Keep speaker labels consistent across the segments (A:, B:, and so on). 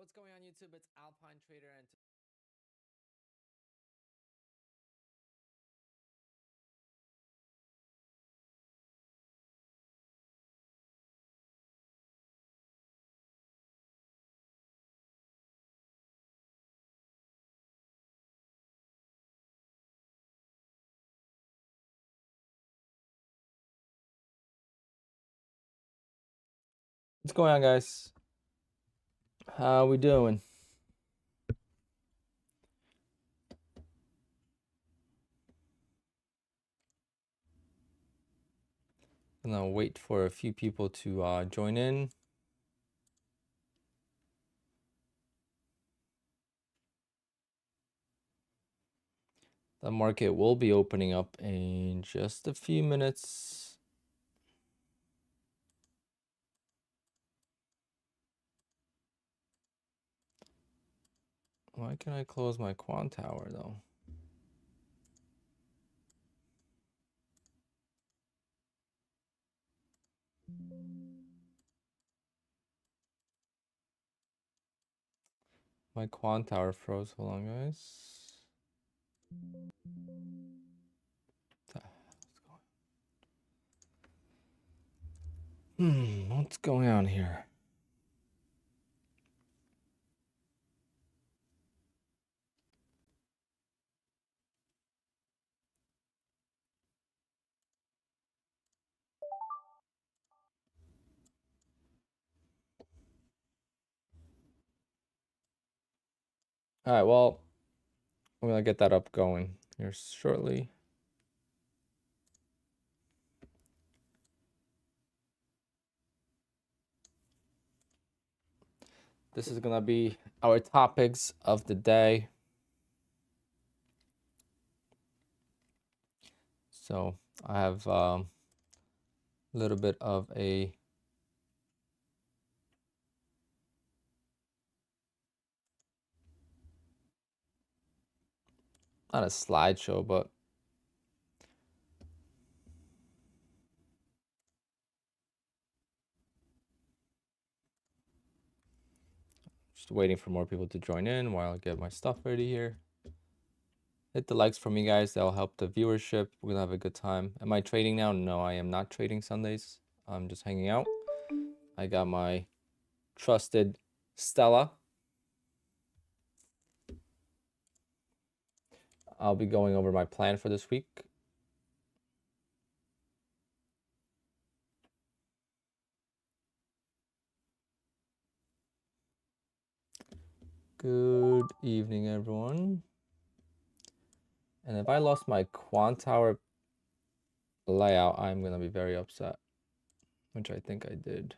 A: What's going on YouTube? It's Alpine Trader and
B: What's going on, guys? How we doing? Gonna wait for a few people to join in. The market will be opening up in just a few minutes. Why can't I close my quant tower though? My quant tower froze. Hold on, guys. What's going on here? All right, well, I'm gonna get that up going here shortly. This is gonna be our topics of the day. So I have a little bit of a not a slideshow, but just waiting for more people to join in while I get my stuff ready here. Hit the likes for me, guys. That'll help the viewership. We're gonna have a good time. Am I trading now? No, I am not trading Sundays. I'm just hanging out. I got my trusted Stella. I'll be going over my plan for this week. Good evening, everyone. And if I lost my quant tower layout, I'm gonna be very upset, which I think I did.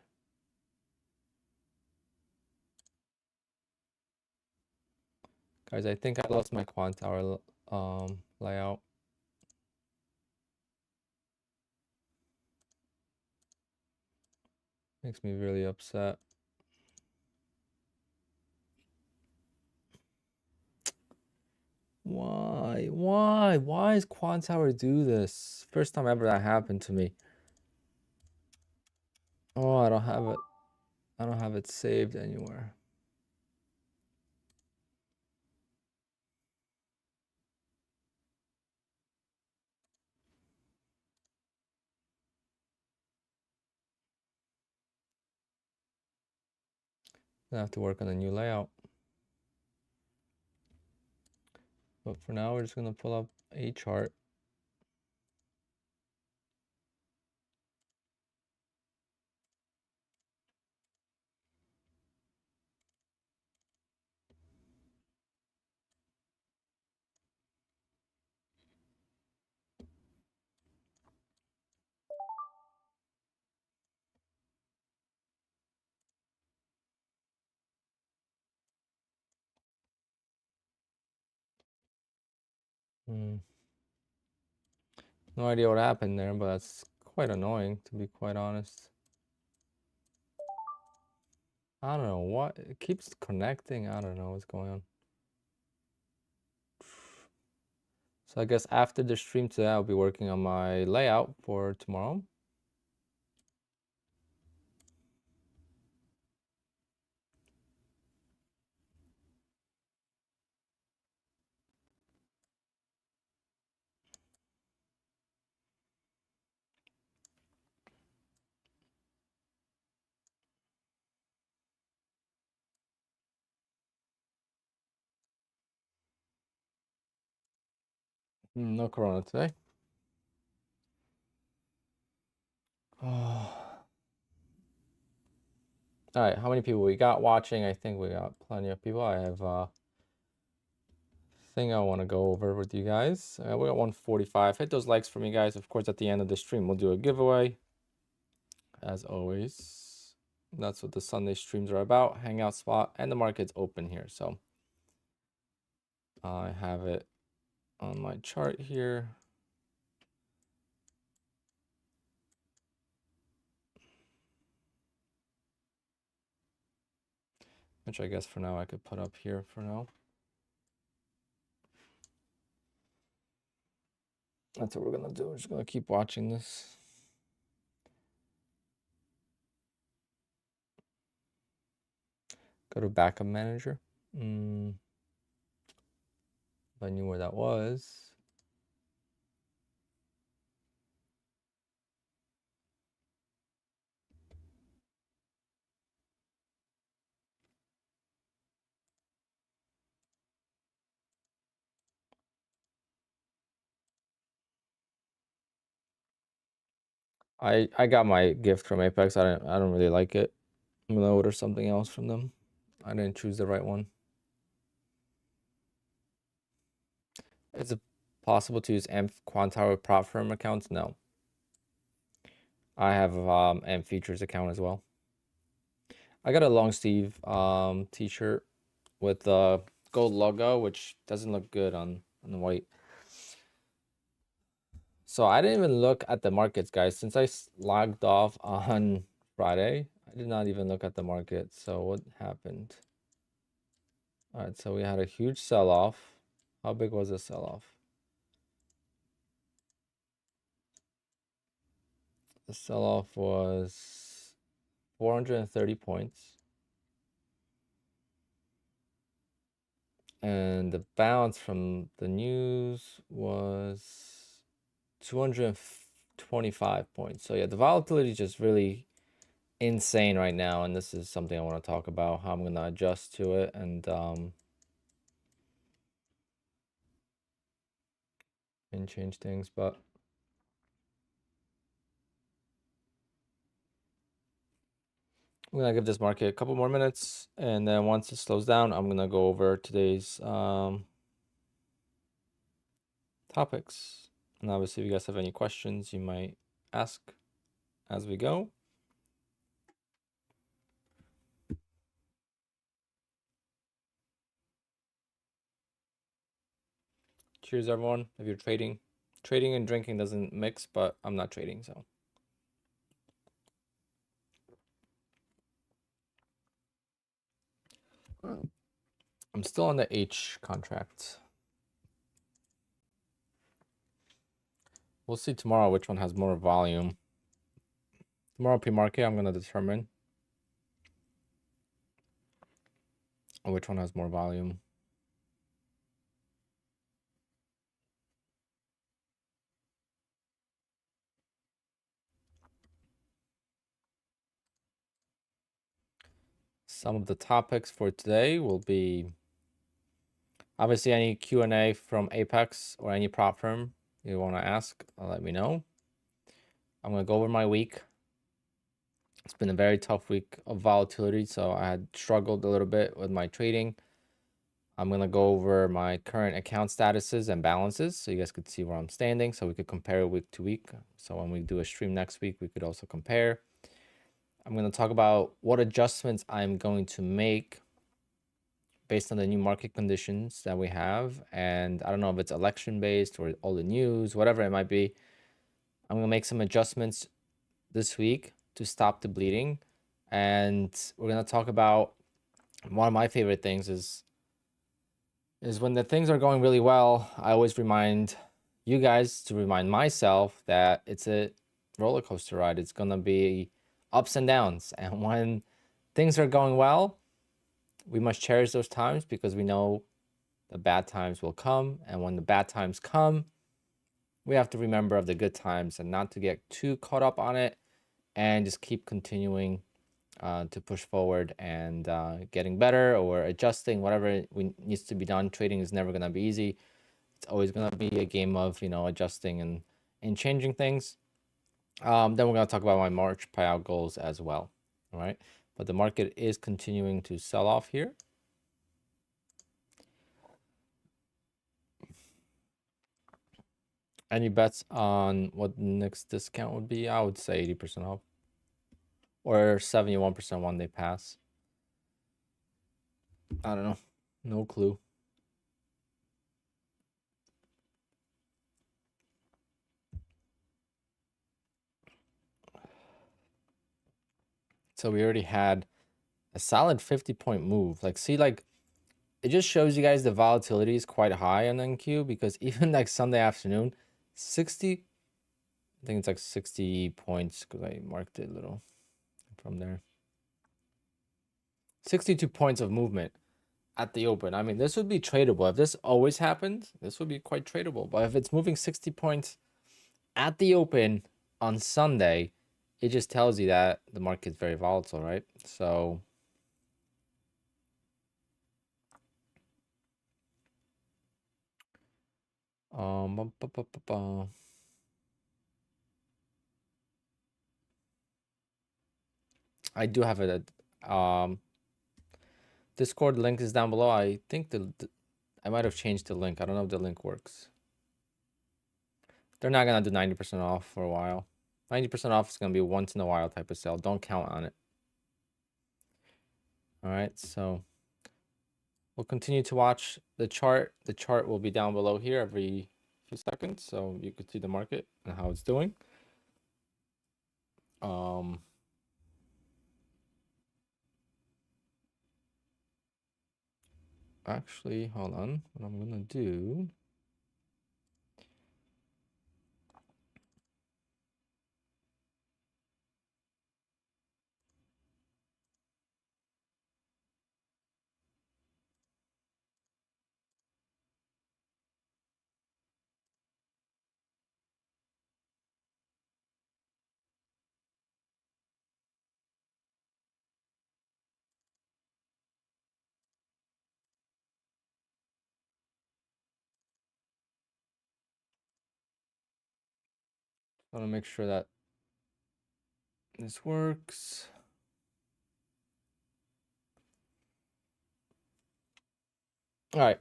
B: Guys, I think I lost my quant tower layout. Makes me really upset. Why is quant tower do this? First time ever that happened to me. Oh, I don't have it saved anywhere. I have to work on a new layout. But for now, we're just gonna pull up a chart. No idea what happened there, but that's quite annoying, to be quite honest. I don't know what, it keeps connecting. I don't know what's going on. So I guess after the stream today, I'll be working on my layout for tomorrow. No corona today. Oh. All right, how many people we got watching? I think we got plenty of people. I have thing I want to go over with you guys. We got 145. Hit those likes for me, guys. Of course, at the end of the stream, we'll do a giveaway. As always, that's what the Sunday streams are about. Hangout spot, and the market's open here. So I have it on my chart here. Which I guess for now I could put up here for now. That's what we're gonna do. We're just gonna keep watching this. Go to backup manager. If I knew where that was. I got my gift from Apex. I don't really like it. I'm gonna order something else from them. I didn't choose the right one. Is it possible to use AMP Quantar with prop firm accounts? No. I have AMP Futures account as well. I got a long sleeve t-shirt with the gold logo, which doesn't look good on the white. So I didn't even look at the markets, guys. Since I logged off on Friday, I did not even look at the market. So what happened? All right, so we had a huge sell-off. How big was the sell-off? The sell-off was 430 points. And the bounce from the news was 225 points. So yeah, the volatility is just really insane right now, and this is something I want to talk about, how I'm going to adjust to it and change things. But I'm going to give this market a couple more minutes, and then once it slows down, I'm going to go over today's topics. And obviously, if you guys have any questions, you might ask as we go. Cheers, everyone. If you're trading and drinking doesn't mix, but I'm not trading, so. I'm still on the H contract. We'll see tomorrow which one has more volume. Tomorrow pre-market, I'm going to determine which one has more volume. Some of the topics for today will be obviously any Q&A from Apex or any prop firm you want to ask, let me know. I'm going to go over my week. It's been a very tough week of volatility, so I had struggled a little bit with my trading. I'm going to go over my current account statuses and balances so you guys could see where I'm standing, so we could compare week to week. So when we do a stream next week, we could also compare. I'm going to talk about what adjustments I'm going to make based on the new market conditions that we have. And I don't know if it's election based or all the news, whatever it might be. I'm going to make some adjustments this week to stop the bleeding. And we're going to talk about one of my favorite things is when the things are going really well, I always remind you guys to remind myself that it's a roller coaster ride. It's going to be ups and downs. And when things are going well, we must cherish those times because we know the bad times will come. And when the bad times come, we have to remember of the good times and not to get too caught up on it and just keep continuing to push forward and getting better or adjusting, whatever needs to be done. Trading is never going to be easy. It's always gonna be a game of, you know, adjusting and changing things. Then we're gonna talk about my March payout goals as well. All right, but the market is continuing to sell off here. Any bets on what the next discount would be? I would say 80% off or 71% one day pass. I don't know. No clue. So we already had a solid 50-point move. Like, see, like, it just shows you guys the volatility is quite high on NQ, because even like Sunday afternoon, 60, I think it's like 60 points because I marked it a little from there. 62 points of movement at the open. I mean, this would be tradable. If this always happened, this would be quite tradable. But if it's moving 60 points at the open on Sunday, it just tells you that the market's very volatile, right? So I do have it. Discord link is down below. I think I might have changed the link. I don't know if the link works. They're not gonna do 90% off for a while. 90% off is gonna be a once in a while type of sale. Don't count on it. All right, so we'll continue to watch the chart. The chart will be down below here every few seconds, so you could see the market and how it's doing. Actually, hold on. What I'm gonna do. I want to make sure that this works. All right.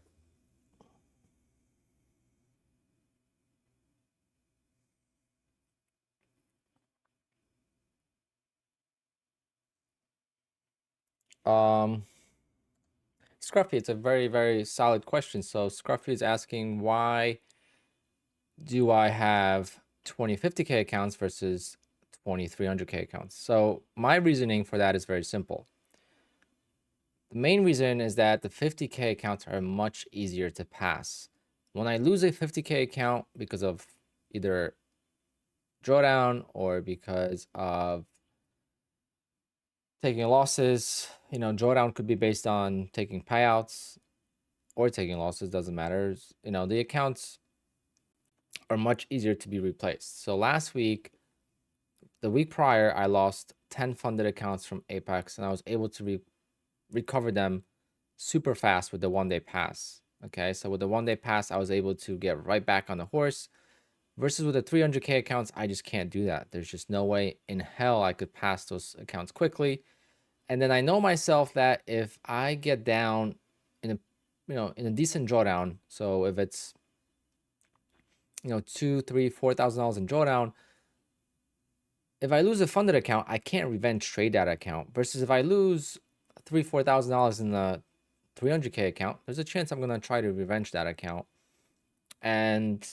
B: Scruffy, it's a very, very solid question. So Scruffy is asking, why do I have 2050K accounts versus 2300K accounts? So my reasoning for that is very simple. The main reason is that the 50K accounts are much easier to pass. When I lose a 50K account because of either drawdown or because of taking losses, you know, drawdown could be based on taking payouts or taking losses, doesn't matter. You know, the accounts are much easier to be replaced. So last week, the week prior, I lost 10 funded accounts from Apex, and I was able to recover them super fast with the one-day pass. Okay, so with the one-day pass, I was able to get right back on the horse. Versus with the 300K accounts, I just can't do that. There's just no way in hell I could pass those accounts quickly. And then I know myself that if I get down in a, you know, in a decent drawdown, so if it's, you know, $2,000, $3,000, $4,000 in drawdown, if I lose a funded account, I can't revenge trade that account. Versus if I lose $3,000, $4,000 in the 300K account, there's a chance I'm gonna try to revenge that account, and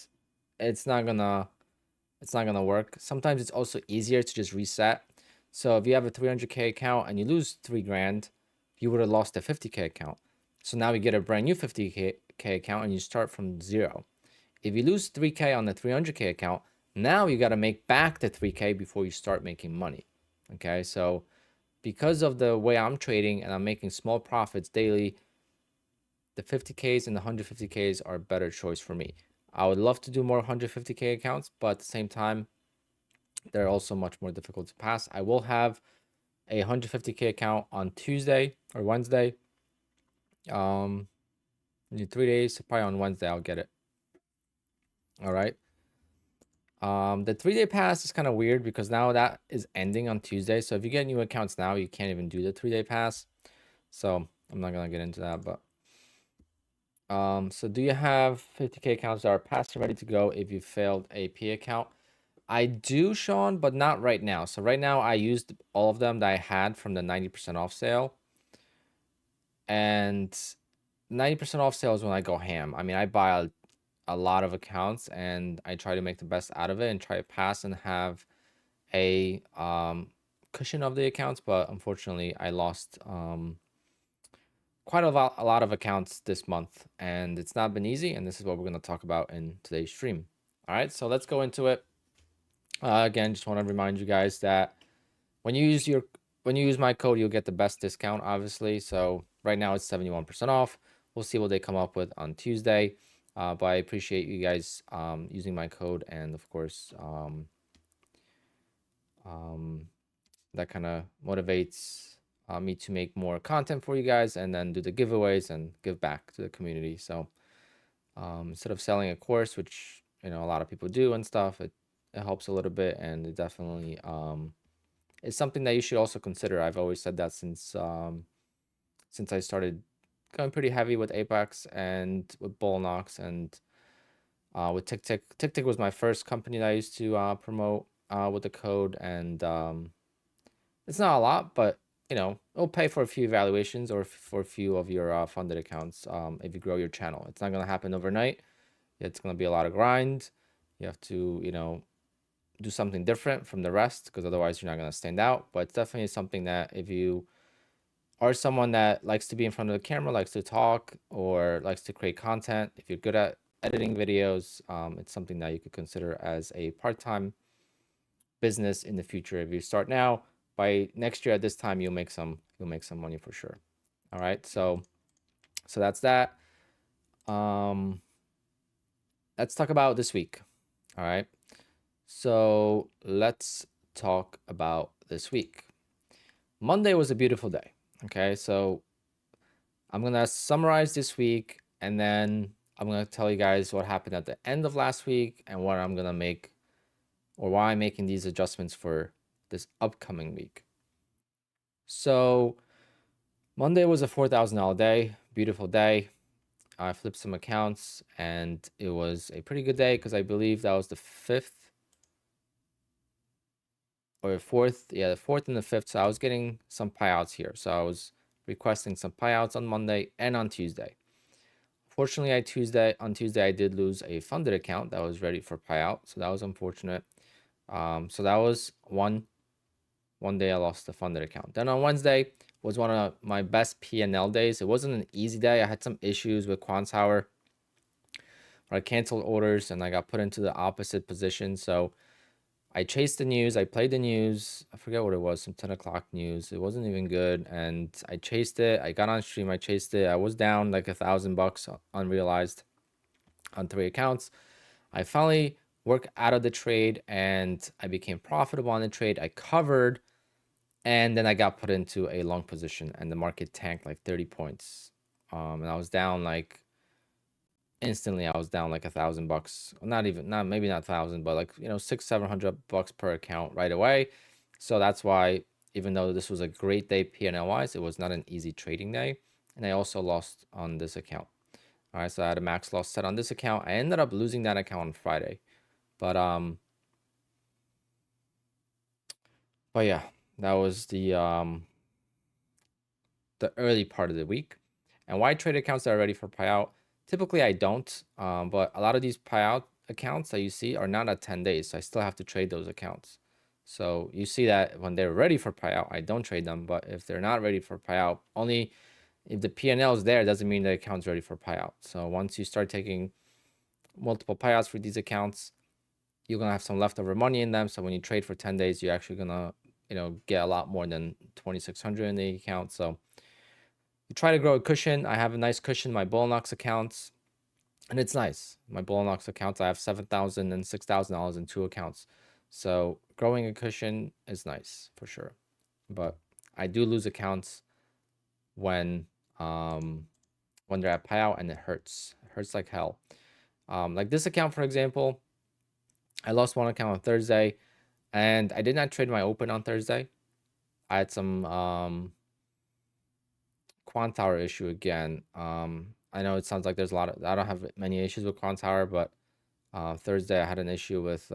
B: it's not gonna work. Sometimes it's also easier to just reset. So if you have a 300K account and you lose 3 grand, you would have lost a 50K account. So now you get a brand new 50K account and you start from 0. If you lose 3K on the 300K account, now you got to make back the 3K before you start making money. Okay, so because of the way I'm trading and I'm making small profits daily, the 50Ks and the 150Ks are a better choice for me. I would love to do more 150K accounts, but at the same time, they're also much more difficult to pass. I will have a 150K account on Tuesday or Wednesday. In 3 days, so probably on Wednesday, I'll get it. All right. The 3-day pass is kind of weird because now that is ending on Tuesday. So if you get new accounts now, you can't even do the 3-day pass. So I'm not gonna get into that, but so do you have 50K accounts that are passed and ready to go if you failed a P account? I do, Sean, but not right now. So right now I used all of them that I had from the 90% off sale. And 90% off sale is when I go ham. I mean, I buy a lot of accounts and I try to make the best out of it and try to pass and have a cushion of the accounts, but unfortunately I lost quite a lot of accounts this month, and it's not been easy, and this is what we're going to talk about in today's stream. All right, so let's go into it. Again, just want to remind you guys that when you use my code, you'll get the best discount, obviously. So right now it's 71% off. We'll see what they come up with on Tuesday. But I appreciate you guys using my code, and of course, that kind of motivates me to make more content for you guys and then do the giveaways and give back to the community. So instead of selling a course, which a lot of people do and stuff, it helps a little bit, and it definitely is something that you should also consider. I've always said that since I started going pretty heavy with Apex and with Bullnox and with TickTick. TickTick was my first company that I used to promote with the code, and it's not a lot, but it'll pay for a few evaluations or for a few of your funded accounts if you grow your channel. It's not going to happen overnight. It's going to be a lot of grind. You have to, do something different from the rest, because otherwise you're not going to stand out. But it's definitely something that if you are someone that likes to be in front of the camera, likes to talk, or likes to create content, if you're good at editing videos, it's something that you could consider as a part-time business in the future. If you start now, by next year at this time, you'll make some money for sure. All right, so that's that. Let's talk about this week. All right, so let's talk about this week. Monday was a beautiful day. Okay, so I'm gonna summarize this week, and then I'm gonna tell you guys what happened at the end of last week and what I'm gonna make, or why I'm making these adjustments for this upcoming week. So Monday was a $4,000 day, beautiful day. I flipped some accounts, and it was a pretty good day because I believe that was the 5th or 4th. Yeah, the 4th and the 5th. So I was getting some payouts here. So I was requesting some payouts on Monday and on Tuesday. Fortunately, on Tuesday I did lose a funded account that was ready for payout, so that was unfortunate. So that was one day I lost the funded account. Then on Wednesday was one of my best P&L days. It wasn't an easy day. I had some issues with Quant Tower, where I canceled orders and I got put into the opposite position. So I chased the news. I played the news. I forget what it was, some 10 o'clock news. It wasn't even good. And I chased it. I got on stream. I chased it. I was down like $1,000 unrealized on 3 accounts. I finally worked out of the trade and I became profitable on the trade. I covered, and then I got put into a long position and the market tanked like 30 points. And I was down like instantly. I was down like $1,000. Maybe not 1,000, but like, $600-700 per account right away. So that's why, even though this was a great day P&L wise, it was not an easy trading day. And I also lost on this account. All right, so I had a max loss set on this account. I ended up losing that account on Friday. But yeah, that was the early part of the week. And why trade accounts that are ready for payout? Typically I don't, but a lot of these payout accounts that you see are not at 10 days, so I still have to trade those accounts. So you see that when they're ready for payout, I don't trade them. But if they're not ready for payout, only if the P&L is there, doesn't mean the account's ready for payout. So once you start taking multiple payouts for these accounts, you're gonna have some leftover money in them. So when you trade for 10 days, you're actually gonna, get a lot more than 2,600 in the account. So you try to grow a cushion. I have a nice cushion in my Bullnox accounts, and it's nice. My Bullnox accounts, I have $7,000 and $6,000 in 2 accounts. So growing a cushion is nice for sure. But I do lose accounts when they're at payout, and it hurts. It hurts like hell. Like this account, for example, I lost one account on Thursday, and I did not trade my open on Thursday. I had some quant tower issue again. I know it sounds like there's a lot of, I don't have many issues with quant tower, but Thursday I had an issue with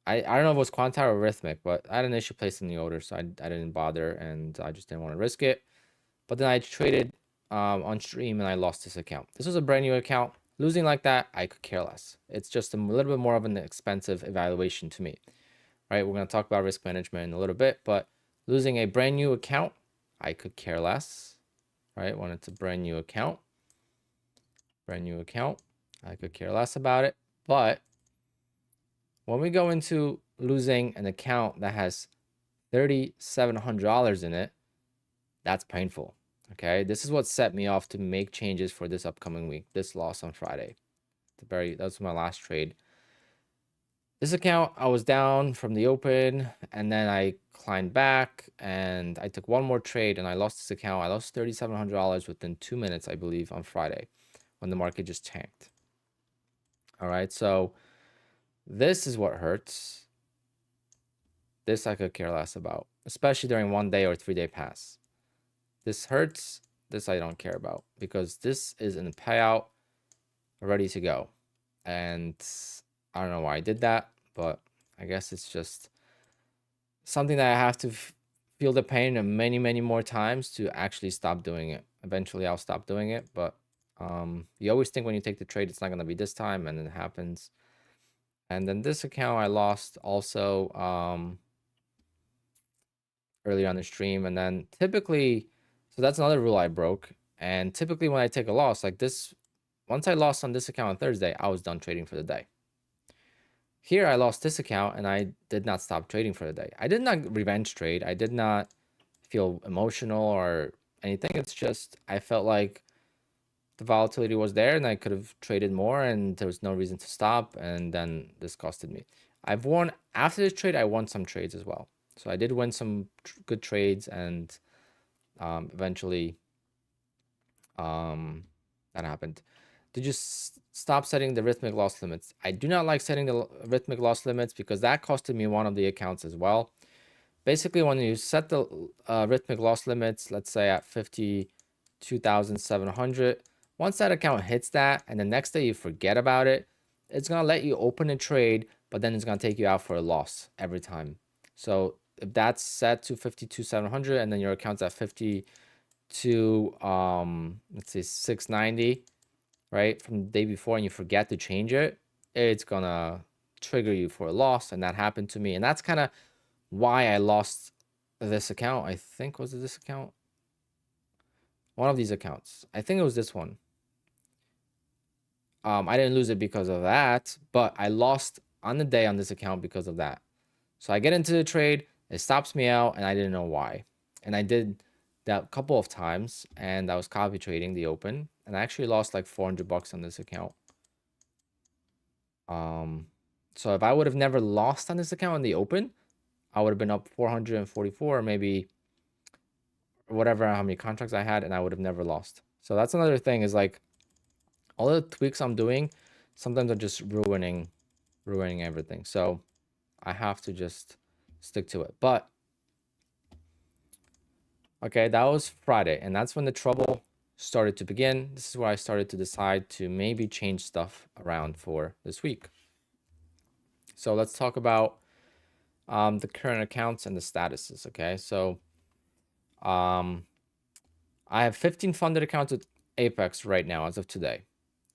B: I don't know if it was quant tower or Rhythmic, but I had an issue placing the order, so I didn't bother, and I just didn't want to risk it. But then I traded on stream and I lost this account. This was a brand new account. Losing like that, I could care less. It's just a little bit more of an expensive evaluation to me, right? We're going to talk about risk management in a little bit, but losing a brand new account, I could care less, right? When it's a brand new account, I could care less about it. But when we go into losing an account that has $3,700 in it, that's painful. Okay, this is what set me off to make changes for this upcoming week. This loss on Friday, that's my last trade. This account, I was down from the open, and then I climbed back, and I took one more trade, and I lost this account. I lost $3,700 within 2 minutes, I believe, on Friday, when the market just tanked. All right, so this is what hurts. This I could care less about, especially during 1 day or 3-day pass. This hurts. This I don't care about, because this is in the payout, ready to go. And I don't know why I did that, but I guess it's just something that I have to feel the pain many, many more times to actually stop doing it. Eventually I'll stop doing it, but you always think when you take the trade, it's not going to be this time, and it happens. And then this account I lost also earlier on the stream. And then typically, so that's another rule I broke. And typically when I take a loss like this, once I lost on this account on Thursday, I was done trading for the day. Here I lost this account and I did not stop trading for the day. I did not revenge trade. I did not feel emotional or anything. It's just I felt like the volatility was there and I could have traded more, and there was no reason to stop, and then this costed me. I've won after this trade. I won some trades as well. So I did win some good trades, and eventually that happened. Did you stop setting the rhythmic loss limits? I do not like setting the rhythmic loss limits because that costed me one of the accounts as well. Basically, when you set the rhythmic loss limits, let's say at 52,700, once that account hits that and the next day you forget about it, it's going to let you open a trade, but then it's going to take you out for a loss every time. So if that's set to 52,700 and then your account's at 52, let's say 690, right, from the day before, and you forget to change it, it's going to trigger you for a loss. And that happened to me. And that's kind of why I lost this account. I think, was it this account? One of these accounts. I think it was this one. I didn't lose it because of that, but I lost on the day on this account because of that. So I get into the trade, it stops me out, and I didn't know why. And I did that a couple of times, and I was copy trading the open, and I actually lost like 400 bucks on this account. So if I would have never lost on this account in the open, I would have been up 444, maybe whatever, how many contracts I had, and I would have never lost. So that's another thing, is like all the tweaks I'm doing sometimes are just ruining everything. So I have to just stick to it. But okay, that was Friday, and that's when the trouble started to begin. This is where I started to decide to maybe change stuff around for this week. So let's talk about the current accounts and the statuses. Okay, so I have 15 funded accounts with Apex right now as of today,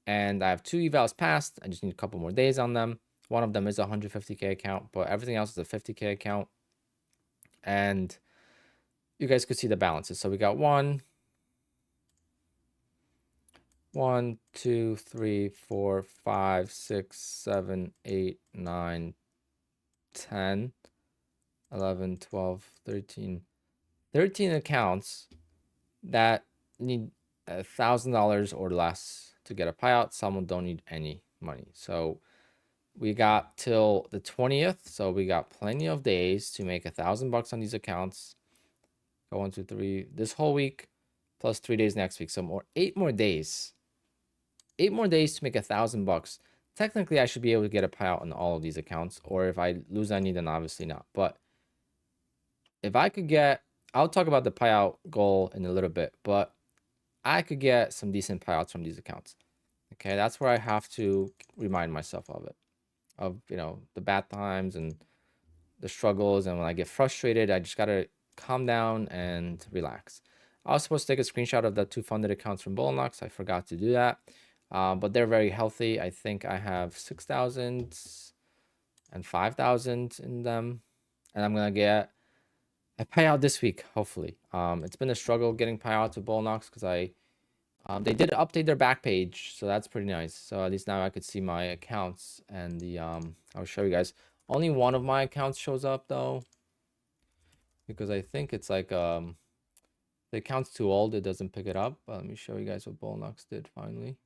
B: and I have 2 evals passed. I just need a couple more days on them. One of them is a 150K account, but everything else is a 50K account. And you guys could see the balances. So we got 1, 2, 3, 4, 5, 6, 7, 8, 9, 10, 11, 12, 13. 13 accounts that need $1,000 or less to get a payout. Some don't need any money. So we got till the 20th. So we got plenty of days to make $1,000 on these accounts. Go 1, 2, 3 this whole week, plus 3 days next week. So 8 more days 8 more days to make $1,000. Technically, I should be able to get a payout on all of these accounts, or if I lose any, then obviously not. But if I could get, I'll talk about the payout goal in a little bit, but I could get some decent payouts from these accounts. Okay, that's where I have to remind myself of it, of, you know, the bad times and the struggles. And when I get frustrated, I just gotta calm down and relax. I was supposed to take a screenshot of the 2 funded accounts from Bullnox. I forgot to do that, but they're very healthy. I think I have 6,000 and 5,000 in them, and I'm gonna get a payout this week, hopefully. It's been a struggle getting payouts with Bullnox because they did update their back page, so that's pretty nice. So at least now I could see my accounts, and the I'll show you guys. Only one of my accounts shows up though, because I think it's like the account's too old, it doesn't pick it up. But let me show you guys what Bullnox did finally.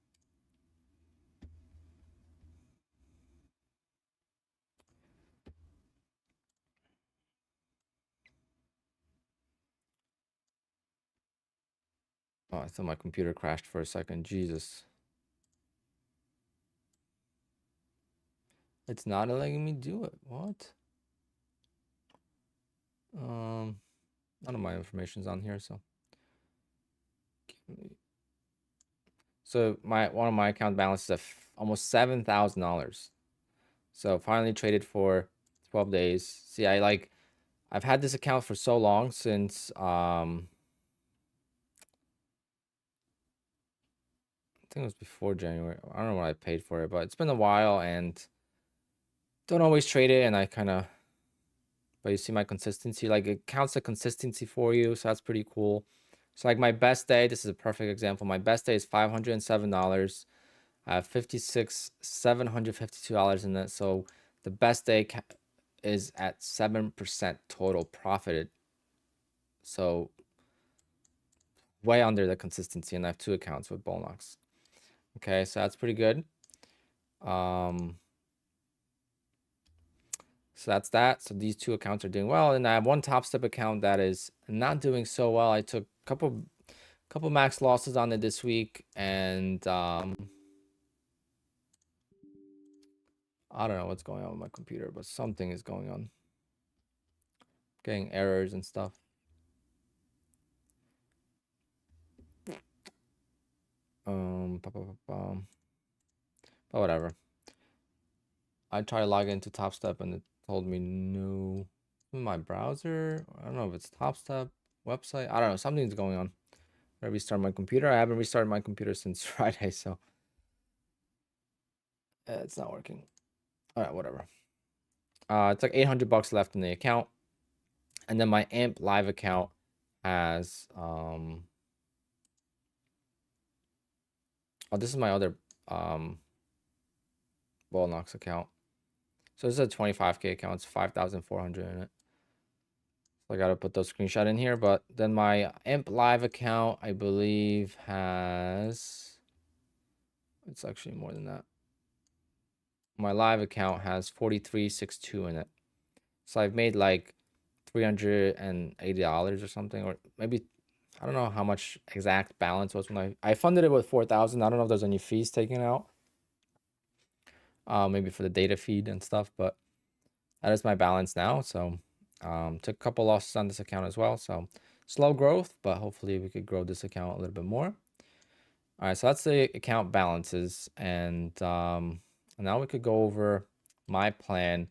B: Oh, I thought my computer crashed for a second. Jesus. It's not letting me do it. What? None of my information's on here, so. So one of my account balances of almost $7,000. So finally traded for 12 days. See, I've had this account for so long, since I think it was before January. I don't know what I paid for it, but it's been a while and don't always trade it. And I kind of, but you see my consistency, like it counts the consistency for you. So that's pretty cool. So like my best day, this is a perfect example. My best day is $507. I have $752 in it. So the best day is at 7% total profited. So way under the consistency, and I have 2 accounts with Bullnox. Okay, so that's pretty good. So that's that. So these 2 accounts are doing well, and I have one Top Step account that is not doing so well. I took a couple max losses on it this week, and I don't know what's going on with my computer, but something is going on. Getting errors and stuff. But whatever. I tried to log into Top Step and it told me no. In my browser, I don't know if it's Top Step website. I don't know. Something's going on. I restart my computer. I haven't restarted my computer since Friday, so it's not working. All right, whatever. It's like $800 left in the account, and then my AMP Live account has oh, this is my other Bullnox account. So this is a 25K account. It's 5,400 in it. So I gotta put those screenshot in here. But then my AMP Live account, I believe, has, it's actually more than that. My live account has 4362 in it. So I've made like $380 or something, or maybe, I don't know how much exact balance was when I funded it with 4,000. I don't know if there's any fees taken out, maybe for the data feed and stuff, but that is my balance now. So took a couple losses on this account as well. So slow growth, but hopefully we could grow this account a little bit more. All right, so that's the account balances, and now we could go over my plan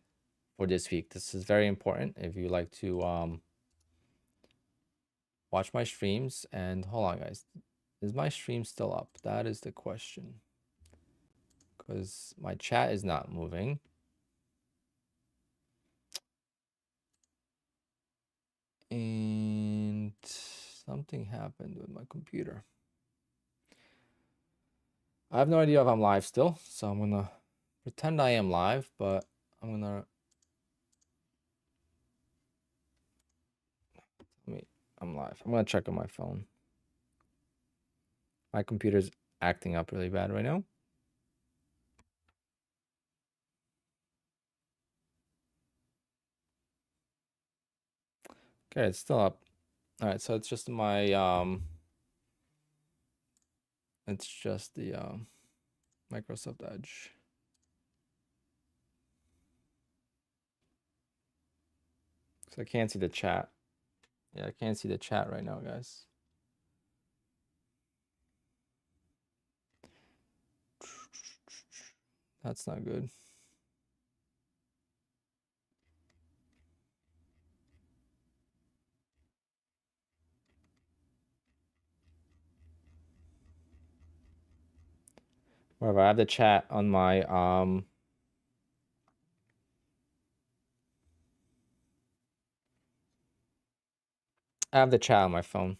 B: for this week. This is very important if you like to watch my streams. And hold on, guys, is my stream still up? That is the question, because my chat is not moving. And something happened with my computer. I have no idea if I'm live still, so I'm gonna pretend I am live, but I'm live. I'm gonna check on my phone. My computer's acting up really bad right now. Okay, it's still up. All right, so it's just my it's just the Microsoft Edge. So I can't see the chat. Yeah, I can't see the chat right now, guys. That's not good. Whatever, I have the chat on my I have the chat on my phone.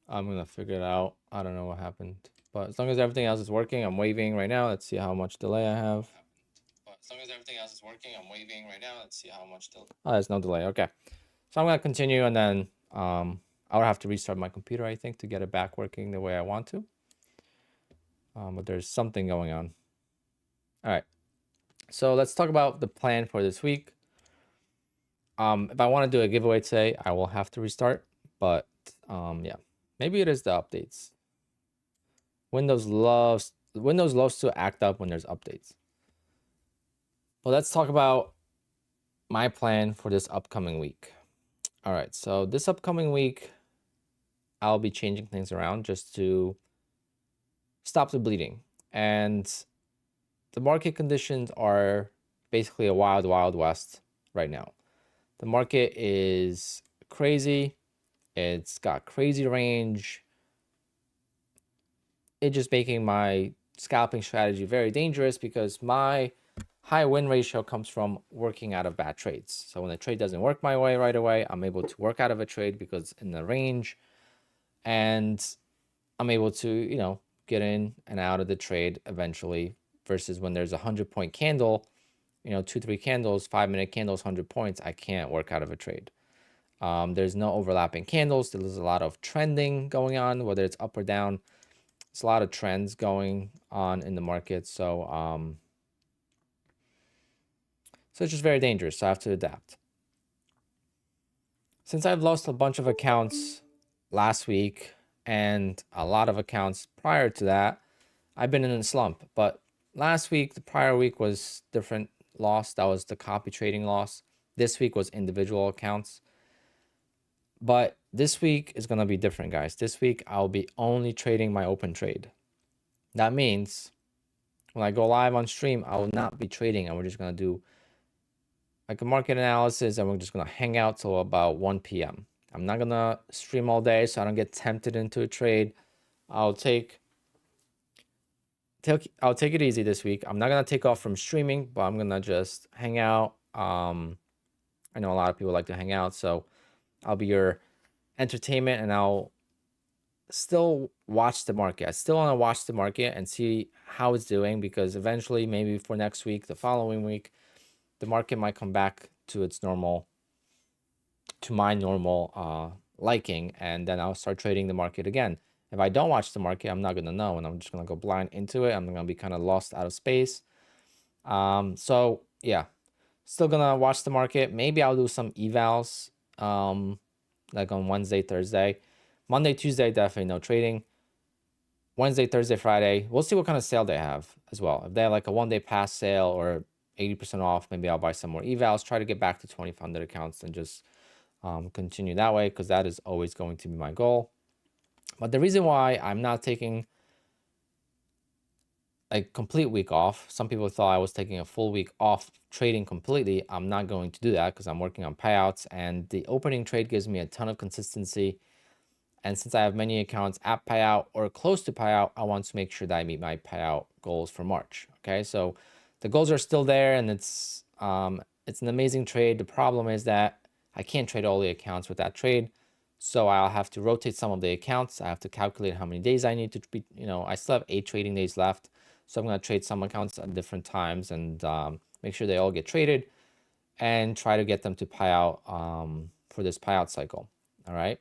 B: I'm gonna figure it out. I don't know what happened. But as long as everything else is working, I'm waving right now. Let's see how much delay I have. But as long as everything else is working, I'm waving right now. Let's see how much delay. Oh, there's no delay. Okay. So I'm gonna continue, and then I would have to restart my computer, I think, to get it back working the way I want to. But there's something going on. All right. So let's talk about the plan for this week. If I want to do a giveaway today, I will have to restart. But yeah, maybe it is the updates. Windows loves to act up when there's updates. Well, let's talk about my plan for this upcoming week. All right, so this upcoming week, I'll be changing things around just to stop the bleeding. And the market conditions are basically a wild, wild west right now. The market is crazy. It's got crazy range. It's just making my scalping strategy very dangerous because my high win ratio comes from working out of bad trades. So when a trade doesn't work my way right away, I'm able to work out of a trade because in the range, and I'm able to, you know, get in and out of the trade eventually, versus when there's a 100-point candle, you know, 2-3 candles, 5-minute candles, 100 points, I can't work out of a trade. There's no overlapping candles. There's a lot of trending going on, whether it's up or down. There's a lot of trends going on in the market. So it's just very dangerous. So I have to adapt. Since I've lost a bunch of accounts last week and a lot of accounts prior to that, I've been in a slump. But last week, the prior week was different loss. That was the copy trading loss. This week was individual accounts. But this week is going to be different, guys. This week, I'll be only trading my open trade. That means when I go live on stream, I will not be trading, and we're just going to do like a market analysis, and we're just going to hang out till about 1 p.m. I'm not going to stream all day, so I don't get tempted into a trade. I'll take it easy this week. I'm not going to take off from streaming, but I'm going to just hang out. I know a lot of people like to hang out, so I'll be your entertainment, and I'll still watch the market. I still want to watch the market and see how it's doing, because eventually, maybe for next week, the following week, the market might come back to its normal, to my normal liking, and then I'll start trading the market again. If I don't watch the market, I'm not going to know, and I'm just going to go blind into it. I'm going to be kind of lost out of space. So yeah, still going to watch the market. Maybe I'll do some evals like on Wednesday, Thursday. Monday, Tuesday, definitely no trading. Wednesday, Thursday, Friday, we'll see what kind of sale they have as well. If they have like a 1-day pass sale or 80% off, maybe I'll buy some more evals, try to get back to 2,500 accounts and just continue that way, because that is always going to be my goal. But the reason why I'm not taking a complete week off, some people thought I was taking a full week off trading completely. I'm not going to do that because I'm working on payouts, and the opening trade gives me a ton of consistency. And since I have many accounts at payout or close to payout, I want to make sure that I meet my payout goals for March. Okay, so the goals are still there, and it's an amazing trade. The problem is that I can't trade all the accounts with that trade, so I'll have to rotate some of the accounts. I have to calculate how many days I need to be. You know, I still have 8 trading days left, so I'm going to trade some accounts at different times and make sure they all get traded, and try to get them to payout for this payout cycle. All right.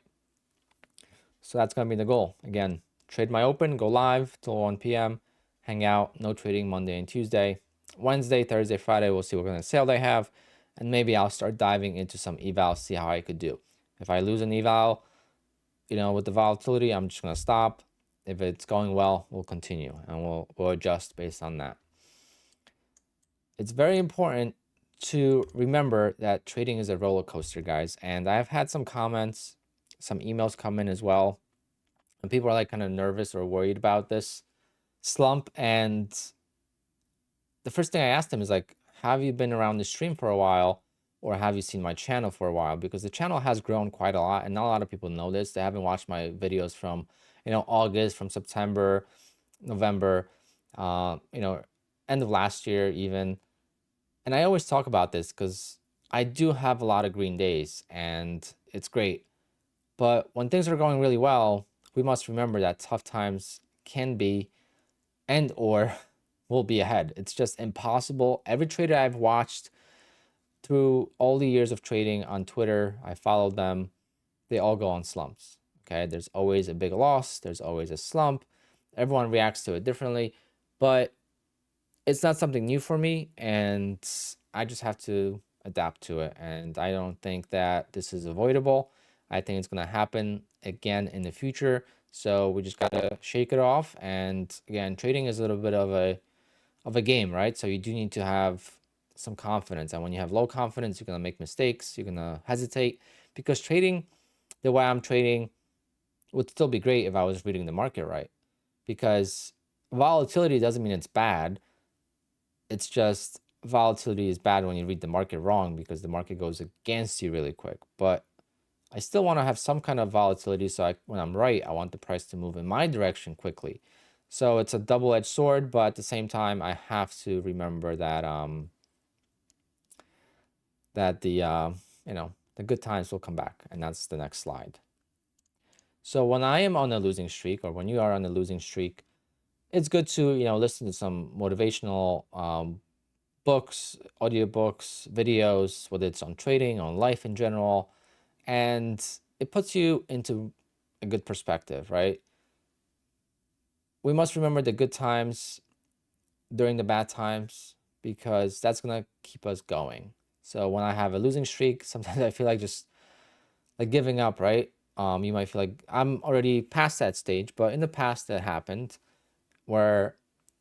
B: So that's going to be the goal. Again, trade my open, go live till 1 p.m., hang out, no trading Monday and Tuesday. Wednesday, Thursday, Friday, we'll see what kind of sale they have. And maybe I'll start diving into some evals, see how I could do. If I lose an eval, you know, with the volatility, I'm just going to stop. If it's going well, we'll continue and we'll adjust based on that. It's very important to remember that trading is a roller coaster, guys. And I've had some comments, some emails come in as well, and people are like kind of nervous or worried about this slump. And the first thing I asked them is like, have you been around the stream for a while, or have you seen my channel for a while? Because the channel has grown quite a lot, and not a lot of people know this. They haven't watched my videos from, August, from September, November, end of last year even. And I always talk about this because I do have a lot of green days, and it's great. But when things are going really well, we must remember that tough times can be and or will be ahead. It's just impossible. Every trader I've watched through all the years of trading on Twitter, I followed them, they all go on slumps. Okay, there's always a big loss, there's always a slump. Everyone reacts to it differently, but it's not something new for me, and I just have to adapt to it. And I don't think that this is avoidable. I think it's going to happen again in the future. So we just got to shake it off. And again, trading is a little bit of a game, right? So you do need to have some confidence. And when you have low confidence, you're going to make mistakes. You're going to hesitate, because trading the way I'm trading would still be great if I was reading the market right. Because volatility doesn't mean it's bad. It's just volatility is bad when you read the market wrong, because the market goes against you really quick. But I still want to have some kind of volatility, so when I'm right, I want the price to move in my direction quickly. So it's a double-edged sword, but at the same time, I have to remember that the good times will come back, and that's the next slide. So when I am on a losing streak, or when you are on a losing streak, it's good to listen to some motivational books, audiobooks, videos, whether it's on trading, on life in general, and it puts you into a good perspective, right? We must remember the good times during the bad times, because that's gonna keep us going. So when I have a losing streak, sometimes I feel like just like giving up, right? You might feel like I'm already past that stage, but in the past that happened where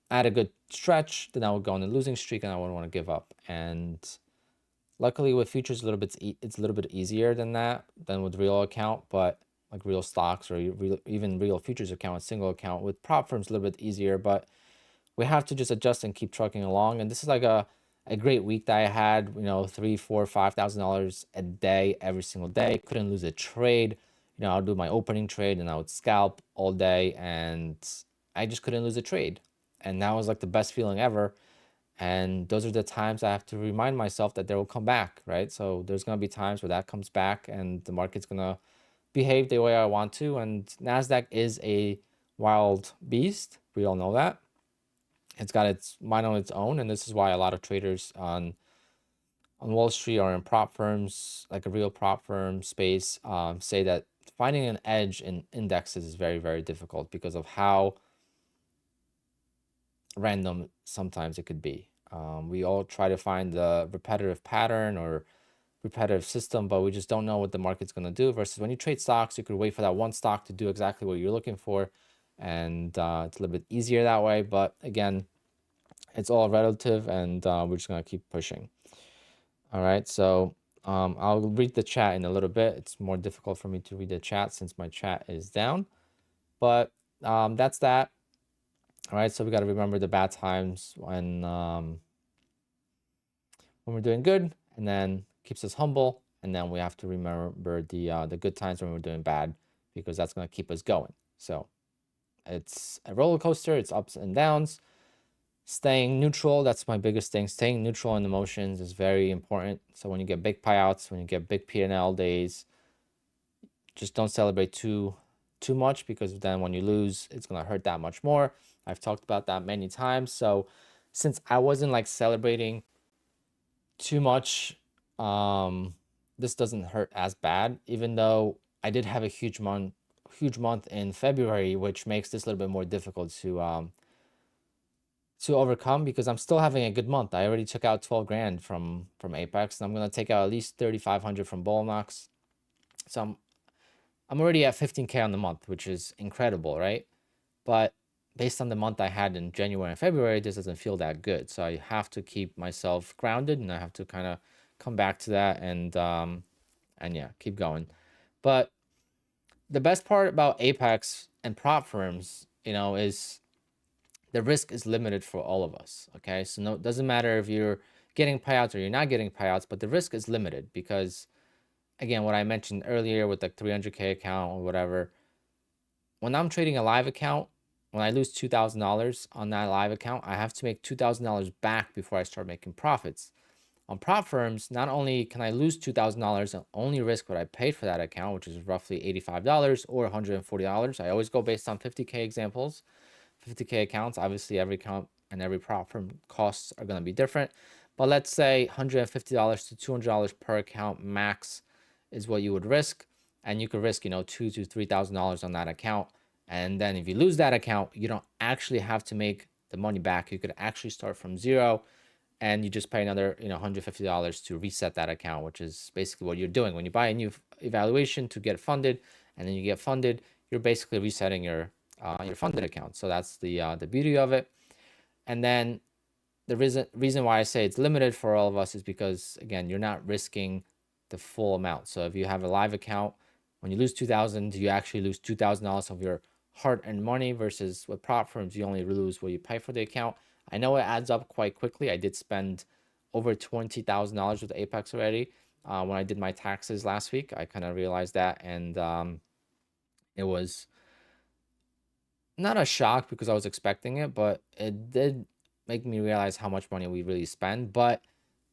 B: I had a good stretch, then I would go on a losing streak and I wouldn't want to give up. And luckily with futures, it's a little bit easier than that, than with real account, but like real stocks or even real futures account, single account. With prop firms, a little bit easier, but we have to just adjust and keep trucking along. And this is like a great week that I had, $3,000, $4,000, $5,000 a day, every single day. Couldn't lose a trade. I'll do my opening trade and I would scalp all day, and I just couldn't lose a trade. And that was like the best feeling ever. And those are the times I have to remind myself that they will come back, right? So there's going to be times where that comes back and the market's going to behave the way I want to. And NASDAQ is a wild beast. We all know that. It's got its mind on its own. And this is why a lot of traders on Wall Street or in prop firms, like a real prop firm space, say that finding an edge in indexes is very, very difficult because of how random sometimes it could be. We all try to find the repetitive pattern or repetitive system, but we just don't know what the market's going to do. Versus when you trade stocks, you could wait for that one stock to do exactly what you're looking for, and it's a little bit easier that way. But again, it's all relative, and we're just going to keep pushing. All right, so I'll read the chat in a little bit. It's more difficult for me to read the chat since my chat is down, but that's that. All right, so we got to remember the bad times when we're doing good, and then keeps us humble. And then we have to remember the good times when we're doing bad, because that's going to keep us going. So it's a roller coaster. It's ups and downs. Staying neutral, that's my biggest thing. Staying neutral in emotions is very important. So when you get big payouts, when you get big P&L days, just don't celebrate too much, because then when you lose, it's going to hurt that much more. I've talked about that many times. So since I wasn't like celebrating too much, this doesn't hurt as bad, even though I did have a huge month in February, which makes this a little bit more difficult to overcome, because I'm still having a good month. I already took out 12 grand from Apex, and I'm going to take out at least 3,500 from Bullnox. So I'm already at 15K on the month, which is incredible, right? But based on the month I had in January and February, this doesn't feel that good. So I have to keep myself grounded, and I have to kind of come back to that and yeah, keep going. But the best part about Apex and prop firms, is the risk is limited for all of us. Okay, so no, it doesn't matter if you're getting payouts or you're not getting payouts, but the risk is limited because, again, what I mentioned earlier with like 300K account or whatever, when I'm trading a live account, when I lose $2,000 on that live account, I have to make $2,000 back before I start making profits. On prop firms, not only can I lose $2,000 and only risk what I paid for that account, which is roughly $85 or $140. I always go based on 50K examples, 50K accounts. Obviously, every account and every prop firm costs are going to be different. But let's say $150 to $200 per account max is what you would risk. And you could risk, $2,000 to $3,000 on that account. And then if you lose that account, you don't actually have to make the money back. You could actually start from zero and you just pay another, $150 to reset that account, which is basically what you're doing. When you buy a new evaluation to get funded and then you get funded, you're basically resetting your funded account. So that's the beauty of it. And then the reason why I say it's limited for all of us is because, again, you're not risking the full amount. So if you have a live account, when you lose 2,000, you actually lose $2,000 of your hard-earned money, versus with prop firms, you only lose what you pay for the account. I know it adds up quite quickly. I did spend over $20,000 with Apex already. When I did my taxes last week, I kind of realized that, and it was not a shock because I was expecting it, but it did make me realize how much money we really spend. But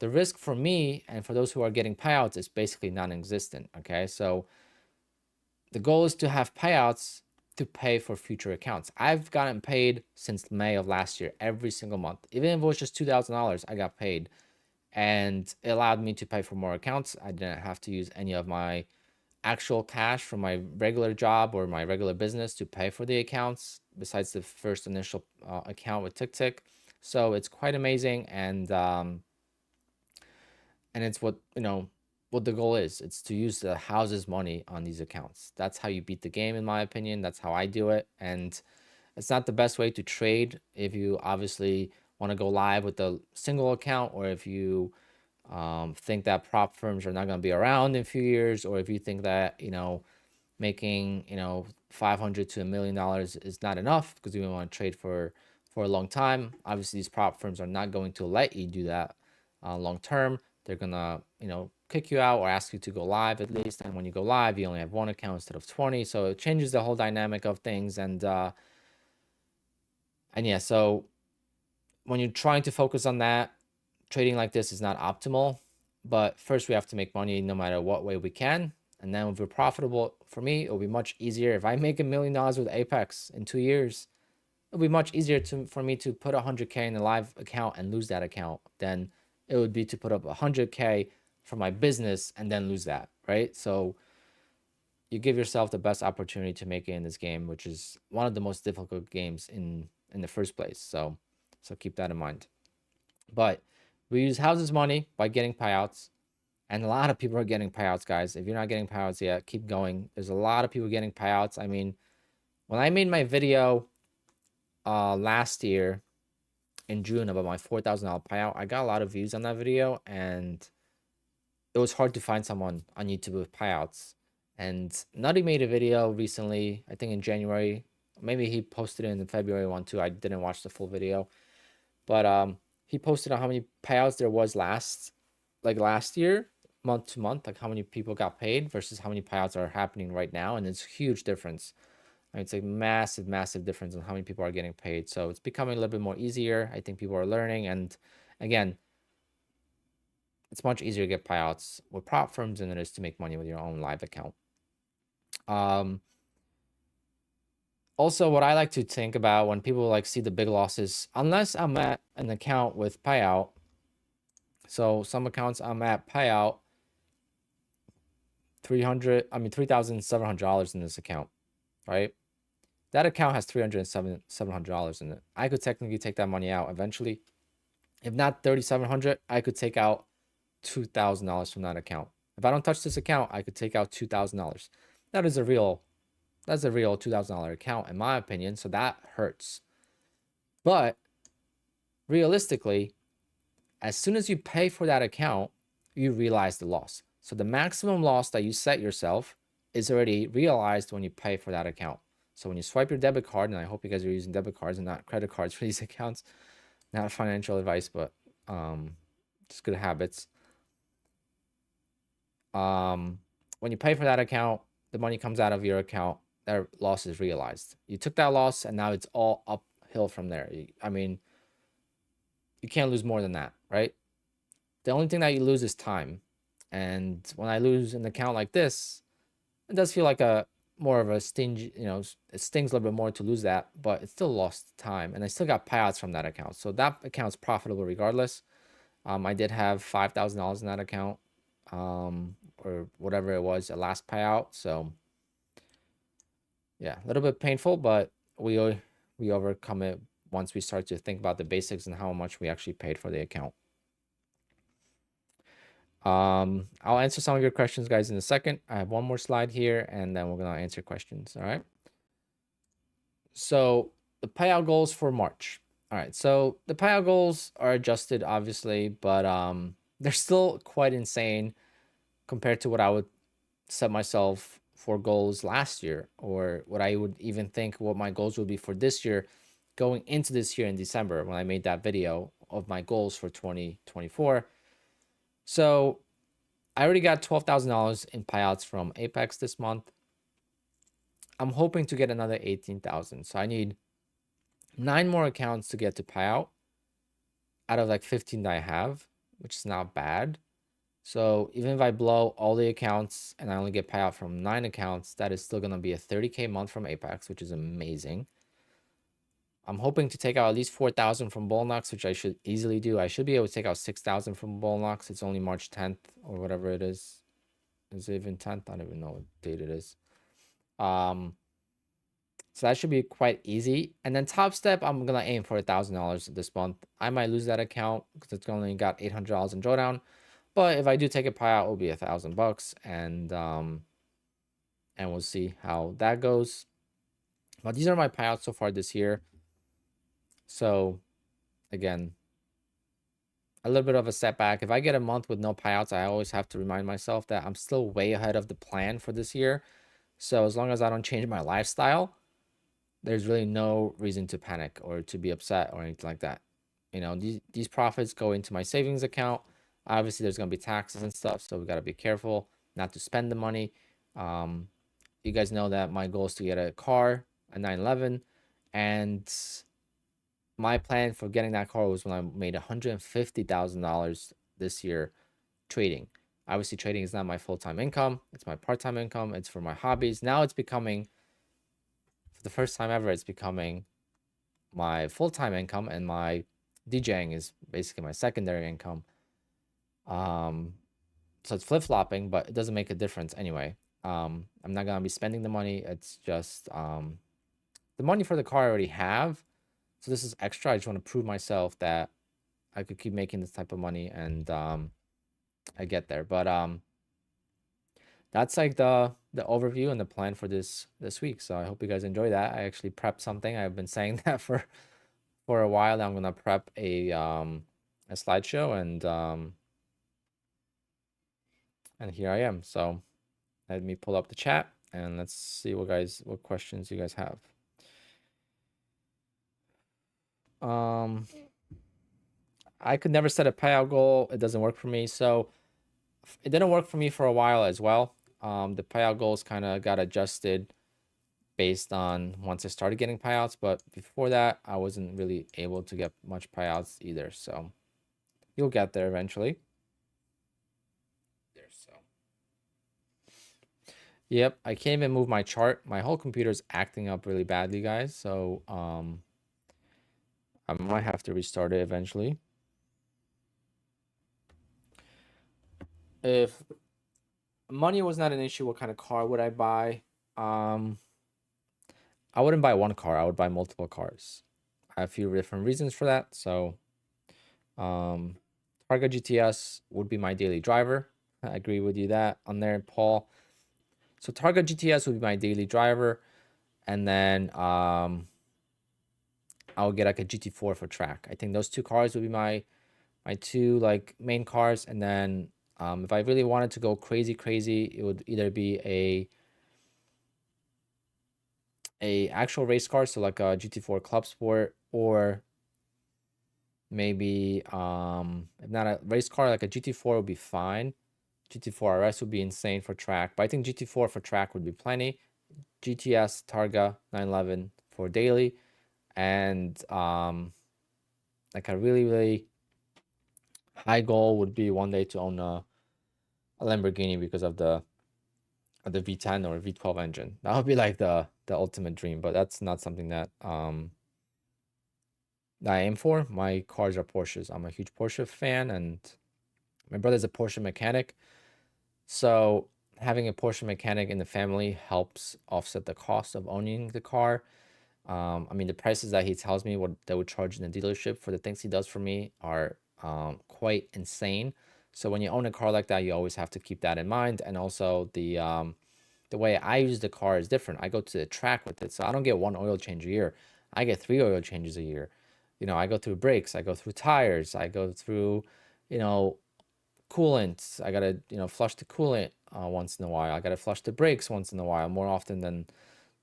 B: the risk for me and for those who are getting payouts is basically non-existent. Okay, so the goal is to have payouts to pay for future accounts. I've gotten paid since May of last year, every single month. Even if it was just $2,000, I got paid. And it allowed me to pay for more accounts. I didn't have to use any of my actual cash from my regular job or my regular business to pay for the accounts, besides the first initial account with TickTick. So it's quite amazing, and it's what what the goal is. It's to use the house's money on these accounts. That's how you beat the game, in my opinion. That's how I do it. And it's not the best way to trade if you obviously want to go live with a single account, or if you think that prop firms are not going to be around in a few years, or if you think that making $500 to $1 million is not enough because you want to trade for a long time. Obviously, these prop firms are not going to let you do that long term. They're gonna kick you out or ask you to go live at least. And when you go live, you only have one account instead of 20. So it changes the whole dynamic of things. And yeah, so when you're trying to focus on that, trading like this is not optimal. But first, we have to make money no matter what way we can. And then if we're profitable, for me, it'll be much easier. If I make $1 million with Apex in 2 years, it'll be much easier for me to put 100K in a live account and lose that account than it would be to put up 100K for my business and then lose that, right? So you give yourself the best opportunity to make it in this game, which is one of the most difficult games in the first place. So keep that in mind. But we use houses money by getting payouts, and a lot of people are getting payouts, guys. If you're not getting payouts yet, keep going. There's a lot of people getting payouts. I mean, when I made my video last year in June about my $4,000 payout, I got a lot of views on that video, and it was hard to find someone on YouTube with payouts. And Nutty made a video recently, I think in January. Maybe he posted it in the February one too. I didn't watch the full video, but he posted on how many payouts there was last year, month to month, like how many people got paid versus how many payouts are happening right now, and it's a huge difference. I mean, it's a massive difference on how many people are getting paid. So it's becoming a little bit more easier. I think people are learning, and again, it's much easier to get payouts with prop firms than it is to make money with your own live account. Also, what I like to think about when people see the big losses, unless I'm at an account with payout. So some accounts I'm at payout $3,700 in this account, right? That account has $700 in it. I could technically take that money out eventually. If not $3,700, I could take out $2,000 from that account. If I don't touch this account, I could take out $2,000. That is a real That's a real $2,000 account in my opinion, so that hurts. But realistically, as soon as you pay for that account, you realize the loss. So the maximum loss that you set yourself is already realized when you pay for that account. So when you swipe your debit card, and I hope you guys are using debit cards and not credit cards for these accounts, not financial advice, but just good habits. When you pay for that account, the money comes out of your account, that loss is realized. You took that loss and now it's all uphill from there. I mean, you can't lose more than that, right? The only thing that you lose is time. And when I lose an account like this, it does feel like a more of a stingy, you know, it stings a little bit more to lose that, but it's still lost time. And I still got payouts from that account. So that account's profitable regardless. I did have $5,000 in that account, or whatever it was, a last payout. So yeah, a little bit painful, but we overcome it once we start to think about the basics and how much we actually paid for the account. I'll answer some of your questions, guys, in a second. I have one more slide here, and then we're gonna answer questions. All right. So the payout goals for March. All right. So the payout goals are adjusted, obviously, but they're still quite insane compared to what I would set myself for goals last year, or what I would even think what my goals would be for this year, going into this year in December when I made that video of my goals for 2024. So I already got $12,000 in payouts from Apex this month. I'm hoping to get another 18,000. So I need 9 more accounts to get to payout out of like 15 that I have, which is not bad. So even if I blow all the accounts and I only get payout from 9 accounts, that is still going to be a 30K month from Apex, which is amazing. I'm hoping to take out at least 4,000 from Bullnox, which I should easily do. I should be able to take out 6,000 from Bullnox. It's only March 10th or whatever it is. Is it even 10th? I don't even know what date it is. So that should be quite easy. And then Top Step, I'm going to aim for $1,000 this month. I might lose that account because it's only got $800 in drawdown. But if I do take a payout, it will be $1,000, and we'll see how that goes. But these are my payouts so far this year. So again, a little bit of a setback. If I get a month with no payouts, I always have to remind myself that I'm still way ahead of the plan for this year. So as long as I don't change my lifestyle, there's really no reason to panic or to be upset or anything like that. You know, these profits go into my savings account. Obviously, there's going to be taxes and stuff, so we got to be careful not to spend the money. You guys know that my goal is to get a car, a 911, and my plan for getting that car was when I made $150,000 this year trading. Obviously, trading is not my full-time income. It's my part-time income. It's for my hobbies. Now it's becoming, for the first time ever, it's becoming my full-time income, and my DJing is basically my secondary income. So it's flip-flopping, but it doesn't make a difference anyway. I'm not gonna be spending the money. It's just the money for the car I already have. So this is extra. I just want to prove myself that I could keep making this type of money, and I get there. But that's like the overview and the plan for this week. So I hope you guys enjoy that. I actually prepped something. I've been saying that for a while. I'm gonna prep a slideshow, and here I am. So let me pull up the chat and let's see what questions you guys have. I could never set a payout goal. It doesn't work for me. So it didn't work for me for a while as well. The payout goals kind of got adjusted based on once I started getting payouts, but before that, I wasn't really able to get much payouts either. So you'll get there eventually. Yep, I can't even move my chart. My whole computer's acting up really badly, guys. So I might have to restart it eventually. If money was not an issue, what kind of car would I buy? I wouldn't buy one car. I would buy multiple cars. I have a few different reasons for that. So Targa GTS would be my daily driver. I agree with you that on there, Paul. So Targa GTS would be my daily driver. and then I'll get like a GT4 for track. I think those two cars would be my two like main cars. And then if I really wanted to go crazy, it would either be a actual race car, so like a GT4 Club Sport, or maybe if not a race car, like a GT4 would be fine. GT4 RS would be insane for track, but I think GT4 for track would be plenty. GTS Targa 911 for daily, and like a really high goal would be one day to own a Lamborghini because of the V10 or V12 engine. That would be like the ultimate dream, but that's not something that I aim for. My cars are Porsches. I'm a huge Porsche fan, and my brother's a Porsche mechanic. So having a Porsche mechanic in the family helps offset the cost of owning the car. I mean, the prices that he tells me what they would charge in the dealership for the things he does for me are quite insane. So when you own a car like that, you always have to keep that in mind. And also the way I use the car is different. I go to the track with it, so I don't get one oil change a year. I get 3 oil changes a year. You know, I go through brakes, I go through tires, I go through, you know, coolant. I gotta, flush the coolant once in a while. I gotta flush the brakes once in a while, more often than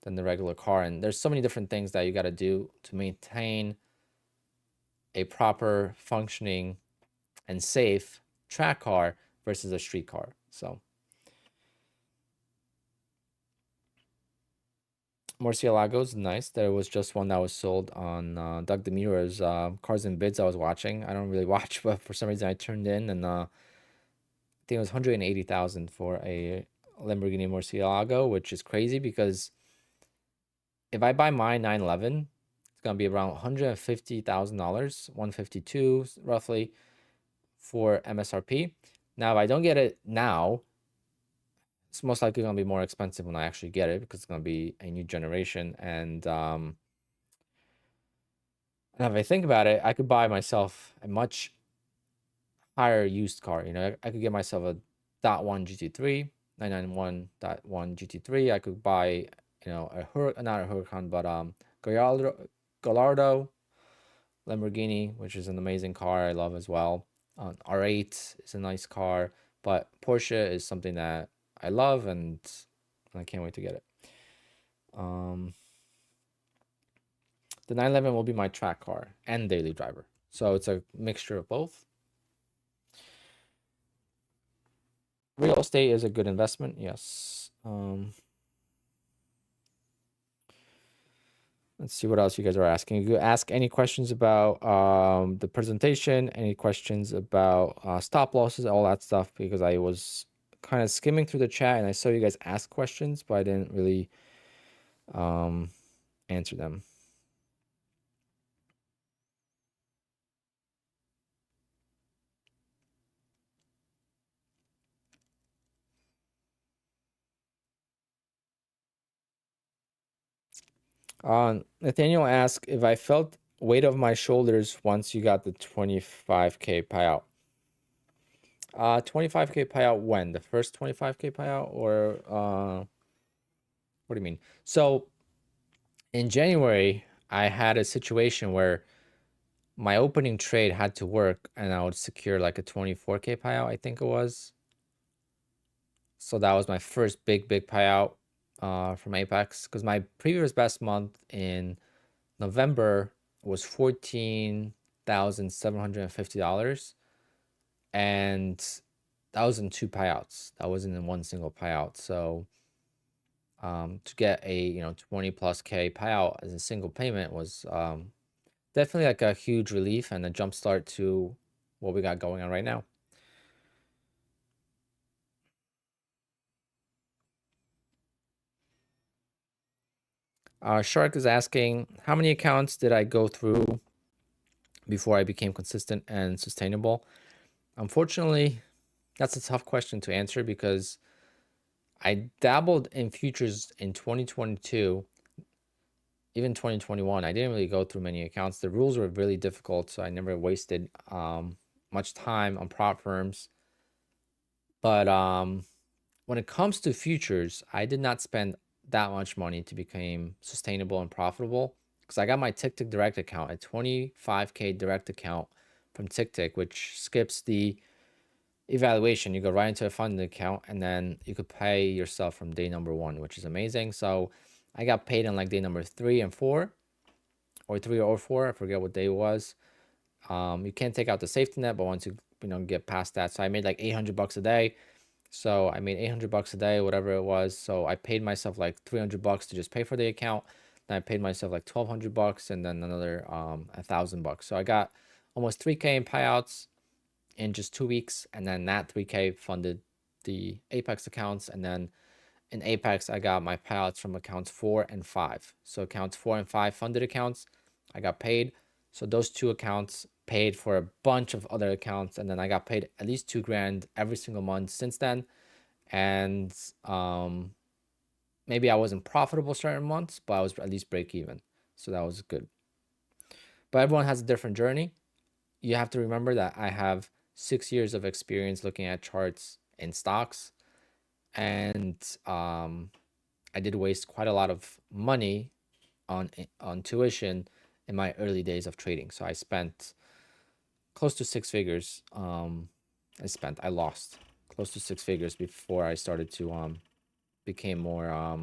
B: the regular car. And there's so many different things that you gotta do to maintain a proper functioning and safe track car versus a street car. So Murcielago is nice. There was just one that was sold on Doug DeMira's Cars and Bids I was watching. I don't really watch, but for some reason I turned in, and I think it was 180,000 for a Lamborghini Murcielago, which is crazy because if I buy my 911, it's gonna be around $150,000, 152 roughly for MSRP. Now, if I don't get it now, it's most likely gonna be more expensive when I actually get it because it's gonna be a new generation. And if I think about it, I could buy myself a much higher used car. You know, I could get myself a .1 GT3, 991.1 GT3. I could buy, not a Huracan, but Gallardo Lamborghini, which is an amazing car I love as well. R8 is a nice car, but Porsche is something that I love, and I can't wait to get it. The 911 will be my track car and daily driver. So it's a mixture of both. Real estate is a good investment, yes. Let's see what else you guys are asking. You ask any questions about the presentation, any questions about stop losses, all that stuff, because I was kind of skimming through the chat and I saw you guys ask questions, but I didn't really answer them. Nathaniel asked if I felt weight of my shoulders once you got the 25K payout. 25K payout when? The first 25K payout, or what do you mean? So in January, I had a situation where my opening trade had to work and I would secure like a 24K payout, I think it was. So that was my first big payout from Apex, because my previous best month in November was $14,750, and that was in 2 payouts. That wasn't in one single payout. So to get a 20 plus K payout as a single payment was definitely like a huge relief and a jump start to what we got going on right now. Shark is asking, how many accounts did I go through before I became consistent and sustainable? Unfortunately, that's a tough question to answer because I dabbled in futures in 2022, even 2021. I didn't really go through many accounts. The rules were really difficult, so I never wasted much time on prop firms. But when it comes to futures, I did not spend that much money to become sustainable and profitable, because I got my TickTick direct account, a 25K direct account from TickTick, which skips the evaluation. You go right into a funding account, and then you could pay yourself from day number 1, which is amazing. So I got paid on like day number 3 and 4, or 3 or 4, I forget what day it was. You can't take out the safety net, but once you get past that, so I made like $800 a day. So I made $800 a day, whatever it was. So I paid myself like $300 to just pay for the account. Then I paid myself like $1,200, and then another $1,000. So I got almost 3K in payouts in just 2 weeks, and then that 3K funded the Apex accounts. And then in Apex, I got my payouts from accounts 4 and 5. So accounts 4 and 5 funded accounts, I got paid. So those 2 accounts paid for a bunch of other accounts, and then I got paid at least $2 grand every single month since then. And maybe I wasn't profitable certain months, but I was at least break even. So that was good. But everyone has a different journey. You have to remember that I have 6 years of experience looking at charts in stocks, and I did waste quite a lot of money on tuition in my early days of trading. So I spent close to 6 figures. I lost close to 6 figures before I started to became more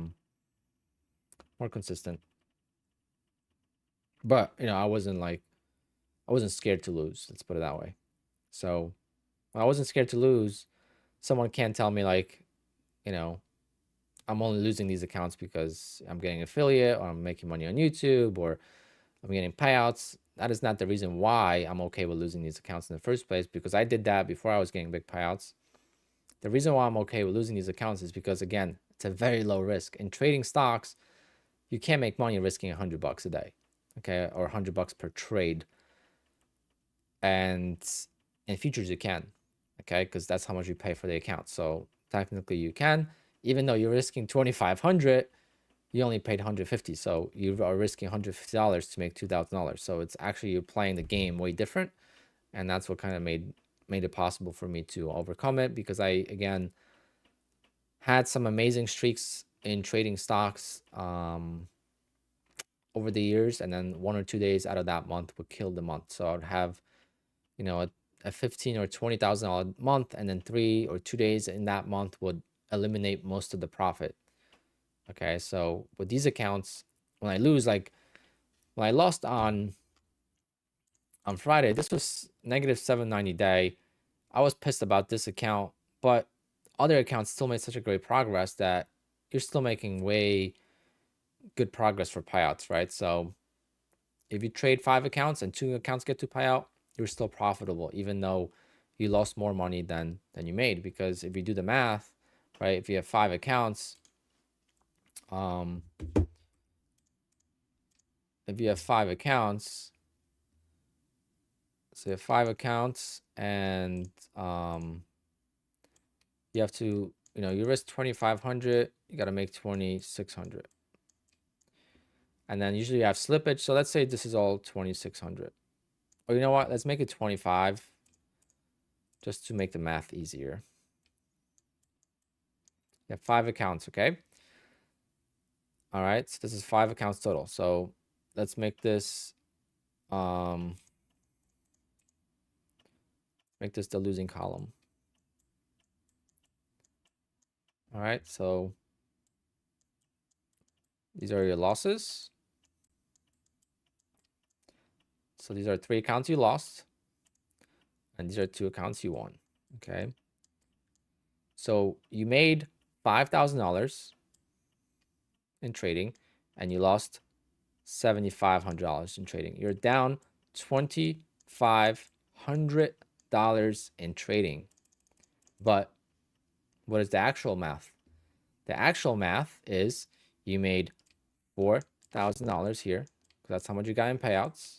B: consistent. But I wasn't scared to lose, let's put it that way. So when I wasn't scared to lose, someone can't tell me like, I'm only losing these accounts because I'm getting affiliate, or I'm making money on YouTube, or I'm getting payouts. That is not the reason why I'm okay with losing these accounts in the first place, because I did that before I was getting big payouts. The reason why I'm okay with losing these accounts is because, again, it's a very low risk. In trading stocks, you can't make money risking $100 a day, okay, or $100 per trade. And in futures, you can, okay, because that's how much you pay for the account. So technically, you can, even though you're risking $2,500, you only paid $150. So you are risking $150 to make $2,000. So it's actually, you're playing the game way different, and that's what kind of made it possible for me to overcome it, because I, again, had some amazing streaks in trading stocks over the years, and then 1 or 2 days out of that month would kill the month. So I would have, a $15,000 or $20,000 month, and then 3 or 2 days in that month would eliminate most of the profit. Okay, so with these accounts, when I lose, like when I lost on Friday, this was negative 790 day. I was pissed about this account, but other accounts still made such a great progress that you're still making way good progress for payouts, right? So if you trade 5 accounts and 2 accounts get to payout, you're still profitable, even though you lost more money than you made. Because if you do the math, right, if you have 5 accounts, if you have 5 accounts, so you have 5 accounts, and you have to, you risk 2,500, you got to make 2,600. And then usually you have slippage. So let's say this is all 2,600. Or you know what? Let's make it 25, just to make the math easier. You have 5 accounts, okay? All right, so this is 5 accounts total. So let's make this the losing column. All right, so these are your losses. So these are 3 accounts you lost, and these are 2 accounts you won. Okay, so you made $5,000 in trading, and you lost $7,500 in trading. You're down $2,500 in trading. But what is the actual math? The actual math is you made $4,000 here, because that's how much you got in payouts.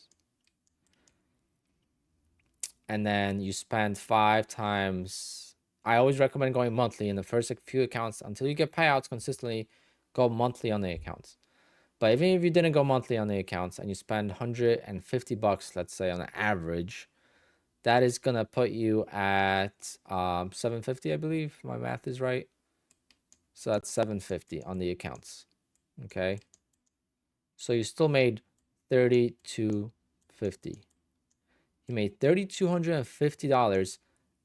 B: And then you spend 5 times. I always recommend going monthly in the first few accounts until you get payouts consistently. Go monthly on the accounts. But even if you didn't go monthly on the accounts and you spend $150, let's say on average, that is gonna put you at 750, I believe. My math is right. So that's 750 on the accounts. Okay. So you still made 3250. You made $3,250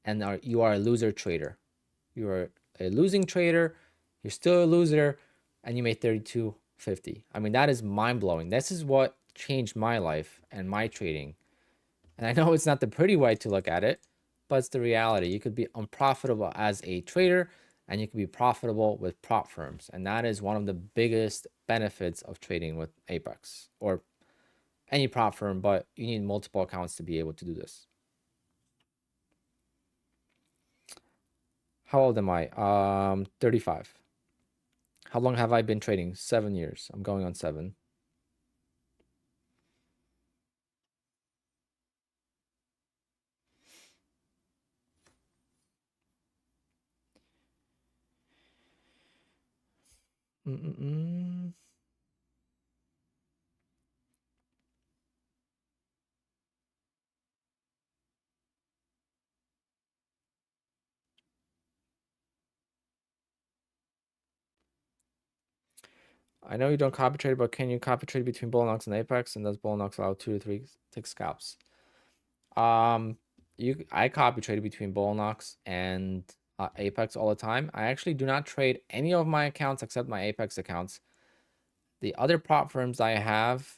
B: and you are a loser trader. You are a losing trader, you're still a loser, and you made 3250. I mean, that is mind-blowing. This is what changed my life and my trading. And I know it's not the pretty way to look at it, but it's the reality. You could be unprofitable as a trader and you can be profitable with prop firms. And that is one of the biggest benefits of trading with Apex or any prop firm, but you need multiple accounts to be able to do this. How old am I? 35. How long have I been trading? 7 years. I'm going on 7. Mm-mm-mm. I know you don't copy trade, but can you copy trade between Bullnox and Apex? And does Bullnox allow 2 to 3 tick scalps? I copy trade between Bullnox and Apex all the time. I actually do not trade any of my accounts except my Apex accounts. The other prop firms I have,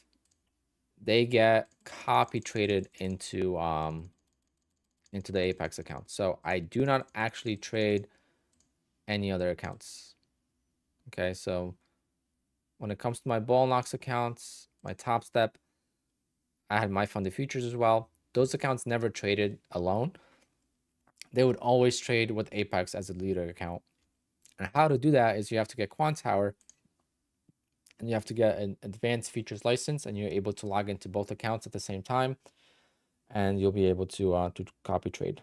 B: they get copy traded into the Apex account. So I do not actually trade any other accounts. Okay, so when it comes to my Bullnox accounts, my Top Step, I had my funded futures as well. Those accounts never traded alone. They would always trade with Apex as a leader account. And how to do that is you have to get Quant Tower and you have to get an advanced features license and you're able to log into both accounts at the same time and you'll be able to copy trade.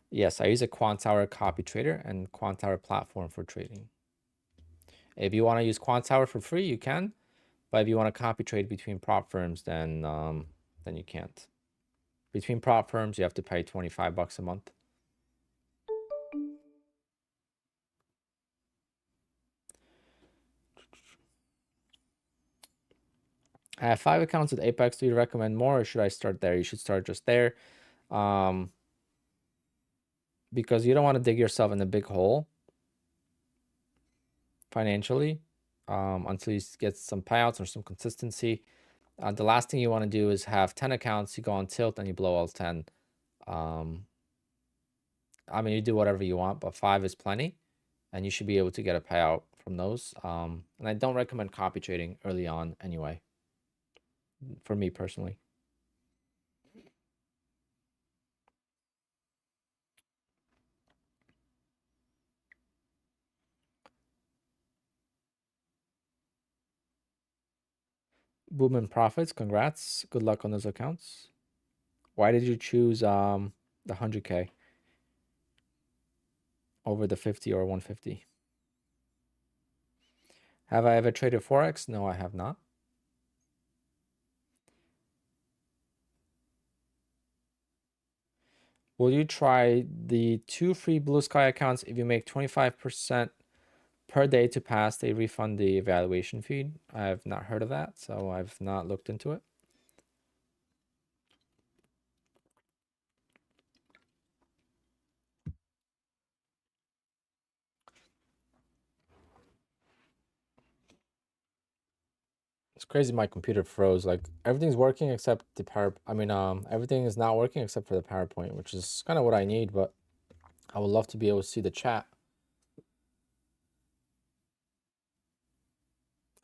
B: Yes, I use a Quant Tower copy trader and Quant Tower platform for trading. If you want to use Quant Tower for free, you can. But if you want to copy trade between prop firms, then you can't. Between prop firms, you have to pay $25 a month. I have 5 accounts with Apex. Do you recommend more, or should I start there? You should start just there, because you don't want to dig yourself in a big hole financially until you get some payouts or some consistency. The last thing you want to do is have 10 accounts, you go on tilt, and you blow all 10. I mean, you do whatever you want, but 5 is plenty, and you should be able to get a payout from those. And I don't recommend copy trading early on anyway, for me personally. Boom and profits, congrats. Good luck on those accounts. Why did you choose the 100K over the 50 or 150? Have I ever traded Forex? No, I have not. Will you try the 2 free Blue Sky accounts if you make 25% per day to pass? They refund the evaluation fee. I have not heard of that, so I've not looked into it. It's crazy. My computer froze. Like everything's working except the power. I mean, everything is not working except for the PowerPoint, which is kind of what I need. But I would love to be able to see the chat.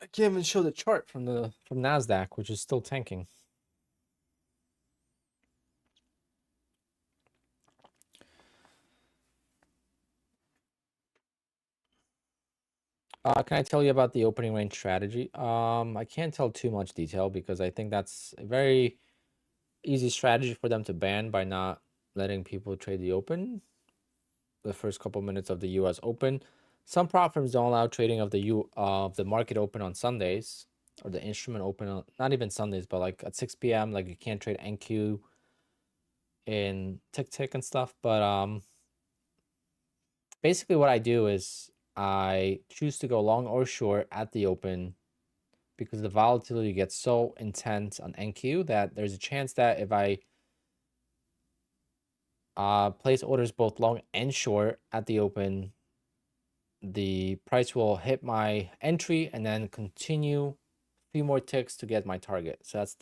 B: I can't even show the chart from Nasdaq, which is still tanking. Can I tell you about the opening range strategy? I can't tell too much detail because I think that's a very easy strategy for them to ban by not letting people trade the open, the first couple minutes of the U.S. Open. Some prop firms don't allow trading of the market open on Sundays or the instrument open on, not even Sundays, but like at 6 p.m. Like you can't trade NQ in tick and stuff. But basically what I do is I choose to go long or short at the open because the volatility gets so intense on NQ that there's a chance that if I place orders both long and short at the open, the price will hit my entry and then continue a few more ticks to get my target. So that's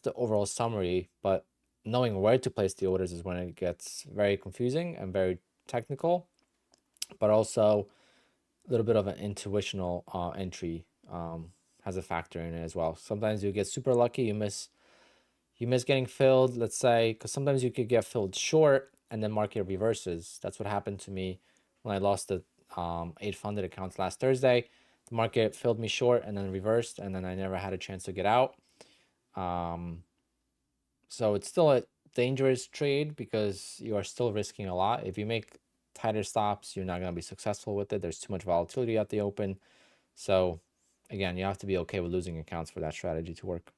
B: the overall summary, but knowing where to place the orders is when it gets very confusing and very technical, but also a little bit of an intuitional entry has a factor in it as well. Sometimes you get super lucky, you miss getting filled, let's say, because sometimes you could get filled short and then market reverses. That's what happened to me when I lost the 8 funded accounts last Thursday. The market filled me short and then reversed, and then I never had a chance to get out. So it's still a dangerous trade because you are still risking a lot. If you make tighter stops, you're not going to be successful with it. There's too much volatility at the open. So again, you have to be okay with losing accounts for that strategy to work.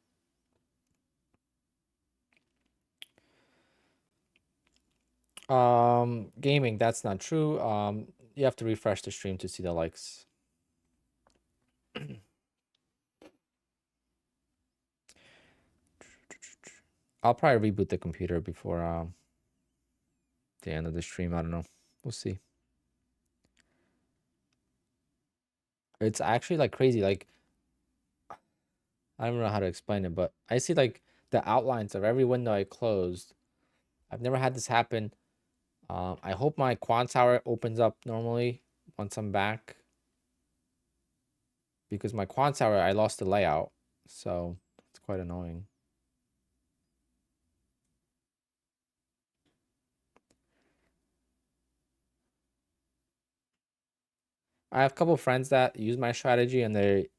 B: Gaming, that's not true. You have to refresh the stream to see the likes. I'll probably reboot the computer before the end of the stream. I don't know. We'll see. It's actually like crazy. Like, I don't know how to explain it, but I see like the outlines of every window I closed. I've never had this happen. I hope my quant hour opens up normally once I'm back, because my quant hour, I lost the layout, so it's quite annoying. I have a couple of friends that use my strategy, and they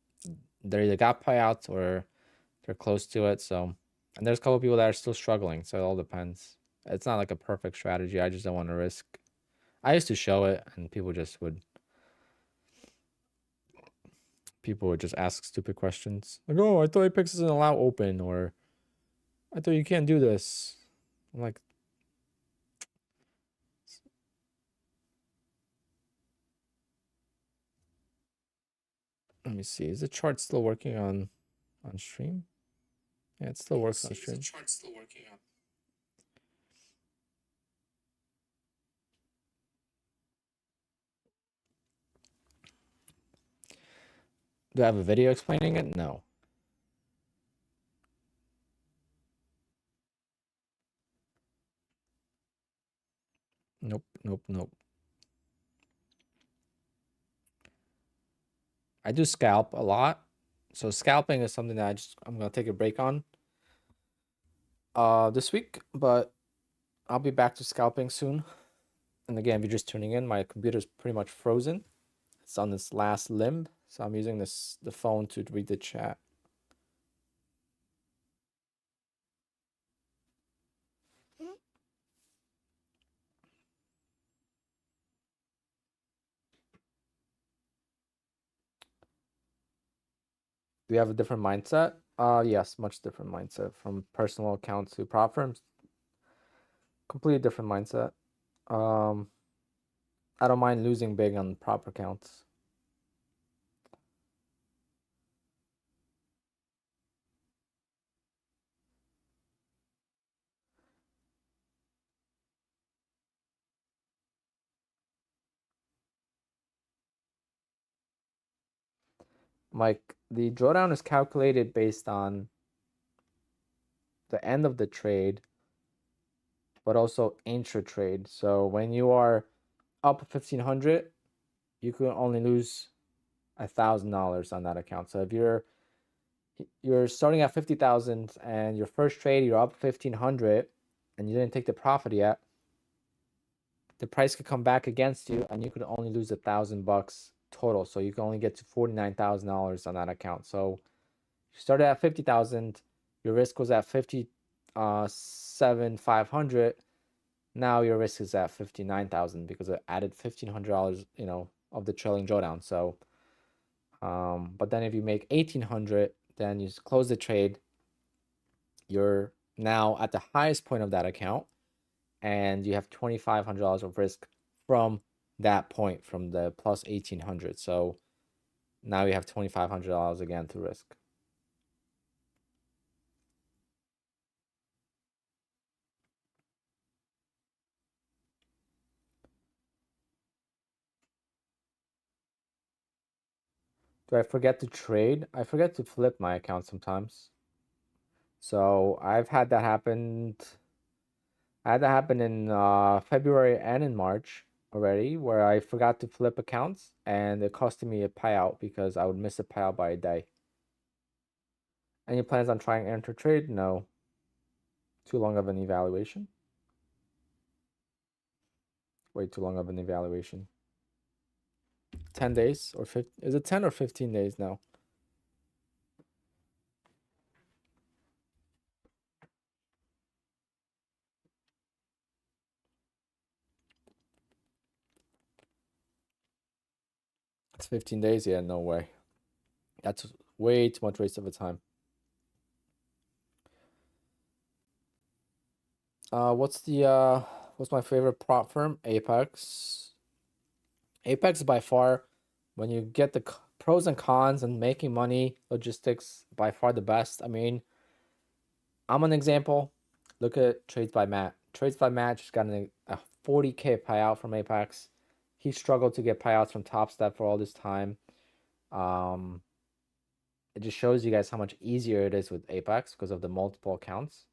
B: either got payouts or they're close to it. So, and there's a couple of people that are still struggling. So it all depends. It's not like a perfect strategy. I just don't want to risk. I used to show it, and people would just ask stupid questions like, "Oh, I thought Apex doesn't allow open," or "I thought you can't do this." I'm like, let me see. Is the chart still working on stream? Yeah, it still works on stream. Do I have a video explaining it? No. Nope. I do scalp a lot. So scalping is something that I'm gonna take a break on this week, but I'll be back to scalping soon. And again, if you're just tuning in, my computer's pretty much frozen. It's on this last limb, so I'm using the phone to read the chat. Do you have a different mindset? Yes, much different mindset from personal account to prop firms. Completely different mindset. I don't mind losing big on prop accounts. Mike, the drawdown is calculated based on the end of the trade, but also intra-trade. So when you are up 1,500, you can only lose $1,000 on that account. So if you're starting at 50,000 and your first trade you're up 1,500 and you didn't take the profit yet, the price could come back against you and you could only lose $1,000 total. So you can only get to $49,000 on that account. So you started at 50,000, your risk was at 57,500. Now your risk is at 59,000 because it added $1,500, of the trailing drawdown. So, but then if you make 1,800, then you close the trade, your now at the highest point of that account, and you have $2,500 of risk from that point, from the plus 1,800. So now you have $2,500 again to risk. Do I forget to trade? I forget to flip my account sometimes. So I've had that happen. I had that happen in February and in March already, where I forgot to flip accounts and it costed me a payout because I would miss a payout by a day. Any plans on trying enter trade? No. Too long of an evaluation. Way too long of an evaluation. 10 days or 15, is it 10 or 15 days now? It's 15 days? Yeah, no way. That's way too much waste of a time. What's my favorite prop firm? Apex. Apex is by far, when you get the pros and cons and making money, logistics, by far the best. I mean, I'm an example. Look at Trades by Matt. Trades by Matt just got a 40K payout from Apex. He struggled to get payouts from Top Step for all this time. It just shows you guys how much easier it is with Apex because of the multiple accounts.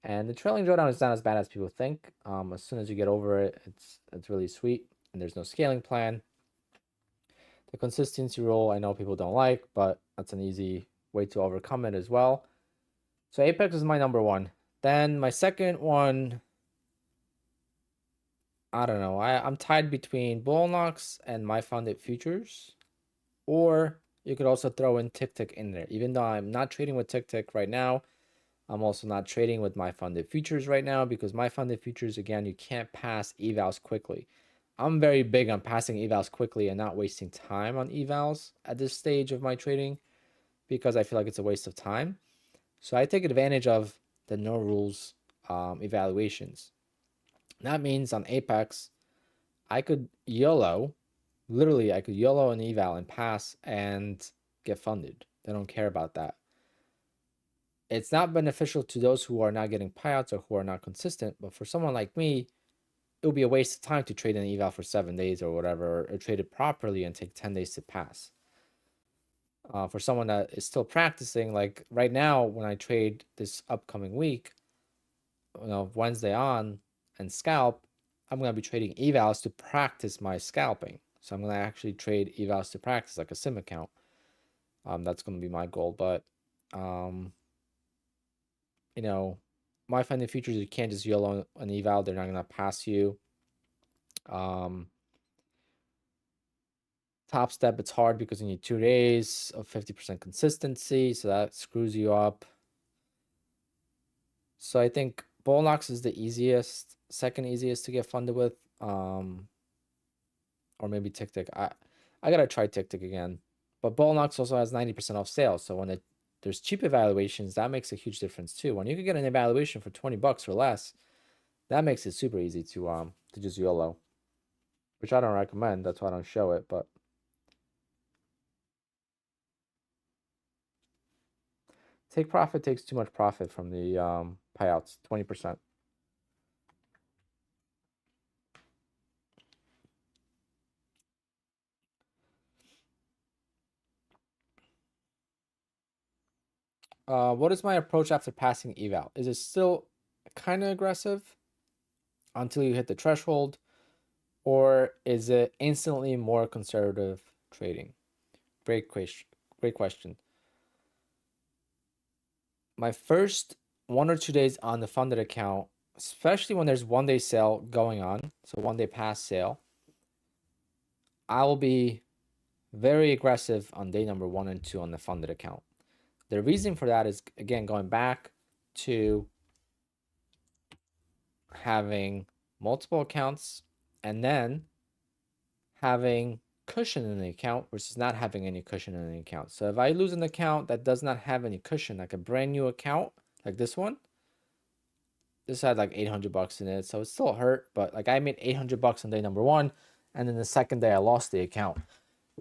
B: And the trailing drawdown is not as bad as people think. As soon as you get over it, it's really sweet, and there's no scaling plan. The consistency rule, I know people don't like, but that's an easy way to overcome it as well. So Apex is my number one. Then my second one, I don't know. I'm tied between Bullnox and my funded futures, or you could also throw in TickTick in there. Even though I'm not trading with TickTick right now, I'm also not trading with my funded futures right now because my funded futures, again, you can't pass evals quickly. I'm very big on passing evals quickly and not wasting time on evals at this stage of my trading because I feel like it's a waste of time. So I take advantage of the no rules evaluations. That means on Apex, I could YOLO, literally, I could YOLO an eval and pass and get funded. They don't care about that. It's not beneficial to those who are not getting payouts or who are not consistent, but for someone like me, it would be a waste of time to trade an eval for 7 days or whatever, or trade it properly and take 10 days to pass. For someone that is still practicing, like right now, when I trade this upcoming week, Wednesday on and scalp, I'm going to be trading evals to practice my scalping. So I'm going to actually trade evals to practice like a sim account. That's going to be my goal. But, my funded futures, you can't just YOLO an eval. They're not going to pass you. Top Step, it's hard because you need 2 days of 50% consistency. So that screws you up. So I think Bullnox is the easiest, second easiest to get funded with. Or maybe TickTick. I gotta try TickTick again. But Bullnox also has 90% off sales. So when there's cheap evaluations, that makes a huge difference too. When you can get an evaluation for 20 bucks or less, that makes it super easy to just YOLO. Which I don't recommend. That's why I don't show it, but take profit takes too much profit from the payouts, 20%. What is my approach after passing eval? Is it still kind of aggressive until you hit the threshold, or is it instantly more conservative trading? Great question. Great question. My first 1 or 2 days on the funded account, especially when there's 1 day sale going on, so 1 day pass sale, I will be very aggressive on day number 1 and 2 on the funded account. The reason for that is, again, going back to having multiple accounts and then having cushion in the account versus not having any cushion in the account. So if I lose an account that does not have any cushion, like a brand new account like this one, this had like 800 bucks in it, so it still hurt, but like I made 800 bucks on day number 1, and then the second day I lost the account.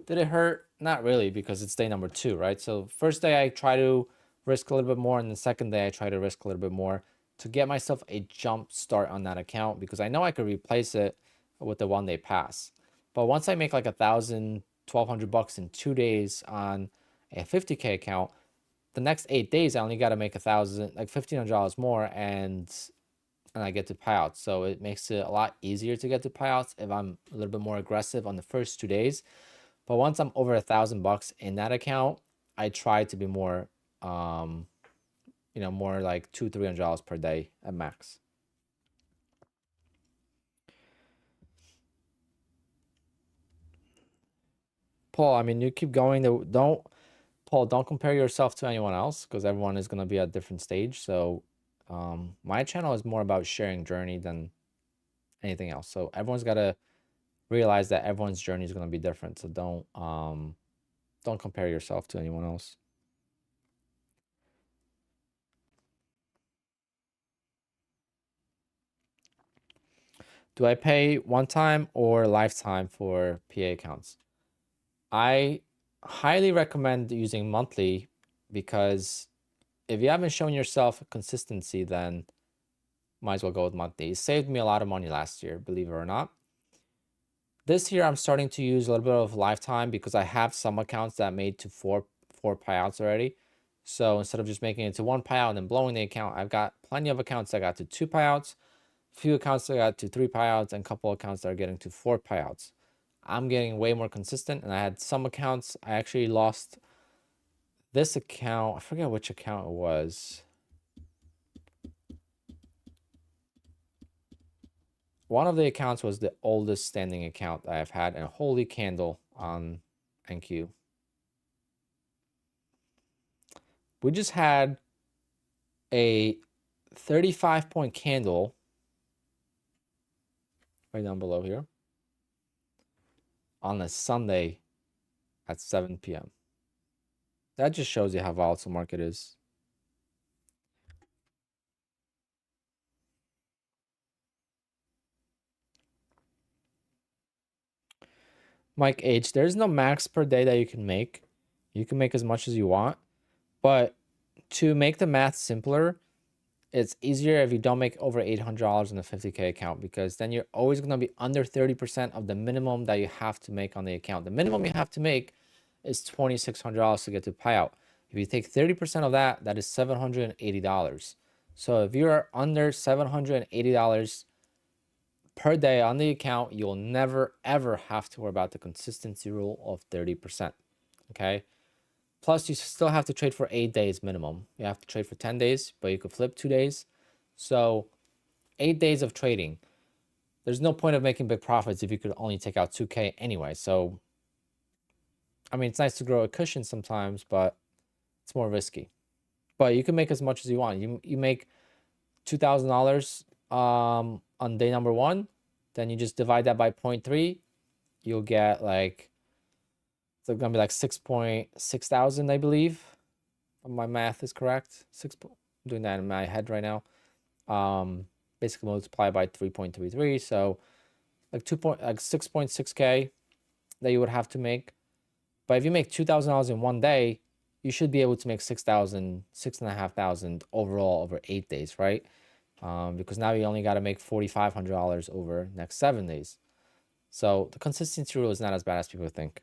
B: Did it hurt? Not really, because it's day number 2, right? So first day I try to risk a little bit more, and the second day I try to risk a little bit more to get myself a jump start on that account, because I know I could replace it with the 1 day pass. But once I make like 1,000, 1,200 bucks in 2 days on a 50K account, the next 8 days I only got to make 1,000, like $1,500 more, and I get to payouts. So it makes it a lot easier to get to payouts if I'm a little bit more aggressive on the first 2 days. But once I'm over 1,000 bucks in that account, I try to be more, more like $200-$300 per day at max. Paul, I mean, you keep going. Paul, don't compare yourself to anyone else, because everyone is going to be at a different stage. So my channel is more about sharing journey than anything else. So everyone's got to realize that everyone's journey is going to be different. So don't compare yourself to anyone else. Do I pay one time or lifetime for PA accounts? I highly recommend using monthly, because if you haven't shown yourself consistency, then might as well go with monthly. It saved me a lot of money last year, believe it or not. This year, I'm starting to use a little bit of lifetime, because I have some accounts that made to four payouts already. So instead of just making it to 1 payout and then blowing the account, I've got plenty of accounts that got to 2 payouts, few accounts that got to 3 payouts, and a couple accounts that are getting to 4 payouts. I'm getting way more consistent, and I had some accounts. I actually lost this account. I forget which account it was. One of the accounts was the oldest standing account I've had, and holy candle on NQ. We just had a 35-point candle right down below here on a Sunday at 7 p.m. That just shows you how volatile the market is. Mike H, there's no max per day that you can make. You can make as much as you want, but to make the math simpler, it's easier if you don't make over $800 in a 50K account, because then you're always going to be under 30% of the minimum that you have to make on the account. The minimum you have to make is $2,600 to get to payout. If you take 30% of that, that is $780. So if you're under $780 per day on the account, you'll never ever have to worry about the consistency rule of 30%. Okay. Plus, you still have to trade for 8 days minimum. You have to trade for 10 days, but you could flip 2 days. So 8 days of trading. There's no point of making big profits if you could only take out 2K anyway. So, I mean, it's nice to grow a cushion sometimes, but it's more risky. But you can make as much as you want. You make $2,000 on day number 1. Then you just divide that by 0.3. You'll get like, it's gonna be like 6.6 thousand, I believe. If my math is correct. I'm doing that in my head right now. Basically multiply by 3.33. So like 6.6K that you would have to make. But if you make $2,000 in 1 day, you should be able to make 6,000, 6,500 overall over 8 days, right? Because now you only got to make $4,500 over next 7 days. So the consistency rule is not as bad as people think.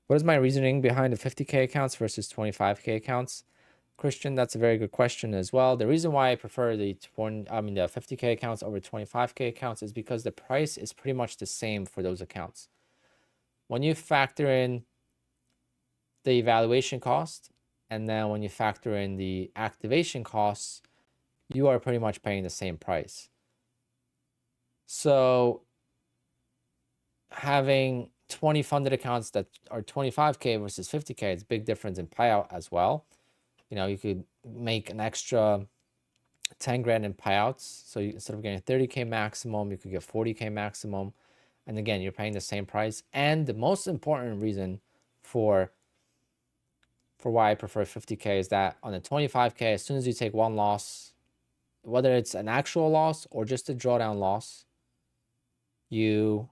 B: What is my reasoning behind the 50K accounts versus 25K accounts? Christian, that's a very good question as well. The reason why I prefer the 50K accounts over 25K accounts is because the price is pretty much the same for those accounts. When you factor in the evaluation cost, and then when you factor in the activation costs, you are pretty much paying the same price. So having 20 funded accounts that are 25K versus 50K, it's a big difference in payout as well. You know, you could make an extra 10 grand in payouts. So instead of getting 30K maximum, you could get 40K maximum. And again, you're paying the same price. And the most important reason for why I prefer 50K is that on the 25K, as soon as you take one loss, whether it's an actual loss or just a drawdown loss, you're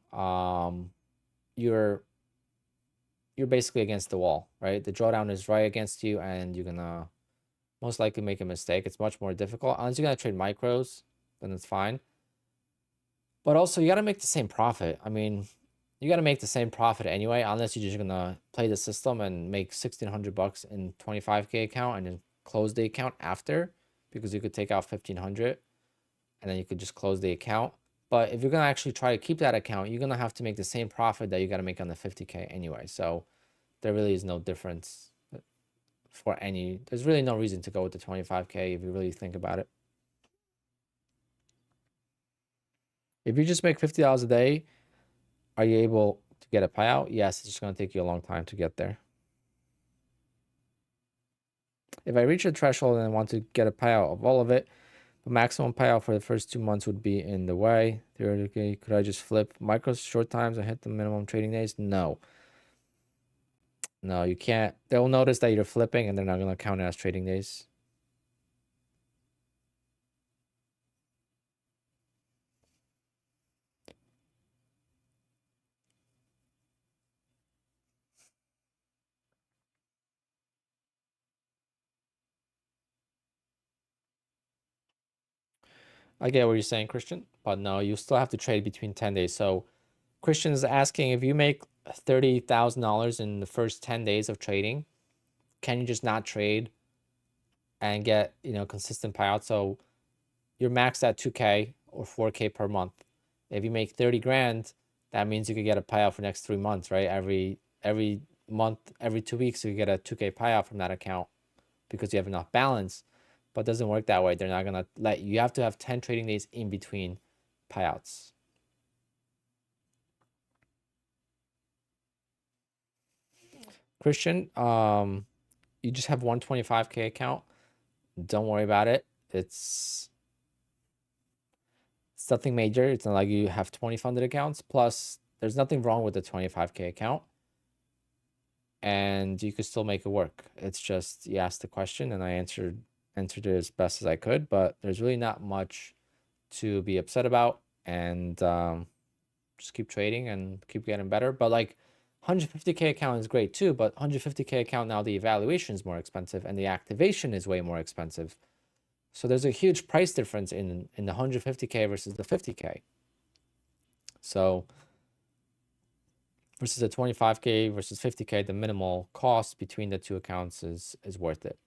B: basically against the wall, right? The drawdown is right against you, and you're gonna most likely make a mistake. It's much more difficult. Unless you're gonna trade micros, then it's fine. But also, you gotta make the same profit. I mean, you gotta make the same profit anyway, unless you're just gonna play the system and make $1,600 in 25K account and then close the account after, because you could take out 1,500 and then you could just close the account. But if you're gonna actually try to keep that account, you're gonna have to make the same profit that you gotta make on the 50K anyway. So there really is no difference for any. There's really no reason to go with the 25K if you really think about it. If you just make $50 a day, are you able to get a payout? Yes, it's just going to take you a long time to get there. If I reach a threshold and I want to get a payout of all of it, the maximum payout for the first 2 months would be in the way. Theoretically, could I just flip micro short times and hit the minimum trading days? No. No, you can't. They'll notice that you're flipping and they're not going to count it as trading days. I get what you're saying, Christian, but no, you still have to trade between 10 days. So Christian is asking, if you make $30,000 in the first 10 days of trading, can you just not trade and get, consistent payout? So you're maxed at 2K or 4K per month. If you make 30 grand, that means you could get a payout for the next 3 months, right? Every month, every 2 weeks, you get a 2K payout from that account because you have enough balance. But it doesn't work that way. They're not going to let you. You have to have 10 trading days in between payouts. Christian, you just have 125K account. Don't worry about it. It's nothing major. It's not like you have 20 funded accounts. Plus, there's nothing wrong with the 25K account. And you could still make it work. It's just you asked the question and I answered it as best as I could. But there's really not much to be upset about. And just keep trading and keep getting better. But like 150K account is great too. But 150K account now, the evaluation is more expensive and the activation is way more expensive. So there's a huge price difference in the 150K versus the 50K. So versus the 25K versus 50K, the minimal cost between the two accounts is worth it.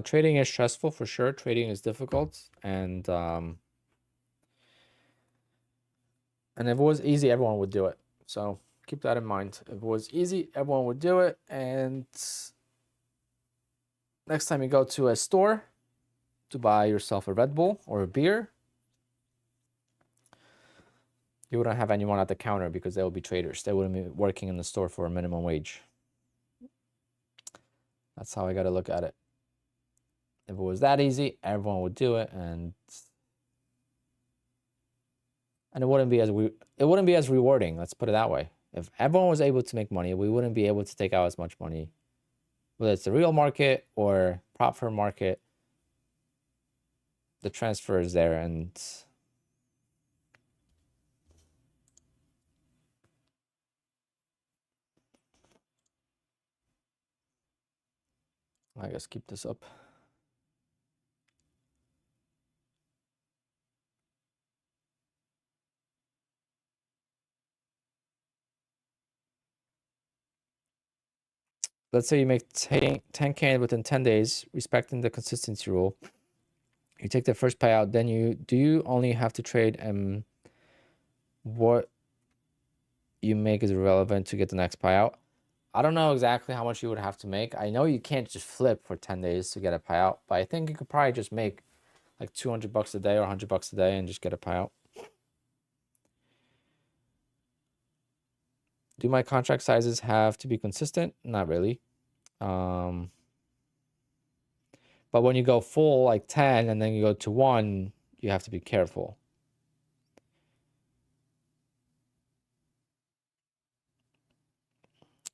B: Trading is stressful for sure. Trading is difficult, and if it was easy, everyone would do it. So keep that in mind. If it was easy, everyone would do it. And next time you go to a store to buy yourself a Red Bull or a beer, you wouldn't have anyone at the counter because they would be traders. They wouldn't be working in the store for a minimum wage. That's how I got to look at it. If it was that easy, everyone would do it, and it wouldn't be as rewarding. Let's put it that way. If everyone was able to make money, we wouldn't be able to take out as much money, whether it's the real market or prop firm market. The transfer is there, and I guess keep this up. Let's say you make 10K within 10 days, respecting the consistency rule. You take the first payout, then you only have to trade, and what you make is irrelevant to get the next payout. I don't know exactly how much you would have to make. I know you can't just flip for 10 days to get a payout, but I think you could probably just make like $200 a day or $100 a day and just get a payout. Do my contract sizes have to be consistent? Not really. But But when you go full like 10 and then you go to 1, you have to be careful.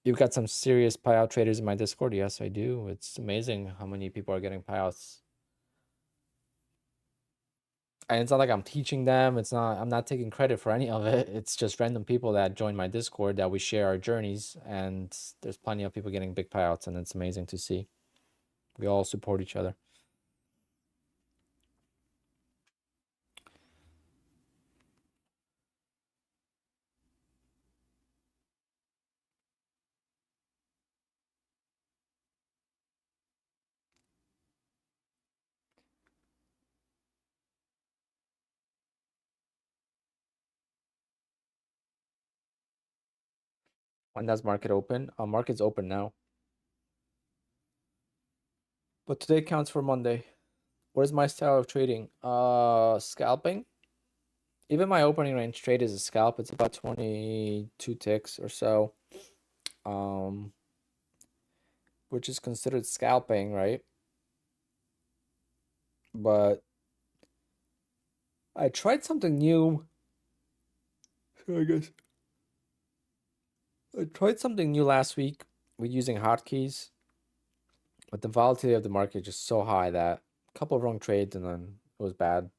B: You've got some serious payout traders in my Discord. Yes, I do. It's amazing how many people are getting payouts. And it's not like I'm teaching them. I'm not taking credit for any of it. It's just random people that join my Discord that we share our journeys, and there's plenty of people getting big payouts, and it's amazing to see. We all support each other. When does market open? Market's open now. But today counts for Monday. What is my style of trading? Scalping. Even my opening range trade is a scalp. It's about 22 ticks or so. Which is considered scalping, right? But I tried something new. So I guess I tried something new last week with using hotkeys. But the volatility of the market is just so high that a couple of wrong trades and then it was bad.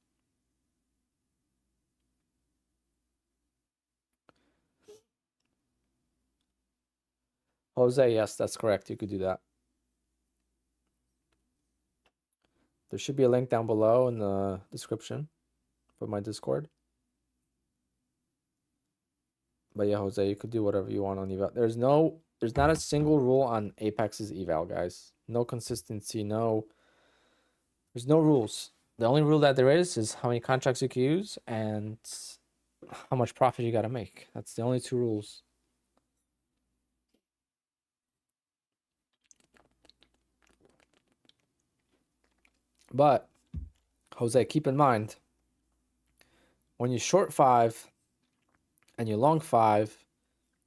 B: Jose, yes, that's correct. You could do that. There should be a link down below in the description for my Discord. But yeah, Jose, you could do whatever you want on eval. There's not a single rule on Apex's eval, guys. No consistency, there's no rules. The only rule that there is how many contracts you can use and how much profit you got to make. That's the only two rules. But Jose, keep in mind, when you short 5 and you long 5,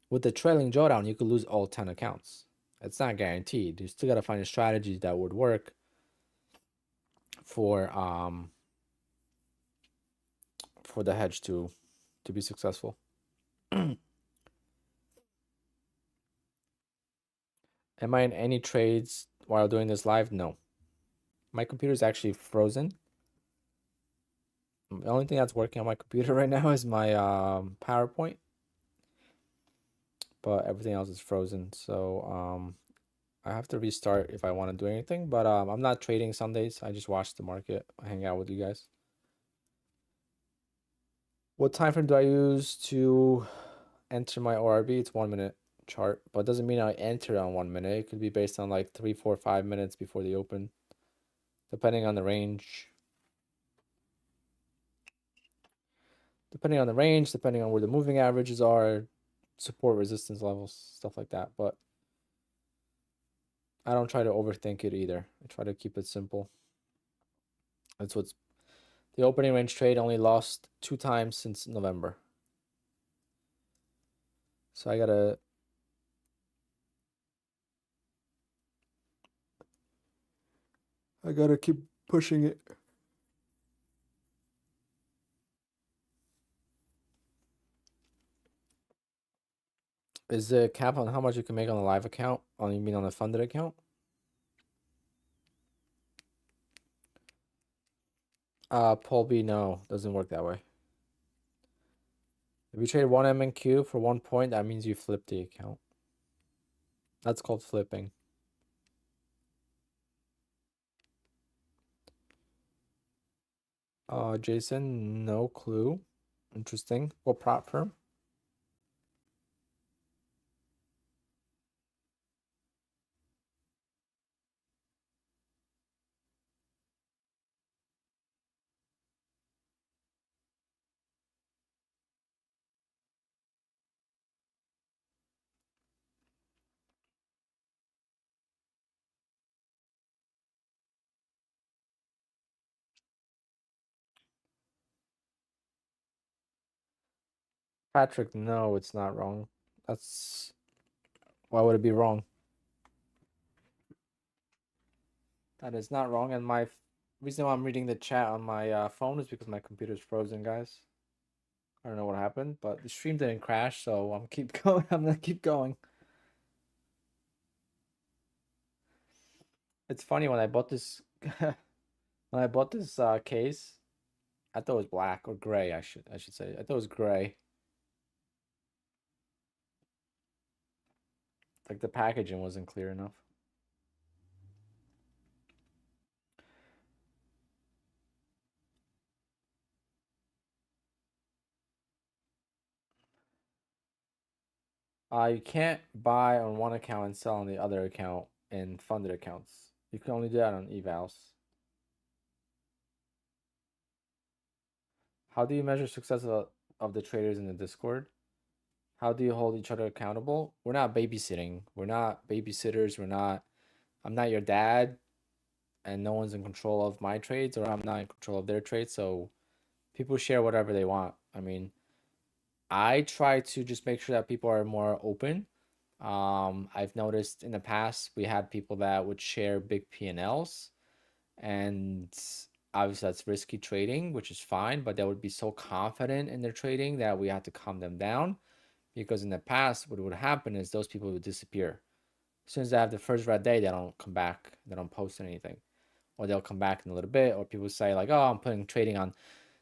B: with the trailing drawdown, you could lose all 10 accounts. It's not guaranteed. You still got to find a strategy that would work for the hedge to be successful. Am I in any trades while doing this live? No. My computer is actually frozen. The only thing that's working on my computer right now is my PowerPoint. But everything else is frozen. So I have to restart if I want to do anything. But I'm not trading Sundays. I just watch the market, hang out with you guys. What time frame do I use to enter my ORB? It's 1 minute chart, but it doesn't mean I enter on 1 minute. It could be based on like 3, 4, 5 minutes before the open, depending on the range. Depending on the range, depending on where the moving averages are, support resistance levels, stuff like that. But I don't try to overthink it either. I try to keep it simple. That's what's the opening range trade only lost 2 times since November. So I gotta keep pushing it. Is the cap on how much you can make on a live account? You mean on a funded account? Paul B, no, doesn't work that way. If you trade 1 MNQ for 1 point, that means you flip the account. That's called flipping. Jason, no clue. Interesting. What prop firm? Patrick, no, it's not wrong. Why would it be wrong? That is not wrong. And my reason why I'm reading the chat on my phone is because my computer's frozen, guys. I don't know what happened, but the stream didn't crash, so I'm keep going. I'm gonna keep going. It's funny when I bought this case, I thought it was black or gray. I should say. I thought it was gray. Like the packaging wasn't clear enough. You can't buy on one account and sell on the other account in funded accounts. You can only do that on evals. How do you measure success of the traders in the Discord? How do you hold each other accountable? We're not babysitting. We're not babysitters. I'm not your dad, and no one's in control of my trades, or I'm not in control of their trades. So people share whatever they want. I mean, I try to just make sure that people are more open. I've noticed in the past we had people that would share big P&Ls, and obviously that's risky trading, which is fine, but they would be so confident in their trading that we had to calm them down, because in the past what would happen is those people would disappear. As soon as they have the first red day, they don't come back, they don't post anything, or they'll come back in a little bit, or people say like, oh, I'm putting trading on.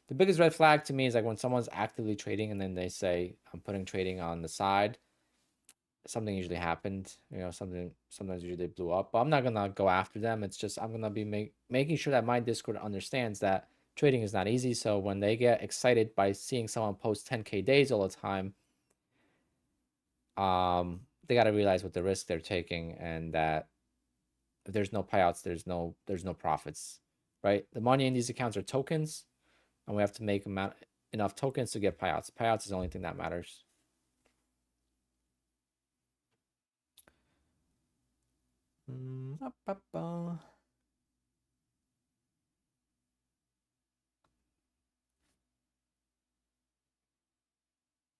B: The biggest red flag to me is like when someone's actively trading and then they say, I'm putting trading on the side. Something usually happened, sometimes usually they blew up, but I'm not gonna go after them. It's just I'm gonna be making sure that my Discord understands that trading is not easy. So when they get excited by seeing someone post 10K days all the time, they got to realize what the risk they're taking, and that if there's no payouts, there's no profits, right? The money in these accounts are tokens, and we have to make enough tokens to get payouts. Payouts is the only thing that matters.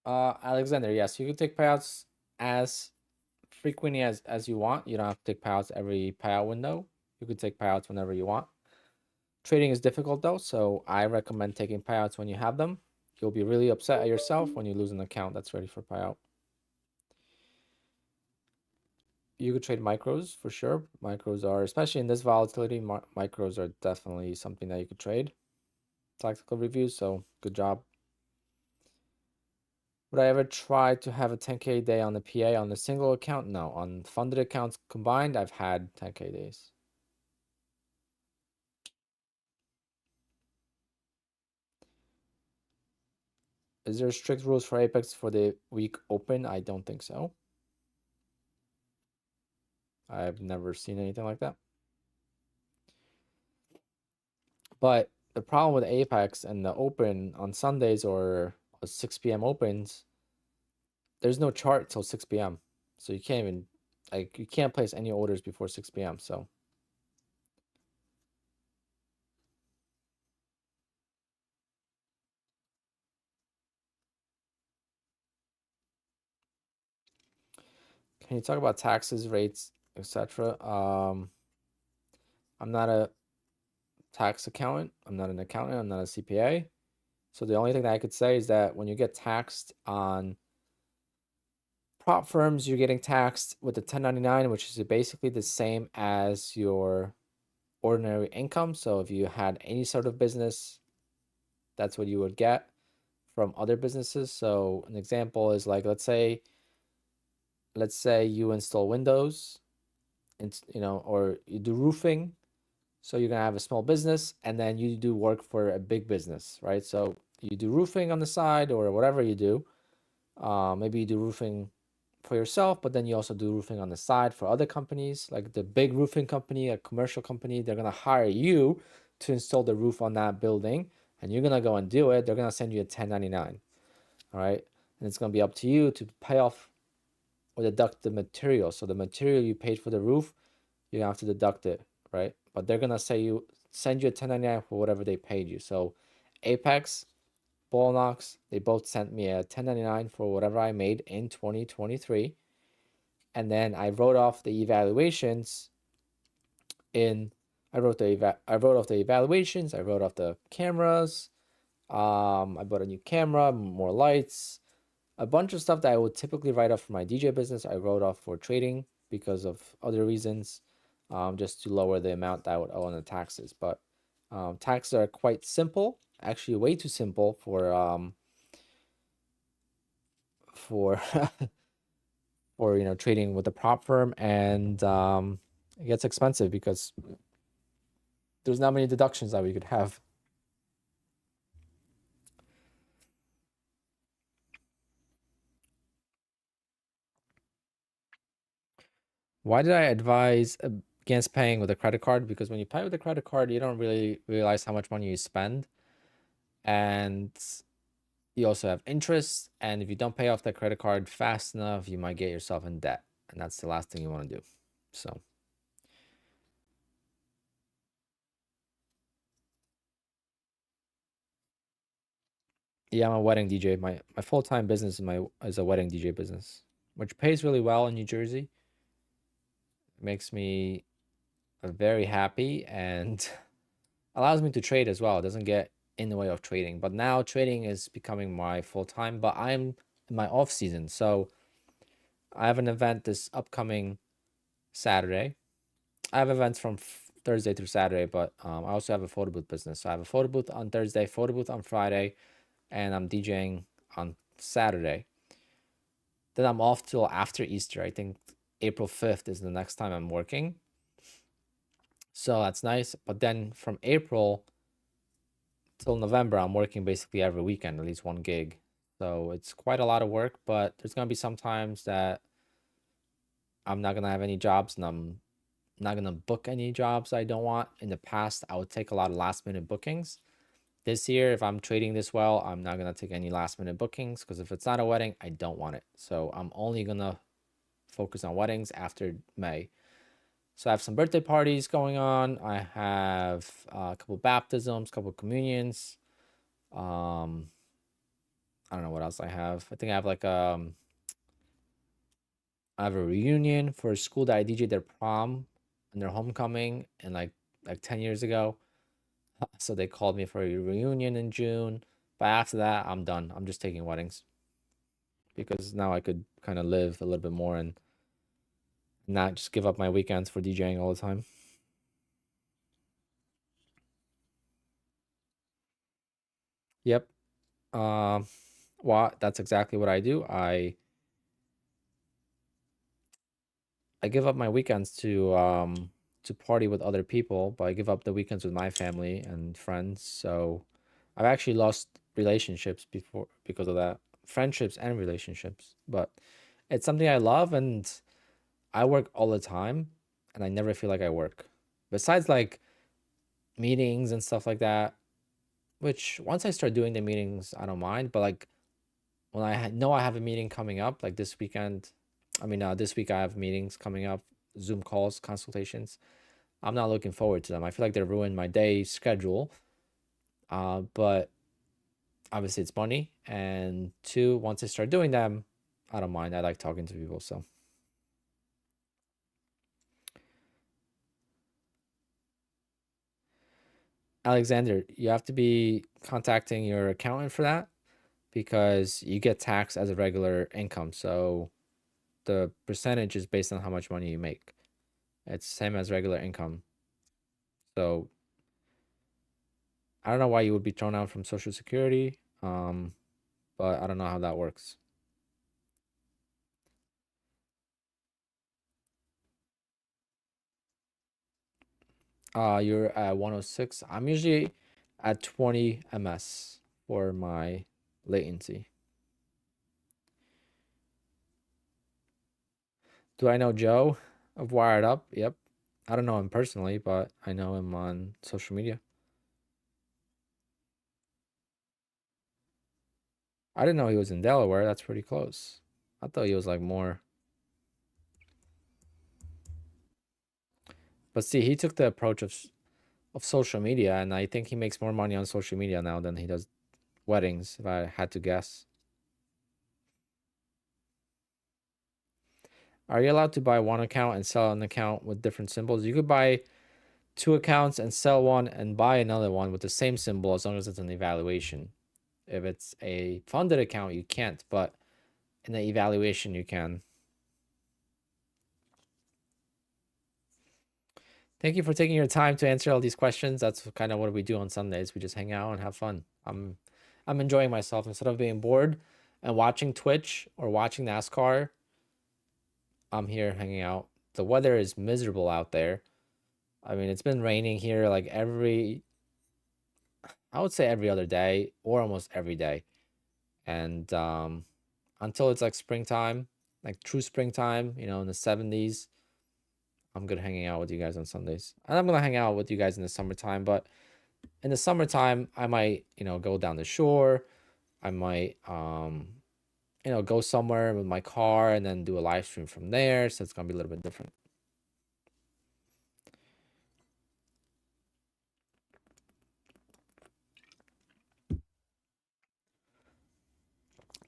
B: Alexander, yes, you can take payouts as frequently as you want. You don't have to take payouts every payout window. You can take payouts whenever you want. Trading is difficult though, so I recommend taking payouts when you have them. You'll be really upset at yourself when you lose an account that's ready for payout. You could trade micros for sure. Micros are, especially in this volatility, micros are definitely something that you could trade. Tactical reviews, so good job. Would I ever try to have a 10K day on the PA on a single account? No. On funded accounts combined, I've had 10K days. Is there strict rules for Apex for the week open? I don't think so. I've never seen anything like that. But the problem with Apex and the open on Sundays or 6 p.m. opens, there's no chart till 6 p.m. So you can't even, you can't place any orders before 6 p.m. So can you talk about taxes, rates, etc.? I'm not a tax accountant. I'm not an accountant. I'm not a CPA. So the only thing that I could say is that when you get taxed on prop firms, you're getting taxed with the 1099, which is basically the same as your ordinary income. So if you had any sort of business, that's what you would get from other businesses. So an example is like, let's say you install windows, and or you do roofing. So you're gonna have a small business, and then you do work for a big business, right? So you do roofing on the side or whatever you do. Maybe you do roofing for yourself, but then you also do roofing on the side for other companies, like the big roofing company, a commercial company. They're gonna hire you to install the roof on that building, and you're gonna go and do it. They're gonna send you a 1099, all right? And it's gonna be up to you to pay off or deduct the material. So the material you paid for the roof, you have to deduct it, right? But they're gonna send you a 1099 for whatever they paid you. So Apex, Ballnox, they both sent me a 1099 for whatever I made in 2023. And then I wrote off the evaluations in I wrote off the evaluations. I wrote off the cameras. I bought a new camera, more lights, a bunch of stuff that I would typically write off for my DJ business. I wrote off for trading because of other reasons, just to lower the amount that I would owe on the taxes. But taxes are quite simple, actually way too simple for for trading with a prop firm, and it gets expensive because there's not many deductions that we could have. Why did I advise against paying with a credit card? Because when you pay with a credit card, you don't really realize how much money you spend, and you also have interest. And if you don't pay off that credit card fast enough, you might get yourself in debt, and that's the last thing you want to do. So yeah, I'm a wedding DJ. My full-time business is a wedding DJ business, which pays really well in New Jersey. It makes me very happy and allows me to trade as well. It doesn't get in the way of trading. But now trading is becoming my full-time, but I'm in my off season. So I have an event this upcoming Saturday. I have events from Thursday through Saturday, but I also have a photo booth business. So I have a photo booth on Thursday, photo booth on Friday, and I'm DJing on Saturday. Then I'm off till after Easter. I think April 5th is the next time I'm working. So that's nice. But then from April till November, I'm working basically every weekend, at least one gig. So it's quite a lot of work, but there's going to be some times that I'm not going to have any jobs and I'm not going to book any jobs I don't want. In the past, I would take a lot of last minute bookings. This year, if I'm trading this well, I'm not going to take any last minute bookings because if it's not a wedding, I don't want it. So I'm only going to focus on weddings after May. So I have some birthday parties going on. I have a couple baptisms, couple communions. I don't know what else I have. I think I have like I have a reunion for a school that I DJ their prom and their homecoming and like 10 years ago. So they called me for a reunion in June. But after that, I'm done. I'm just taking weddings because now I could kind of live a little bit more and not just give up my weekends for DJing all the time. Yep. Well, that's exactly what I do. I give up my weekends to party with other people, but I give up the weekends with my family and friends. So I've actually lost relationships before because of that. Friendships and relationships. But it's something I love and I work all the time and I never feel like I work. Besides like meetings and stuff like that, which once I start doing the meetings, I don't mind, but like when I know I have a meeting coming up, like this weekend, this week I have meetings coming up, Zoom calls, consultations. I'm not looking forward to them. I feel like they ruin my day schedule. But obviously it's money. And two, once I start doing them, I don't mind. I like talking to people. So Alexander, you have to be contacting your accountant for that because you get taxed as a regular income. So the percentage is based on how much money you make. It's the same as regular income. So I don't know why you would be thrown out from Social Security, but I don't know how that works. You're at 106. I'm usually at 20 ms for my latency. Do I know Joe of Wired Up? Yep. I don't know him personally, but I know him on social media. I didn't know he was in Delaware. That's pretty close. I thought he was like more. But see, he took the approach of social media, and I think he makes more money on social media now than he does weddings, if I had to guess. Are you allowed to buy one account and sell an account with different symbols? You could buy 2 accounts and sell one and buy another one with the same symbol as long as it's an evaluation. If it's a funded account, you can't, but in the evaluation, you can. Thank you for taking your time to answer all these questions. That's kind of what we do on Sundays. We just hang out and have fun. I'm enjoying myself instead of being bored and watching Twitch or watching NASCAR. I'm here hanging out. The weather is miserable out there. I mean, it's been raining here like I would say every other day or almost every day. And until it's like springtime, like true springtime, you know, in the 70s, I'm good hanging out with you guys on Sundays. And I'm going to hang out with you guys in the summertime, but in the summertime, I might, you know, go down the shore. I might, you know, go somewhere with my car and then do a live stream from there. So it's going to be a little bit different.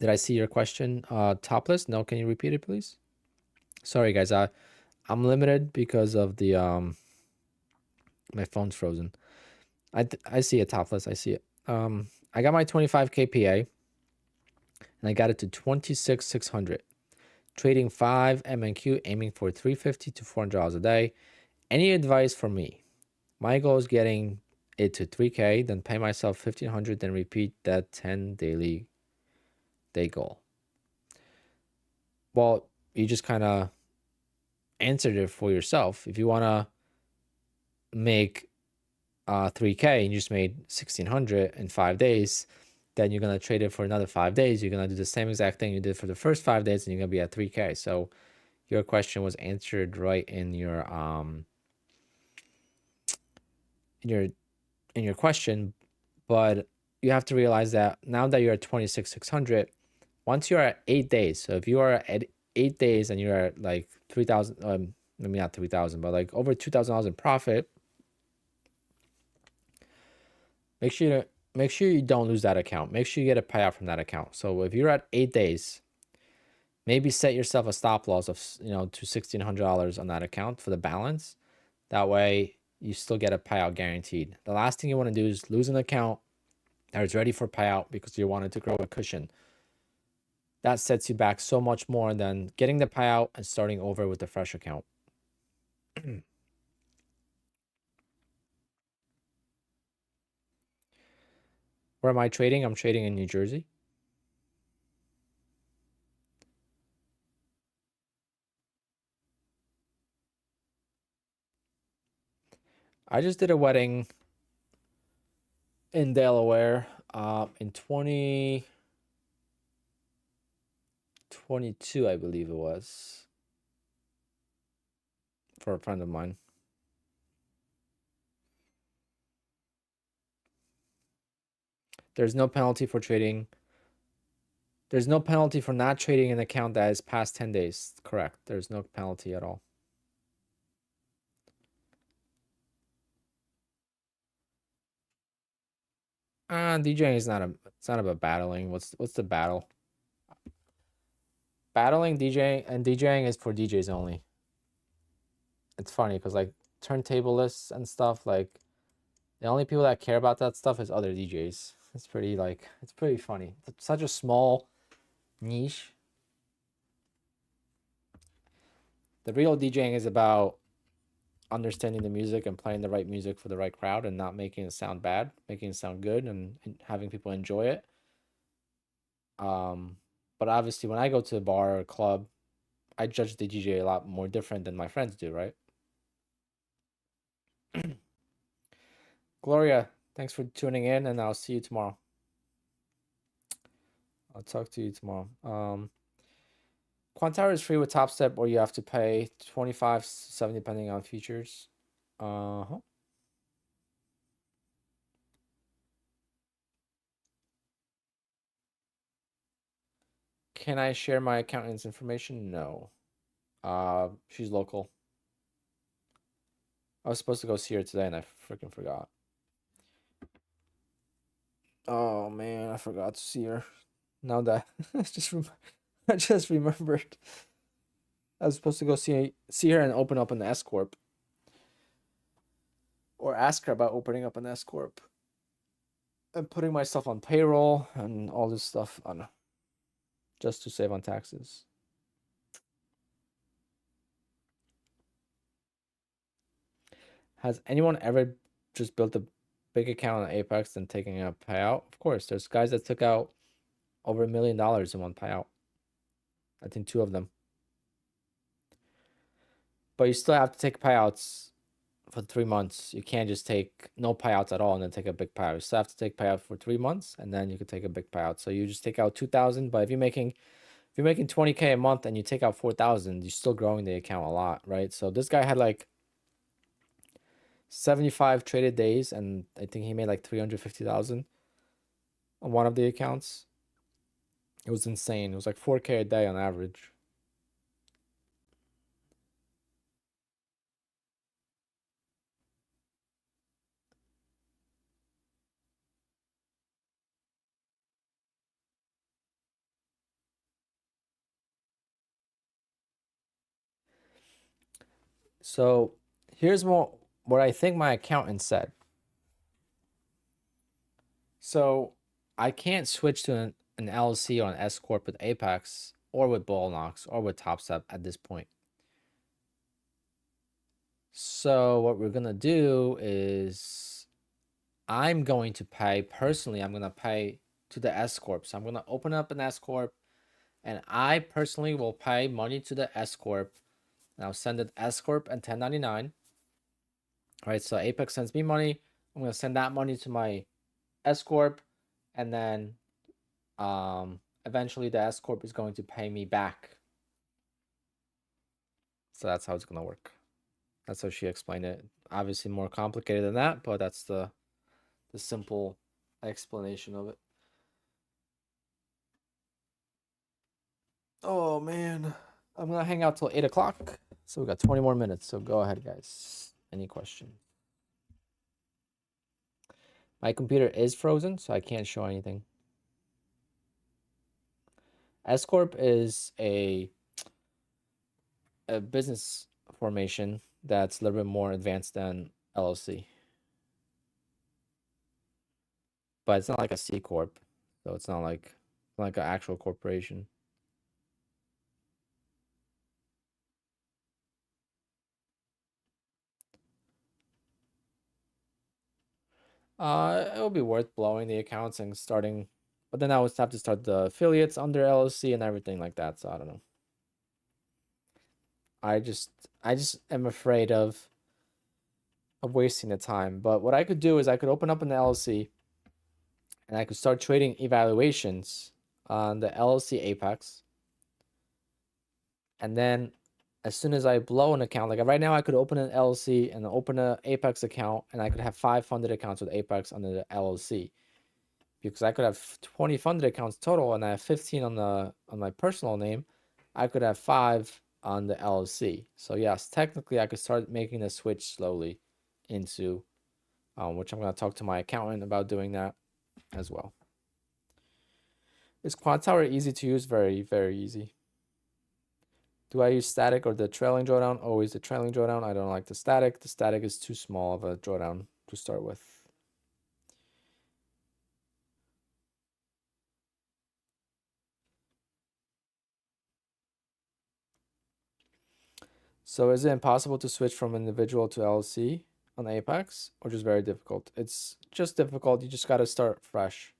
B: Did I see your question? Topless? No, can you repeat it, please? Sorry, guys. I'm limited because of the my phone's frozen. I see it topless. I see it. I got my 25 kPa and I got it to 26,600. Trading 5 MNQ, aiming for $350 to $400 a day. Any advice for me? My goal is getting it to 3K, then pay myself 1,500, then repeat that 10 daily day goal. Well, you just kind of answered it for yourself. If you want to make 3K and you just made 1,600 in 5 days, then you're going to trade it for another 5 days. You're going to do the same exact thing you did for the first 5 days and you're going to be at 3K. So your question was answered right in your question, but you have to realize that now that you're at 26,600, once you're at 8 days, so if you are at 8 days and you're at like 3,000, maybe not 3,000, but like over $2,000 in profit, make sure you don't lose that account. Make sure you get a payout from that account. So if you're at 8 days, maybe set yourself a stop loss of, you know, to $1,600 on that account for the balance. That way you still get a payout guaranteed. The last thing you want to do is lose an account that is ready for payout because you wanted to grow a cushion. That sets you back so much more than getting the payout and starting over with a fresh account. Where am I trading? I'm trading in New Jersey. I just did a wedding in Delaware in 2022, I believe it was, for a friend of mine. There's no penalty for trading. There's no penalty for not trading an account that is past 10 days. Correct. There's no penalty at all. DJing is it's not about battling. What's the battle? Battling DJing is for DJs only. It's funny because like turntable lists and stuff, like the only people that care about that stuff is other DJs. It's pretty funny. It's such a small niche. The real DJing is about understanding the music and playing the right music for the right crowd and not making it sound bad, making it sound good and having people enjoy it. But obviously when I go to a bar or a club, I judge the DJ a lot more different than my friends do, right? Gloria, thanks for tuning in and I'll see you tomorrow. I'll talk to you tomorrow. Quantara is free with Top Step, or you have to pay $25.70 depending on features. Can I share my accountant's information? No. She's local. I was supposed to go see her today and I freaking forgot. Oh man, I forgot to see her. Now that I just remembered. I was supposed to go see her and open up an S Corp. or ask her about opening up an S corp and putting myself on payroll and all this stuff on just to save on taxes. Has anyone ever just built a big account on Apex and taking a payout? Of course, there's guys that took out over $1 million in one payout. I think 2 of them. But you still have to take payouts for 3 months. You can't just take no payouts at all and then take a big payout. You still have to take payout for 3 months and then you can take a big payout. So you just take out 2,000. But if you're making 20K a month and you take out 4,000, you're still growing the account a lot, right? So this guy had like 75 traded days, and I think he made like 350,000 on one of the accounts. It was insane. It was like 4K a day on average. So here's what I think my accountant said. So I can't switch to an LLC or an S corp with Apex or with Ballnox or with TopStep at this point. So what we're gonna do is I'm going to pay personally. I'm gonna pay to the S corp. So I'm gonna open up an S corp, and I personally will pay money to the S corp. And I'll send it S corp and 1099. All right. So Apex sends me money. I'm gonna send that money to my S corp, and then eventually the S corp is going to pay me back. So that's how it's gonna work. That's how she explained it. Obviously more complicated than that, but that's the simple explanation of it. Oh man, I'm gonna hang out till 8 o'clock. So we got 20 more minutes. So go ahead, guys. Any questions? My computer is frozen, so I can't show anything. S corp is a business formation that's a little bit more advanced than LLC, but it's not like a C corp, so it's not like an actual corporation. It would be worth blowing the accounts and starting, but then I would have to start the affiliates under LLC and everything like that. So I don't know. I just am afraid of wasting the time. But what I could do is I could open up an LLC and I could start trading evaluations on the LLC Apex. And then as soon as I blow an account, like right now I could open an LLC and open an Apex account, and I could have 5 funded accounts with Apex under the LLC. Because I could have 20 funded accounts total and I have 15 on my personal name, I could have 5 on the LLC. So yes, technically I could start making the switch slowly into, which I'm going to talk to my accountant about doing that as well. Is Quant Tower easy to use? Very, very easy. Do I use static or the trailing drawdown? Always the trailing drawdown. I don't like the static. The static is too small of a drawdown to start with. So is it impossible to switch from individual to LLC on Apex, or just very difficult? It's just difficult. You just got to start fresh.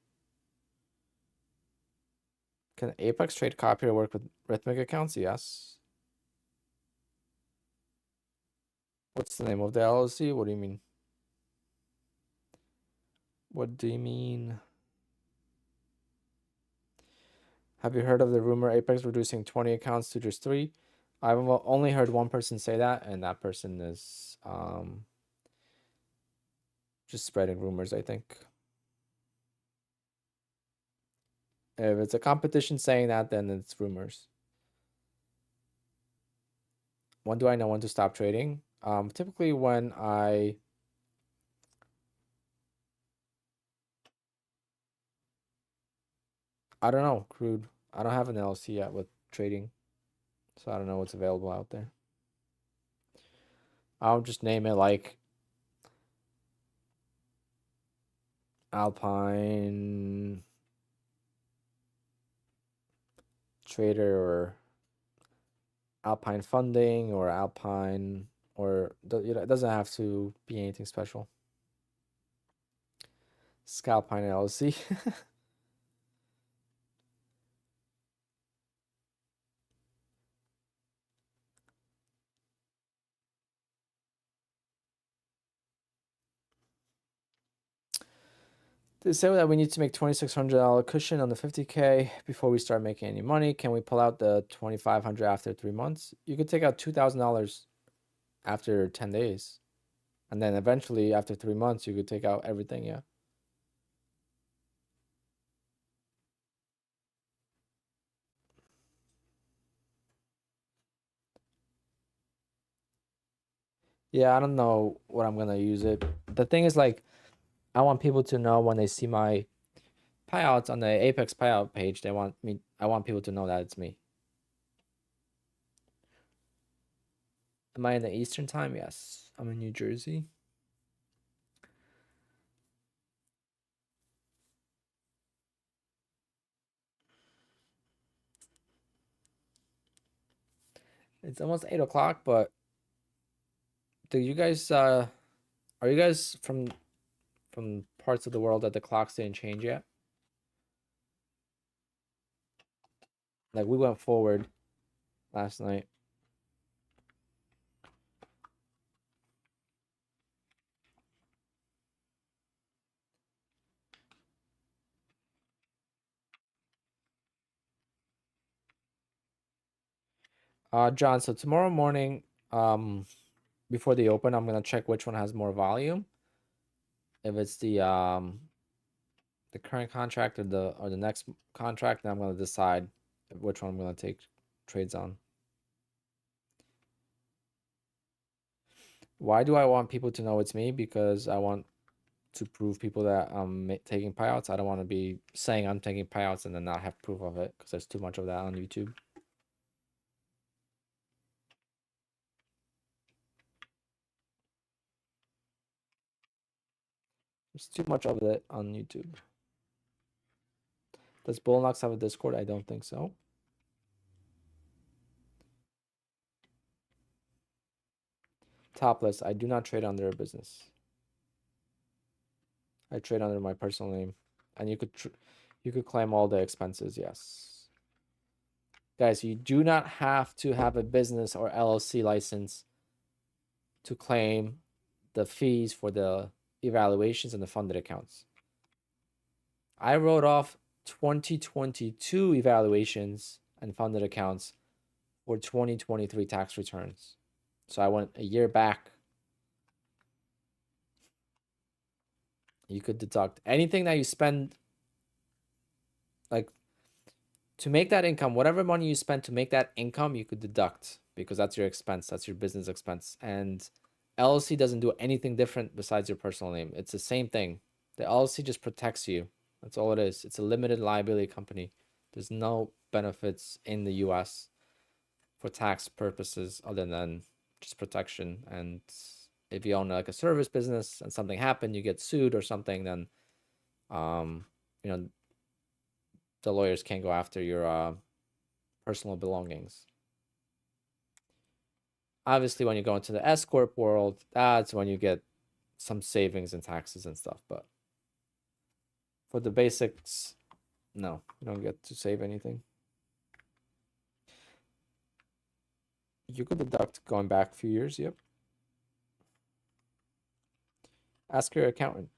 B: Can Apex trade copier work with Rhythmic accounts? Yes. What's the name of the LLC? What do you mean? What do you mean? Have you heard of the rumor Apex reducing 20 accounts to just 3? I've only heard one person say that, and that person is just spreading rumors, I think. If it's a competition saying that, then it's rumors. When do I know when to stop trading? Typically when I don't know, crude. I don't have an LLC yet with trading, so I don't know what's available out there. I'll just name it like Alpine trader or Alpine funding or Alpine, or it doesn't have to be anything special. Scalpine LLC. They say that we need to make $2,600 cushion on the 50K before we start making any money. Can we pull out the $2,500 after 3 months? You could take out $2,000 after 10 days. And then eventually after 3 months, you could take out everything, yeah. Yeah, I don't know what I'm gonna use it. The thing is, like, I want people to know when they see my payouts on the Apex payout page, I want people to know that it's me. Am I in the Eastern time? Yes. I'm in New Jersey. It's almost 8 o'clock, but do you guys are you guys from parts of the world that the clocks didn't change yet? Like, we went forward last night. John, so tomorrow morning, before the open, I'm gonna check which one has more volume. If it's the current contract or the next contract, then I'm gonna decide which one I'm gonna take trades on. Why do I want people to know it's me? Because I want to prove people that I'm taking payouts. I don't want to be saying I'm taking payouts and then not have proof of it, because there's too much of that on YouTube. There's too much of it on YouTube. Does Bullnox have a Discord? I don't think so. Topless. I do not trade under a business. I trade under my personal name, and you could claim all the expenses. Yes, guys, you do not have to have a business or LLC license to claim the fees for the evaluations and the funded accounts. I wrote off 2022 evaluations and funded accounts for 2023 tax returns. So I went a year back. You could deduct anything that you spend, like, to make that income, whatever money you spend to make that income, you could deduct, because that's your expense, that's your business expense. And LLC doesn't do anything different besides your personal name. It's the same thing. The LLC just protects you. That's all it is. It's a limited liability company. There's no benefits in the US for tax purposes other than just protection. And if you own like a service business and something happened, you get sued or something, then you know, the lawyers can't go after your personal belongings. Obviously, when you go into the S corp world, that's when you get some savings and taxes and stuff. But for the basics, no, you don't get to save anything. You could deduct going back a few years. Yep. Ask your accountant.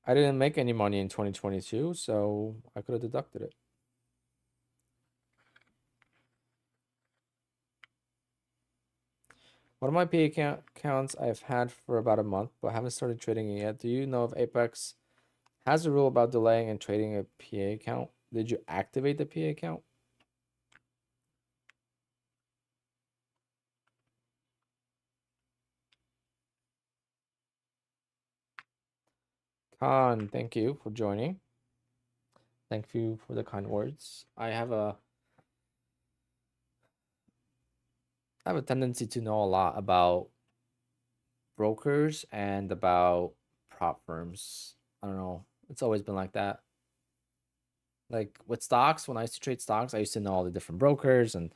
B: I didn't make any money in 2022, so I could have deducted it. One of my PA accounts I've had for about a month, but haven't started trading it yet. Do you know if Apex has a rule about delaying and trading a PA account? Did you activate the PA account? Khan, thank you for joining. Thank you for the kind words. I have a tendency to know a lot about brokers and about prop firms. I don't know. It's always been like that. Like with stocks, when I used to trade stocks, I used to know all the different brokers and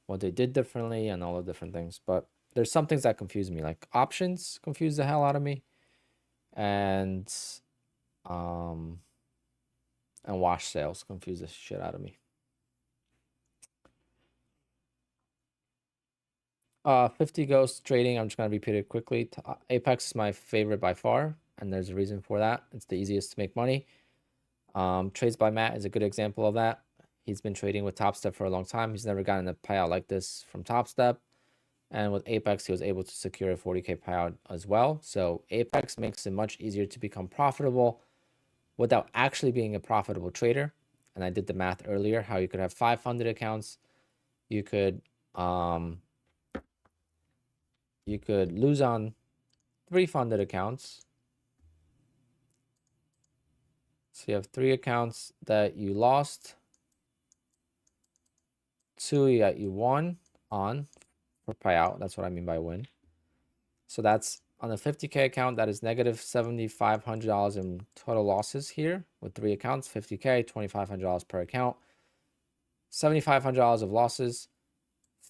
B: what they did differently and all the different things. But there's some things that confuse me. Like options confuse the hell out of me. And wash sales confuse the shit out of me. 50 Ghost trading, I'm just going to repeat it quickly. Apex is my favorite by far, and there's a reason for that. It's the easiest to make money. Trades by Matt is a good example of that. He's been trading with Top Step for a long time. He's never gotten a payout like this from Top Step. And with Apex, he was able to secure a 40K payout as well. So Apex makes it much easier to become profitable without actually being a profitable trader. And I did the math earlier, how you could have 500 accounts. You could lose on 3 funded accounts. So you have 3 accounts that you lost, 2 that you won on for payout. That's what I mean by win. So that's on a 50K account, that is negative $7,500 in total losses here with 3 accounts, 50K, $2,500 per account, $7,500 of losses,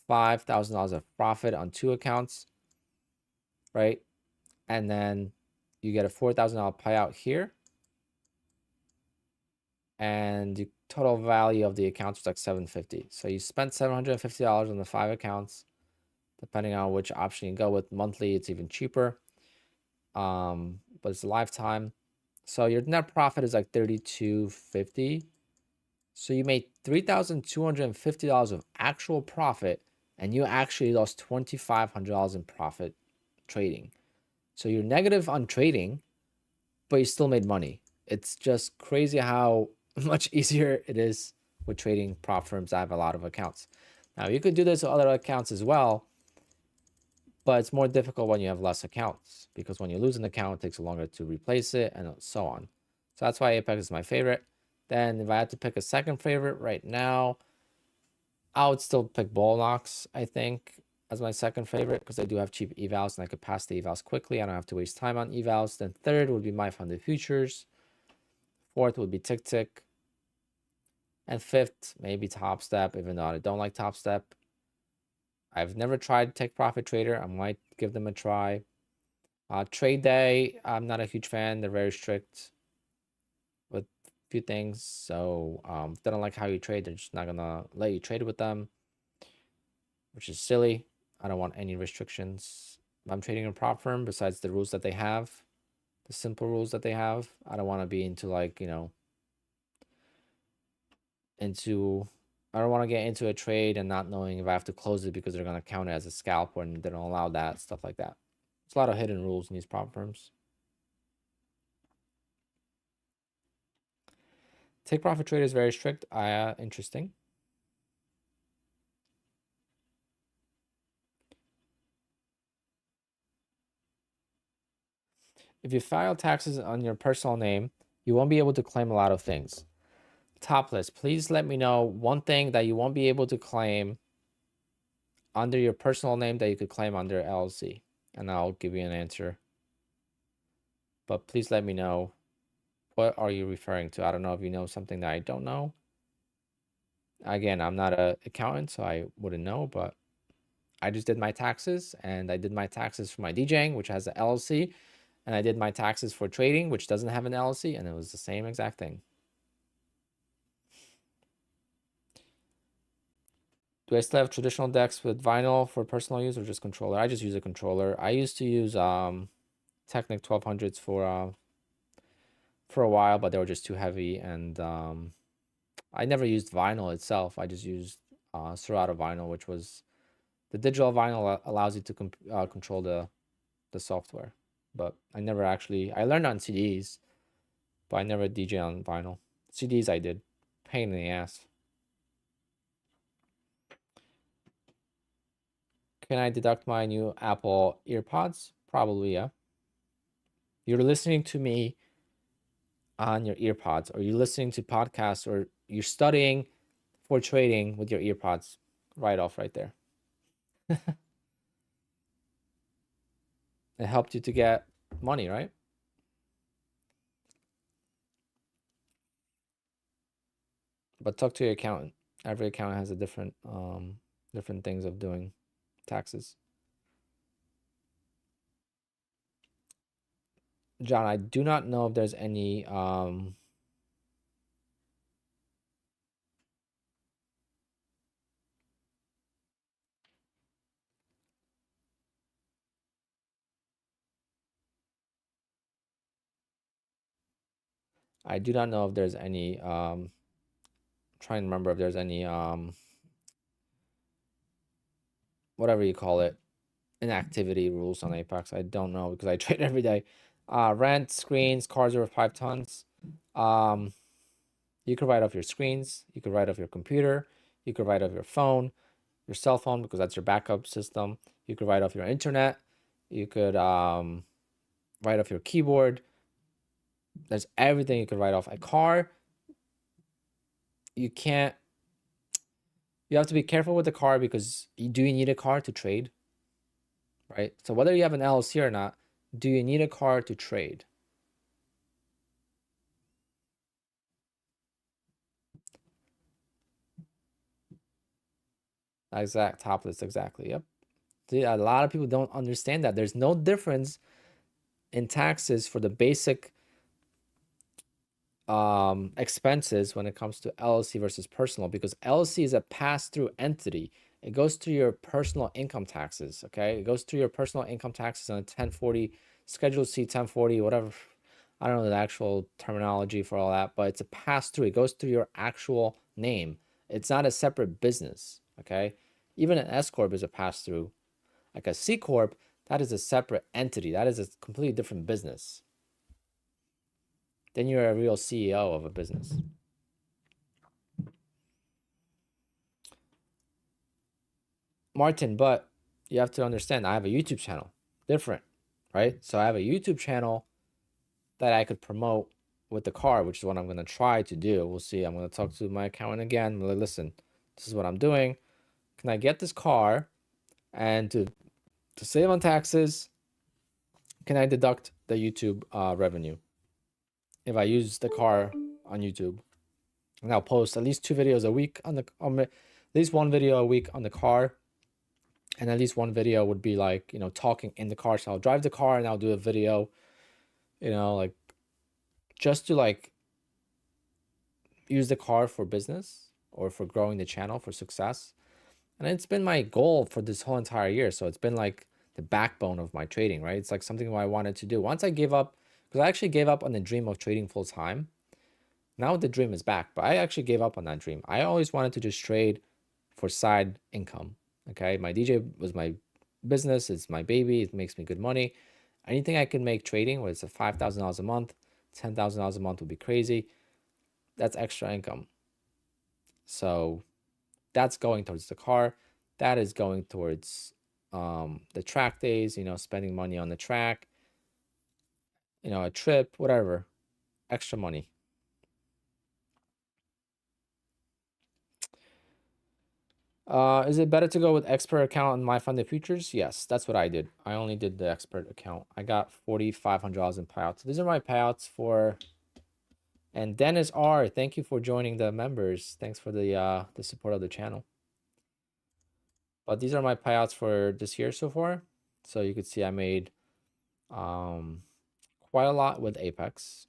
B: $5,000 of profit on 2 accounts, right? And then you get a $4,000 payout here. And the total value of the accounts was like $750. So you spent $750 on the 5 accounts. Depending on which option you go with, monthly, it's even cheaper. But it's a lifetime. So your net profit is like $3,250. So you made $3,250 of actual profit, and you actually lost $2,500 in profit trading. So you're negative on trading, but you still made money. It's just crazy how much easier it is with trading prop firms that have a lot of accounts. Now, you could do this with other accounts as well, but it's more difficult when you have less accounts, because when you lose an account, it takes longer to replace it and so on. So that's why Apex is my favorite. Then if I had to pick a second favorite right now, I would still pick Bullnox, I think, as my second favorite, because I do have cheap evals and I could pass the evals quickly. I don't have to waste time on evals. Then third would be My Funded Futures. Fourth would be Tick Tick. And fifth, maybe Top Step, even though I don't like Top Step. I've never tried Take Profit Trader. I might give them a try. Trade Day, I'm not a huge fan. They're very strict with a few things. So if they don't like how you trade, they're just not going to let you trade with them, which is silly. I don't want any restrictions. If I'm trading a prop firm, besides the rules that they have, the simple rules that they have, I don't want to be into like, I don't want to get into a trade and not knowing if I have to close it because they're going to count it as a scalp when they don't allow that, stuff like that. There's a lot of hidden rules in these prop firms. Take Profit Trader is very strict. Interesting. If you file taxes on your personal name, you won't be able to claim a lot of things. Top list, please let me know one thing that you won't be able to claim under your personal name that you could claim under LLC, and I'll give you an answer. But please let me know, what are you referring to? I don't know if you know something that I don't know. Again, I'm not an accountant, so I wouldn't know, but I just did my taxes, and I did my taxes for my DJing, which has an LLC, and I did my taxes for trading, which doesn't have an LLC, and it was the same exact thing. Do I still have traditional decks with vinyl for personal use or just controller? I just use a controller. I used to use Technic 1200s for a while, but they were just too heavy, and I never used vinyl itself. I just used Serato vinyl, which was the digital vinyl allows you to control the software. But I never actually, I learned on CDs, but I never DJ on vinyl. CDs I did. Pain in the ass. Can I deduct my new Apple EarPods? Probably, yeah. You're listening to me on your EarPods, or you're listening to podcasts, or you're studying for trading with your EarPods. Right off right there. It helped you to get money, right? But talk to your accountant. Every accountant has a different different things of doing taxes. John, I do not know if there's any I do not know if there's any trying to remember if there's any whatever you call it, inactivity rules on Apex. I don't know because I trade every day. Rent, screens, cars over 5 tons. You could write off your screens, you could write off your computer, you could write off your phone, your cell phone because that's your backup system. You could write off your internet. You could write off your keyboard. There's everything you could write off. A car, you can't. You have to be careful with the car because do you need a car to trade? Right. So whether you have an LLC or not, do you need a car to trade? Exact top list, exactly. Yep. See, a lot of people don't understand that. There's no difference in taxes for the basic expenses when it comes to LLC versus personal because LLC is a pass-through entity. It goes through your personal income taxes, okay? It goes through your personal income taxes on a 1040, Schedule C 1040, whatever. I don't know the actual terminology for all that, but it's a pass-through. It goes through your actual name. It's not a separate business, okay? Even an S Corp is a pass-through. Like a C Corp, that is a separate entity. That is a completely different business. Then you're a real CEO of a business. Martin, but you have to understand, I have a YouTube channel. Different, right? So I have a YouTube channel that I could promote with the car, which is what I'm going to try to do. We'll see. I'm going to talk to my accountant again. I'm like, listen, this is what I'm doing. Can I get this car? And to save on taxes, can I deduct the YouTube revenue if I use the car on YouTube? And I'll post at least 2 videos a week on the at least 1 video a week on the car. And at least 1 video would be like, you know, talking in the car. So I'll drive the car and I'll do a video, you know, like just to like use the car for business or for growing the channel for success. And it's been my goal for this whole entire year. So it's been like the backbone of my trading, right? It's like something I wanted to do. Once I gave up, because I actually gave up on the dream of trading full time. Now the dream is back, but I actually gave up on that dream. I always wanted to just trade for side income. Okay. My DJ was my business. It's my baby. It makes me good money. Anything I can make trading, whether it's a $5,000 a month, $10,000 a month would be crazy. That's extra income. So that's going towards the car. That is going towards the track days, you know, spending money on the track, you know, a trip, whatever, extra money. Is it better to go with expert account and my funded futures? Yes, that's what I did. I only did the expert account. I got $4,500 in payouts. These are my payouts for. And Dennis R, thank you for joining the members. Thanks for the support of the channel. But these are my payouts for this year so far. So you could see I made quite a lot with Apex.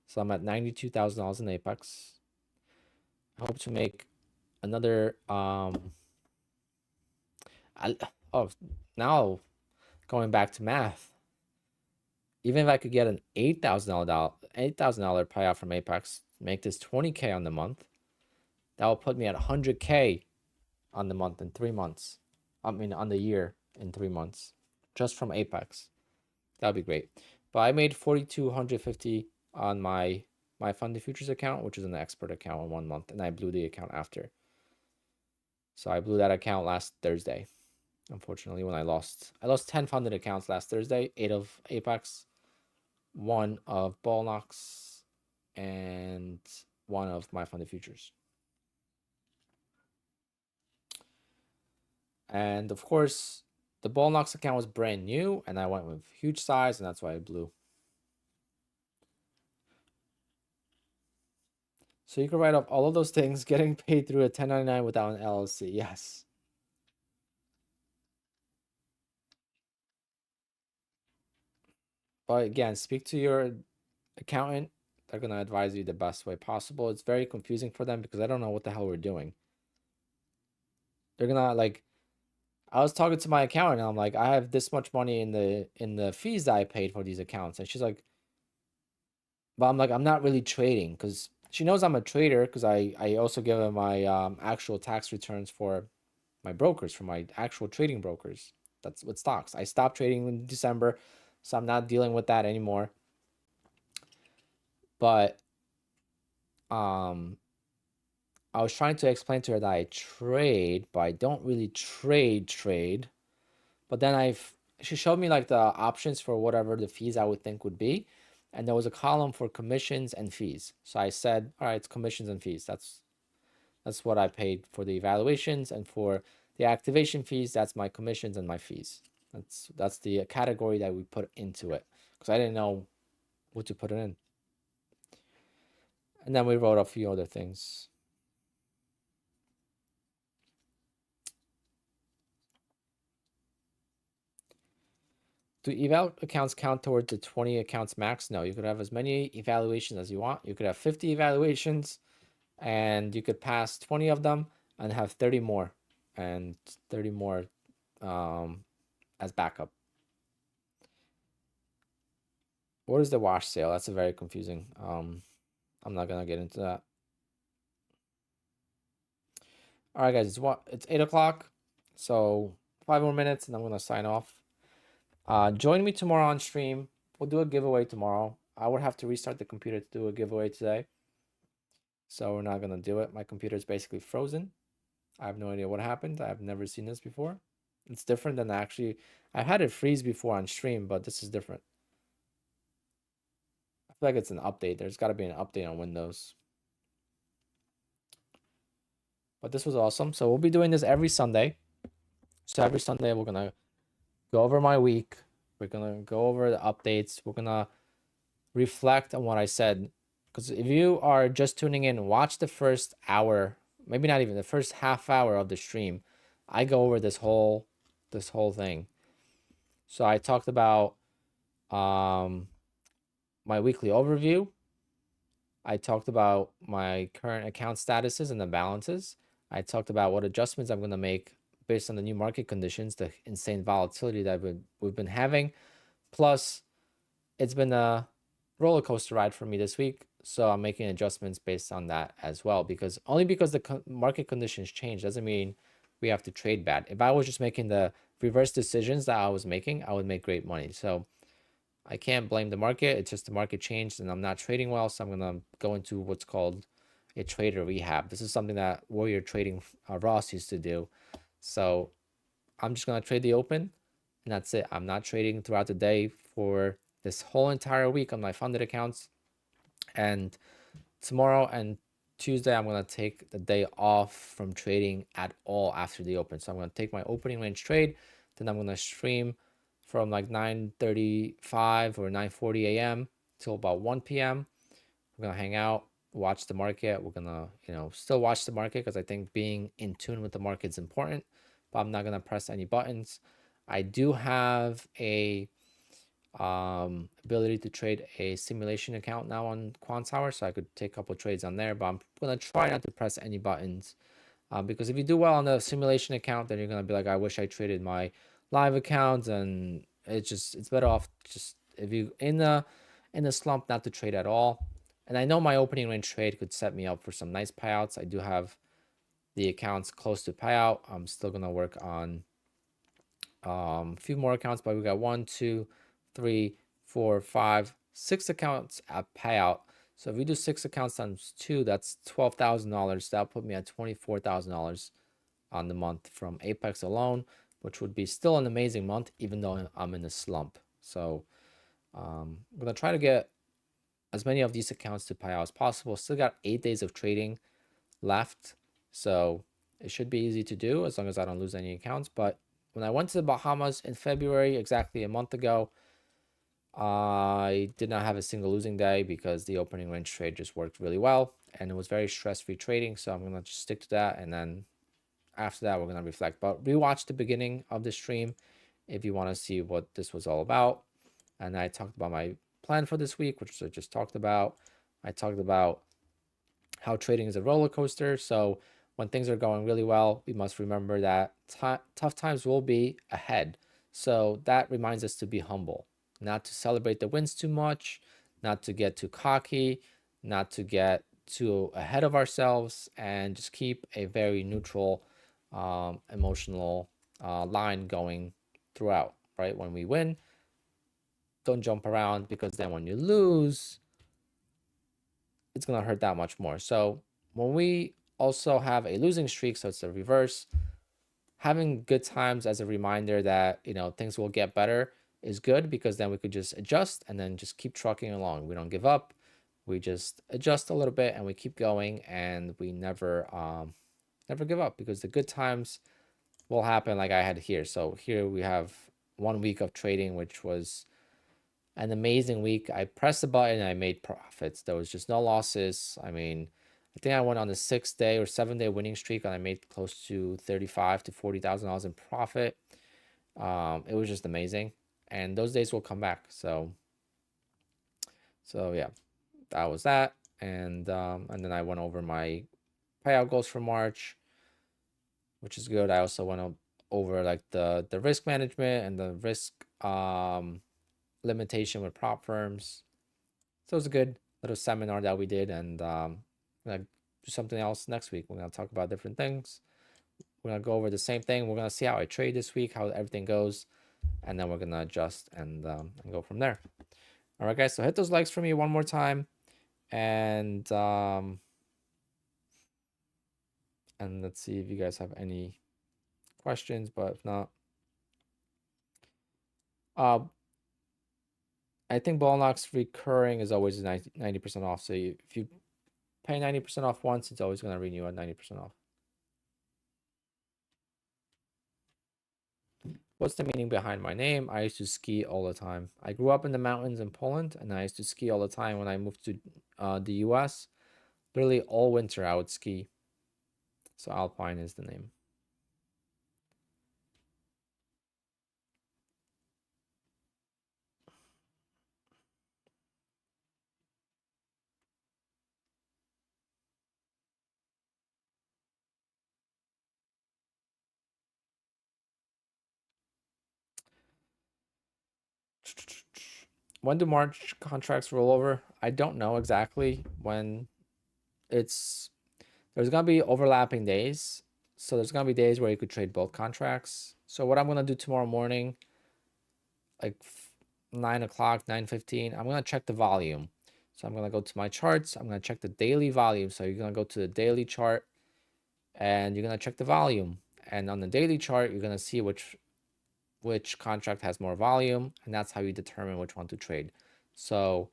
B: So I'm at $92,000 in Apex. I hope to make another now going back to math. Even if I could get an $8,000 payout from Apex, make this 20K on the month, that will put me at 100K on the month in 3 months. I mean on the year in 3 months, just from Apex. That would be great. But I made 4,250 on my funded futures account, which is an expert account in 1 month, and I blew the account after. So I blew that account last Thursday. Unfortunately, when I lost 10 funded accounts last Thursday, 8 of Apex, 1 of Ballnox, and 1 of my funded futures. And of course, The Ballnox account was brand new, and I went with huge size, and that's why I blew. So you can write off all of those things, getting paid through a 1099 without an LLC. Yes. But again, speak to your accountant. They're going to advise you the best way possible. It's very confusing for them because I don't know what the hell we're doing. They're going to like, I was talking to my accountant and I'm like, I have this much money in the fees that I paid for these accounts. And she's like, but I'm like, I'm not really trading, because she knows I'm a trader, because I also give her my actual tax returns for my brokers, for my actual trading brokers. That's with stocks. I stopped trading in December, so I'm not dealing with that anymore. But I was trying to explain to her that I trade, but I don't really trade. But then she showed me like the options for whatever the fees I would think would be. And there was a column for commissions and fees. So I said, all right, it's commissions and fees. That's what I paid for the evaluations, and for the activation fees, that's my commissions and my fees. That's the category that we put into it, because I didn't know what to put it in. And then we wrote a few other things. Do eval accounts count towards the 20 accounts max? No, you could have as many evaluations as you want. You could have 50 evaluations, and you could pass 20 of them and have 30 more, and 30 more as backup. What is the wash sale? That's a very confusing. I'm not gonna get into that. All right, guys, it's 8 o'clock, so 5 more minutes, and I'm gonna sign off. Join me tomorrow on stream. We'll do a giveaway tomorrow. I would have to restart the computer to do a giveaway today, so we're not gonna do it. My computer is basically frozen. I have no idea what happened. I've never seen this before. It's different than actually. I've had it freeze before on stream, but this is different. I feel like it's an update. There's got to be an update on Windows. But this was awesome. So we'll be doing this every Sunday. So every Sunday we're gonna go over my week. We're gonna go over the updates. We're gonna reflect on what I said. Because if you are just tuning in, watch the first hour, maybe not even the first half hour of the stream. I go over this whole thing. So I talked about my weekly overview. I talked about my current account statuses and the balances. I talked about what adjustments I'm going to make based on the new market conditions, the insane volatility that we've been having. Plus, it's been a roller coaster ride for me this week, so I'm making adjustments based on that as well. Because the market conditions change doesn't mean we have to trade bad. If I was just making the reverse decisions that I was making, I would make great money. So I can't blame the market. It's just the market changed and I'm not trading well. So I'm going to go into what's called a trader rehab. This is something that Warrior Trading Ross used to do. So I'm just going to trade the open, and that's it. I'm not trading throughout the day for this whole entire week on my funded accounts. And tomorrow and Tuesday, I'm going to take the day off from trading at all after the open. So I'm going to take my opening range trade. Then I'm going to stream from like 9:35 or 9:40 a.m. till about 1 p.m. We're going to hang out, watch the market. We're going to, still watch the market, because I think being in tune with the market is important, but I'm not going to press any buttons. I do have a ability to trade a simulation account now on Quanthour, so I could take a couple trades on there, but I'm going to try not to press any buttons, because if you do well on the simulation account, then you're going to be like, I wish I traded my live account, and it's better off just, if you in the slump, not to trade at all. And I know my opening range trade could set me up for some nice payouts. I do have the accounts close to payout. I'm still going to work on a few more accounts, but we got 1, 2, 3, 4, 5, 6 accounts at payout. So if we do 6 accounts times 2, that's $12,000. That'll put me at $24,000 on the month from Apex alone, which would be still an amazing month, even though I'm in a slump. So I'm going to try to get as many of these accounts to payout as possible. Still got 8 days of trading left, so it should be easy to do as long as I don't lose any accounts. But when I went to the Bahamas in February, exactly a month ago, I did not have a single losing day because the opening range trade just worked really well and it was very stress-free trading. So I'm gonna just stick to that, and then after that we're gonna reflect. But rewatch the beginning of the stream if you want to see what this was all about. And I talked about my plan for this week, which I just talked about. I talked about how trading is a roller coaster. So when things are going really well, we must remember that tough times will be ahead. So that reminds us to be humble, not to celebrate the wins too much, not to get too cocky, not to get too ahead of ourselves, and just keep a very neutral, emotional line going throughout, right? When we win, don't jump around, because then when you lose, it's going to hurt that much more. So when we also have a losing streak, so it's the reverse, having good times as a reminder that, you know, things will get better is good, because then we could just adjust and then just keep trucking along. We don't give up. We just adjust a little bit and we keep going, and we never give up, because the good times will happen like I had here. So here we have 1 week of trading, which was an amazing week. I pressed the button and I made profits. There was just no losses. I mean, I think I went on the 6-day or 7-day winning streak, and I made close to $35,000 to $40,000 in profit. It was just amazing, and those days will come back. So yeah, that was that. And then I went over my payout goals for March, which is good. I also went over like the risk management and the risk limitation with prop firms. So it was a good little seminar that we did, and I'm gonna do something else next week. We're gonna talk about different things. We're gonna go over the same thing. We're gonna see how I trade this week, how everything goes, and then we're gonna adjust and go from there. All right, guys. So hit those likes for me one more time, and let's see if you guys have any questions. But if not, I think Ball Knocks recurring is always 90% off. So if you pay 90% off once, it's always gonna renew at 90% off. What's the meaning behind my name? I used to ski all the time. I grew up in the mountains in Poland, and I used to ski all the time when I moved to the US. Literally all winter I would ski. So Alpine is the name. When do March contracts roll over? I don't know exactly when. There's gonna be overlapping days. So there's gonna be days where you could trade both contracts. So what I'm gonna do tomorrow morning, like 9 o'clock, 9:15, I'm gonna check the volume. So I'm gonna go to my charts. I'm gonna check the daily volume. So you're gonna go to the daily chart, and you're gonna check the volume. And on the daily chart, you're gonna see which contract has more volume, and that's how you determine which one to trade. So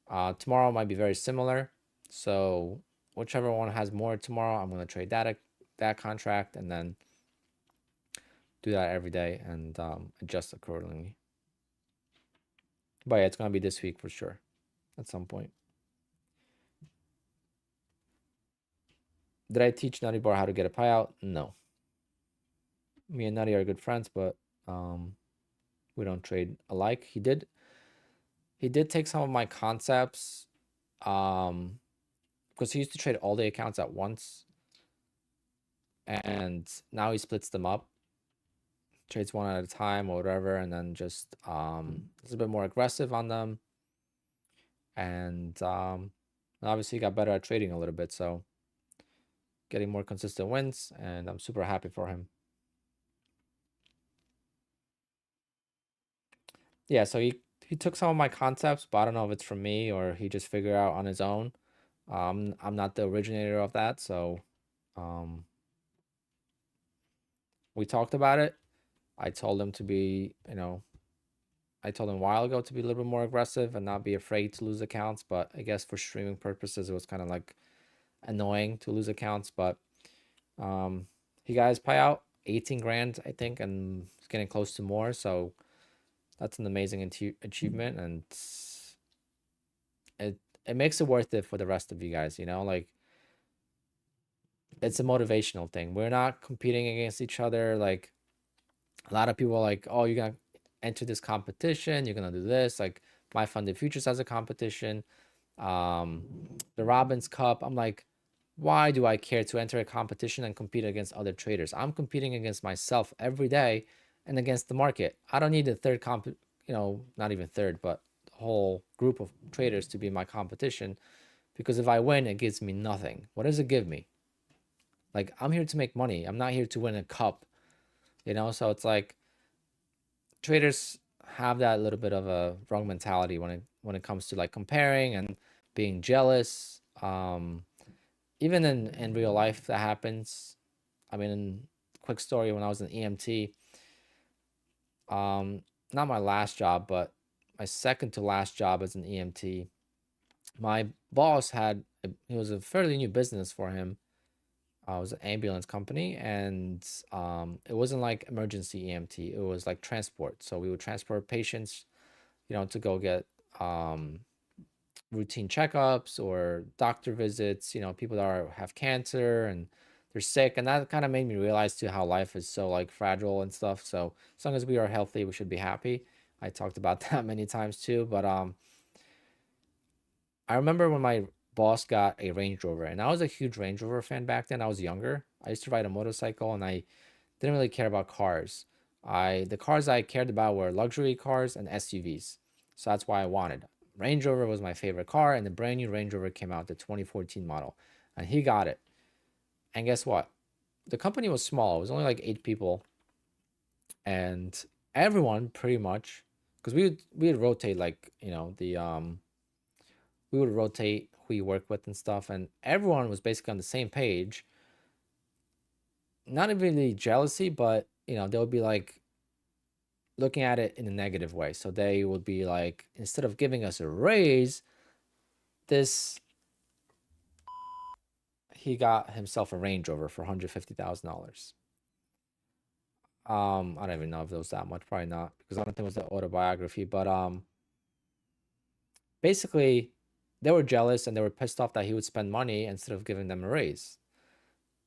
B: tomorrow might be very similar. So whichever one has more tomorrow, I'm gonna trade that contract, and then do that every day and adjust accordingly. But yeah, it's gonna be this week for sure, at some point. Did I teach Nutty Bar how to get a payout? No. Me and Nutty are good friends, but we don't trade alike. He did take some of my concepts, because he used to trade all the accounts at once, and now he splits them up, trades one at a time or whatever, and then just is a bit more aggressive on them, and obviously got better at trading a little bit, so getting more consistent wins, and I'm super happy for him. Yeah, so he took some of my concepts, but I don't know if it's from me or he just figured out on his own. I'm not the originator of that, so we talked about it. I told him to be, I told him a while ago to be a little bit more aggressive and not be afraid to lose accounts, but I guess for streaming purposes, it was kind of like annoying to lose accounts, but he got his payout. 18 grand, I think, and it's getting close to more. So that's an amazing achievement, and it it makes it worth it for the rest of you guys. You know, like it's a motivational thing. We're not competing against each other. Like a lot of people are like, oh, you're gonna enter this competition, you're gonna do this. Like my funded futures has a competition, um, the Robbins Cup. I'm like, why do I care to enter a competition and compete against other traders? I'm competing against myself every day and against the market. I don't need a third not even third, but the whole group of traders to be my competition, because if I win, it gives me nothing. What does it give me? Like I'm here to make money. I'm not here to win a cup, So it's like traders have that little bit of a wrong mentality when it comes to like comparing and being jealous. Even in real life that happens. I mean, quick story, when I was an EMT, um, not my last job, but my second to last job as an EMT, my boss it was a fairly new business for him. It was an ambulance company, and it wasn't like emergency EMT. It was like transport. So we would transport patients, to go get routine checkups or doctor visits. People that have cancer and they're sick, and that kind of made me realize too how life is so like fragile and stuff. So as long as we are healthy, we should be happy. I talked about that many times too, but I remember when my boss got a Range Rover, and I was a huge Range Rover fan back then. I was younger. I used to ride a motorcycle, and I didn't really care about cars. The cars I cared about were luxury cars and SUVs. So that's why I wanted. Range Rover was my favorite car, and the brand new Range Rover came out, the 2014 model, and he got it. And guess what? The company was small. It was only like 8 people, and everyone pretty much, because we would rotate, like we would rotate who you work with and stuff, and everyone was basically on the same page. Not really jealousy, but they would be like looking at it in a negative way. So they would be like, instead of giving us a raise, this he got himself a Range Rover for $150,000. I don't even know if it was that much, probably not, because I don't think it was the autobiography. But basically, they were jealous and they were pissed off that he would spend money instead of giving them a raise.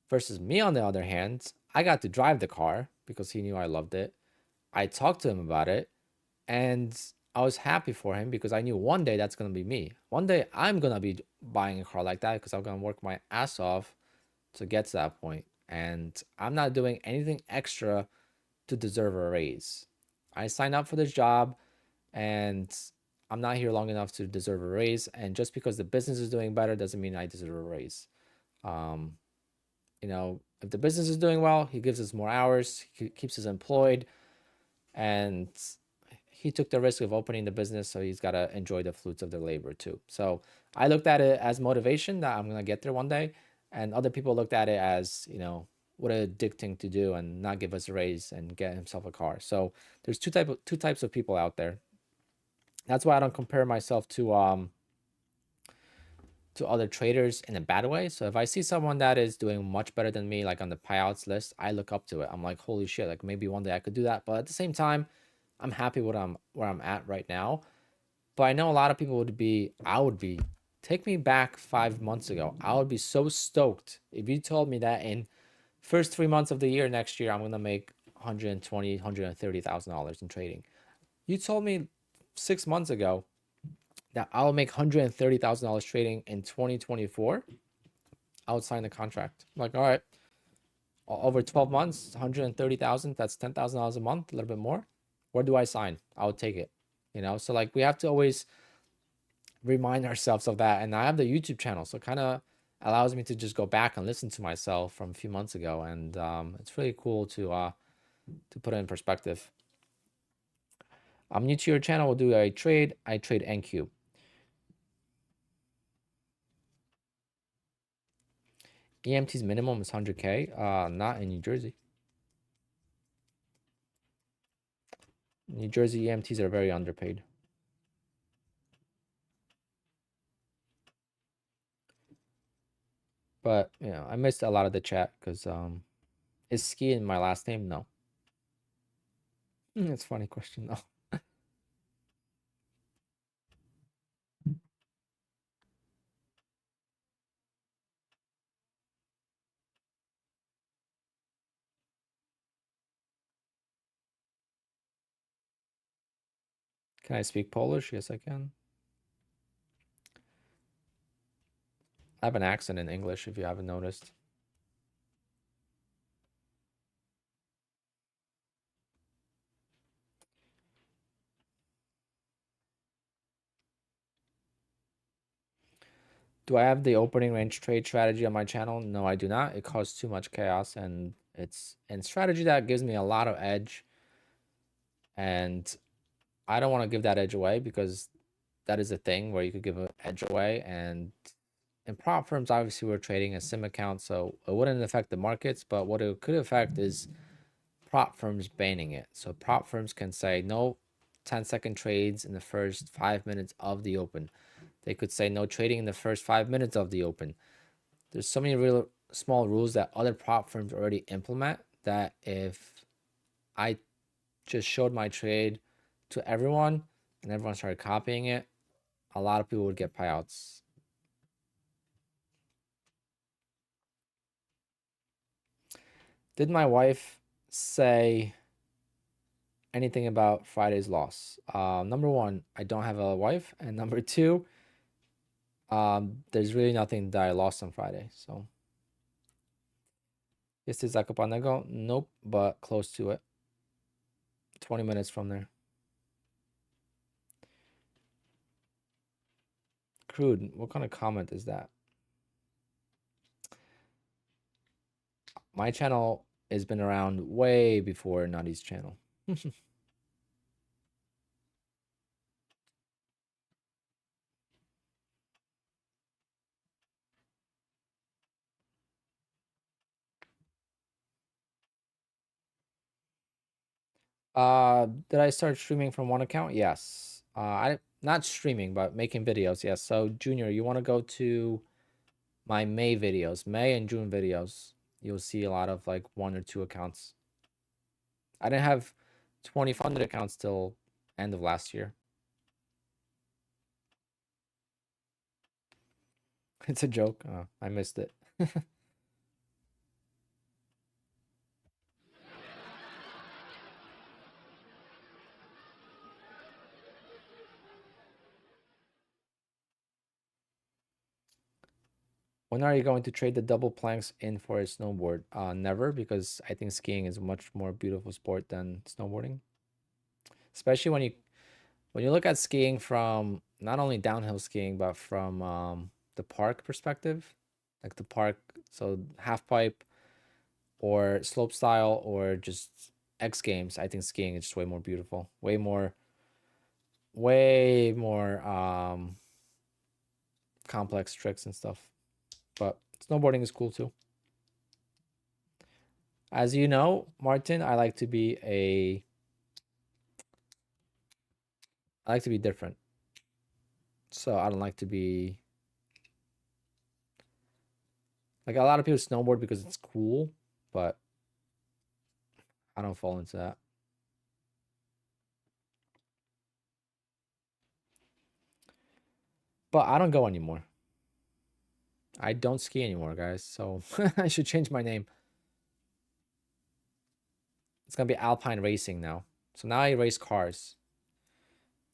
B: Versus me, on the other hand, I got to drive the car because he knew I loved it. I talked to him about it, and I was happy for him because I knew one day that's going to be me. One day I'm going to be buying a car like that because I'm going to work my ass off to get to that point. And I'm not doing anything extra to deserve a raise. I signed up for this job, and I'm not here long enough to deserve a raise. And just because the business is doing better doesn't mean I deserve a raise. Um, if the business is doing well, he gives us more hours, he keeps us employed, and he took the risk of opening the business, so he's got to enjoy the fruits of the labor too. So I looked at it as motivation that I'm going to get there one day, and other people looked at it as, what a dick thing to do and not give us a raise and get himself a car. So there's two types of people out there. That's why I don't compare myself to other traders in a bad way. So if I see someone that is doing much better than me, like on the payouts list, I look up to it. I'm like, holy shit, like maybe one day I could do that. But at the same time, I'm happy with where I'm at right now. But I know a lot of people take me back 5 months ago. I would be so stoked if you told me that in first 3 months of the year next year, I'm gonna make $120,000, $130,000 in trading. You told me 6 months ago that I'll make $130,000 trading in 2024, I would sign the contract. I'm like, all right, over 12 months, 130,000, that's $10,000 a month, a little bit more. Where do I sign? I would take it. So like we have to always remind ourselves of that. And I have the YouTube channel, so it kind of allows me to just go back and listen to myself from a few months ago, and it's really cool to put it in perspective. I'm new to your channel. We'll do a trade. I trade NQ. EMT's minimum is 100K. Not in New Jersey. New Jersey EMTs are very underpaid. But I missed a lot of the chat because Is ski in my last name? No. It's a funny question though. Can I speak Polish? Yes, I can. I have an accent in English if you haven't noticed. Do I have the opening range trade strategy on my channel? No, I do not. It causes too much chaos, and it's a strategy that gives me a lot of edge, and I don't want to give that edge away because that is a thing where you could give an edge away. And in prop firms, obviously we're trading a sim account, so it wouldn't affect the markets, but what it could affect is prop firms banning it. So prop firms can say no 10-second trades in the first 5 minutes of the open. They could say no trading in the first 5 minutes of the open. There's so many real small rules that other prop firms already implement that if I just showed my trade to everyone and everyone started copying it, a lot of people would get payouts. Did my wife say anything about Friday's loss? Number one, I don't have a wife, and number two, there's really nothing that I lost on Friday. So, este Zacapanego? Nope, but close to it. 20 minutes from there. Crude, what kind of comment is that? My channel has been around way before Nutty's channel. Did I start streaming from one account? Yes. I not streaming, but making videos. Yes. So Junior, you want to go to my May videos, May and June videos. You'll see a lot of like 1 or 2 accounts. I didn't have 20 funded accounts till end of last year. It's a joke. I missed it. When are you going to trade the double planks in for a snowboard? Never, because I think skiing is a much more beautiful sport than snowboarding. Especially when you look at skiing from not only downhill skiing, but from the park perspective, like the park, so half pipe or slope style or just X Games, I think skiing is just way more beautiful, way more complex tricks and stuff. But snowboarding is cool too. As you know, Martin, I like to be different. So I don't like to be like a lot of people snowboard because it's cool, but I don't fall into that. But I don't go anymore. I don't ski anymore, guys. So I should change my name. It's gonna be Alpine Racing now. So now I race cars.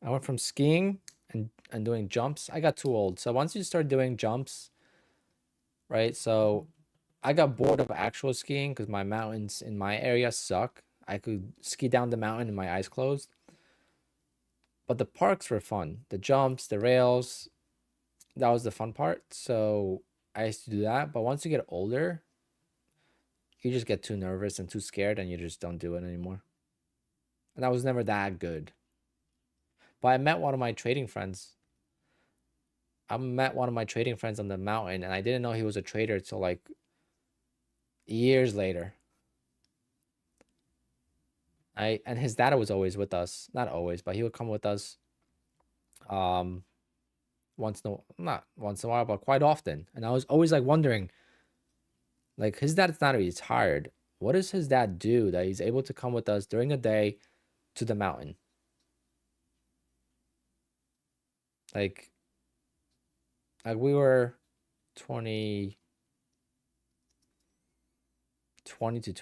B: I went from skiing and doing jumps. I got too old. So once you start doing jumps, right? So I got bored of actual skiing because my mountains in my area suck. I could ski down the mountain with my eyes closed. But the parks were fun. The jumps, the rails, that was the fun part. So I used to do that. But once you get older, you just get too nervous and too scared and you just don't do it anymore. And I was never that good. But I met one of my trading friends. I met one of my trading friends on the mountain and I didn't know he was a trader till like years later. And his dad was always with us. Not always, but he would come with us um not once in a while, but quite often. And I was always like wondering, like his dad's not retired. what does his dad do that he's able to come with us during the day to the mountain? Like we were 20 to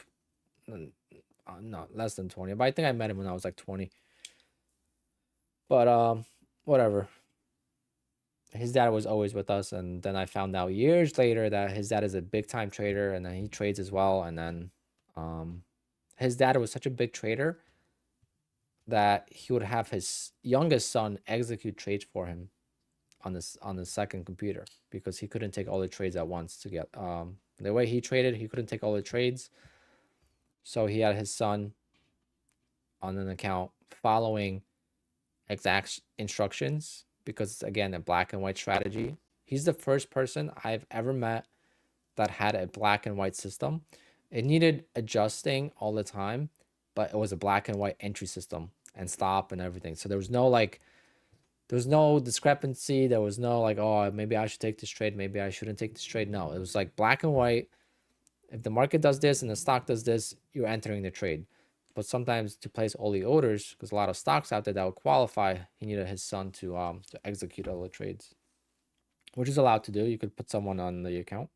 B: no, less than 20, but I think I met him when I was like 20. But whatever. His dad was always with us, and then I found out years later that his dad is a big time trader, and then he trades as well. And then his dad was such a big trader that he would have his youngest son execute trades for him on the second computer, because he couldn't take all the trades at once to get the way he traded. He couldn't take all the trades, so he had his son on an account following exact instructions, because it's, again, a black and white strategy. He's the first person I've ever met that had a black and white system. It needed adjusting all the time, but it was a black and white entry system and stop and everything. So there was no discrepancy. There was no like, oh, maybe I should take this trade, maybe I shouldn't take this trade. No, it was like black and white. If the market does this and the stock does this, you're entering the trade. But sometimes to place all the orders, because a lot of stocks out there that would qualify, he needed his son to execute all the trades, which is allowed to do. You could put someone on the account.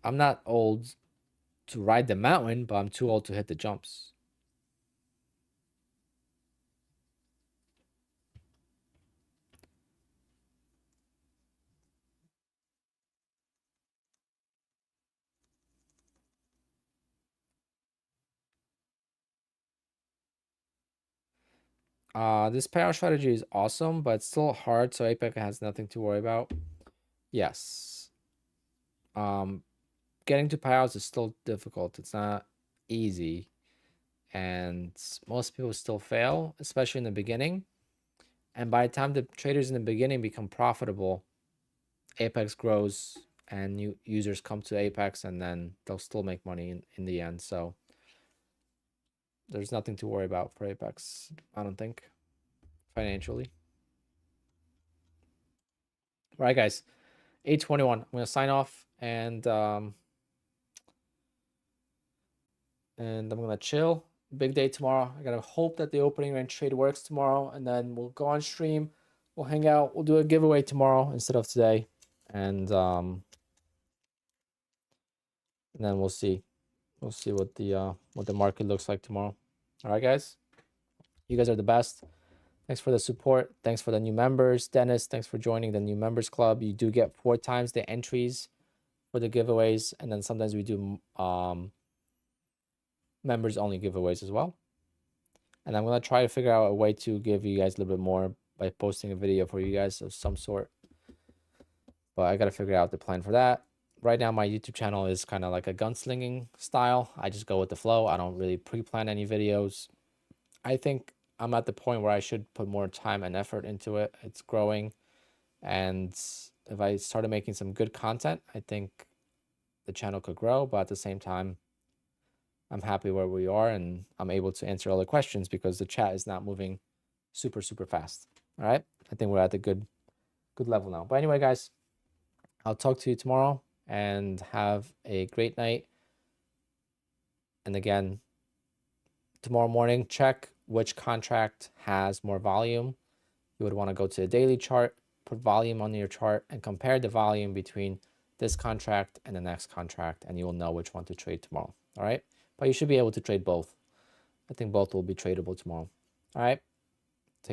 B: I'm not old to ride the mountain, but I'm too old to hit the jumps. This payout strategy is awesome, but it's still hard, so APEC has nothing to worry about. Yes. Getting to payouts is still difficult. It's not easy, and most people still fail, especially in the beginning. And by the time the traders in the beginning become profitable, Apex grows and new users come to Apex, and then they'll still make money in the end. So there's nothing to worry about for Apex, I don't think, financially. All right, guys, 8:21. I'm gonna sign off, and I'm gonna chill. Big day tomorrow. I gotta hope that the opening range trade works tomorrow, and then we'll go on stream. We'll hang out. We'll do a giveaway tomorrow instead of today, and then we'll see. We'll see what the market looks like tomorrow. All right, guys. You guys are the best. Thanks for the support. Thanks for the new members. Dennis, thanks for joining the new members club. You do get 4 times the entries for the giveaways, and then sometimes we do members only giveaways as well. And I'm gonna try to figure out a way to give you guys a little bit more by posting a video for you guys of some sort. But I gotta figure out the plan for that. Right now, my YouTube channel is kind of like a gunslinging style. I just go with the flow. I don't really pre-plan any videos. I think I'm at the point where I should put more time and effort into it. It's growing. And if I started making some good content, I think the channel could grow. But at the same time, I'm happy where we are, and I'm able to answer all the questions because the chat is not moving super, super fast. All right. I think we're at a good level now. But anyway, guys, I'll talk to you tomorrow, and have a great night. And again, tomorrow morning, check which contract has more volume. You would want to go to the daily chart, put volume on your chart, and compare the volume between this contract and the next contract, and you will know which one to trade tomorrow. All right. But you should be able to trade both. I think both will be tradable tomorrow. All right.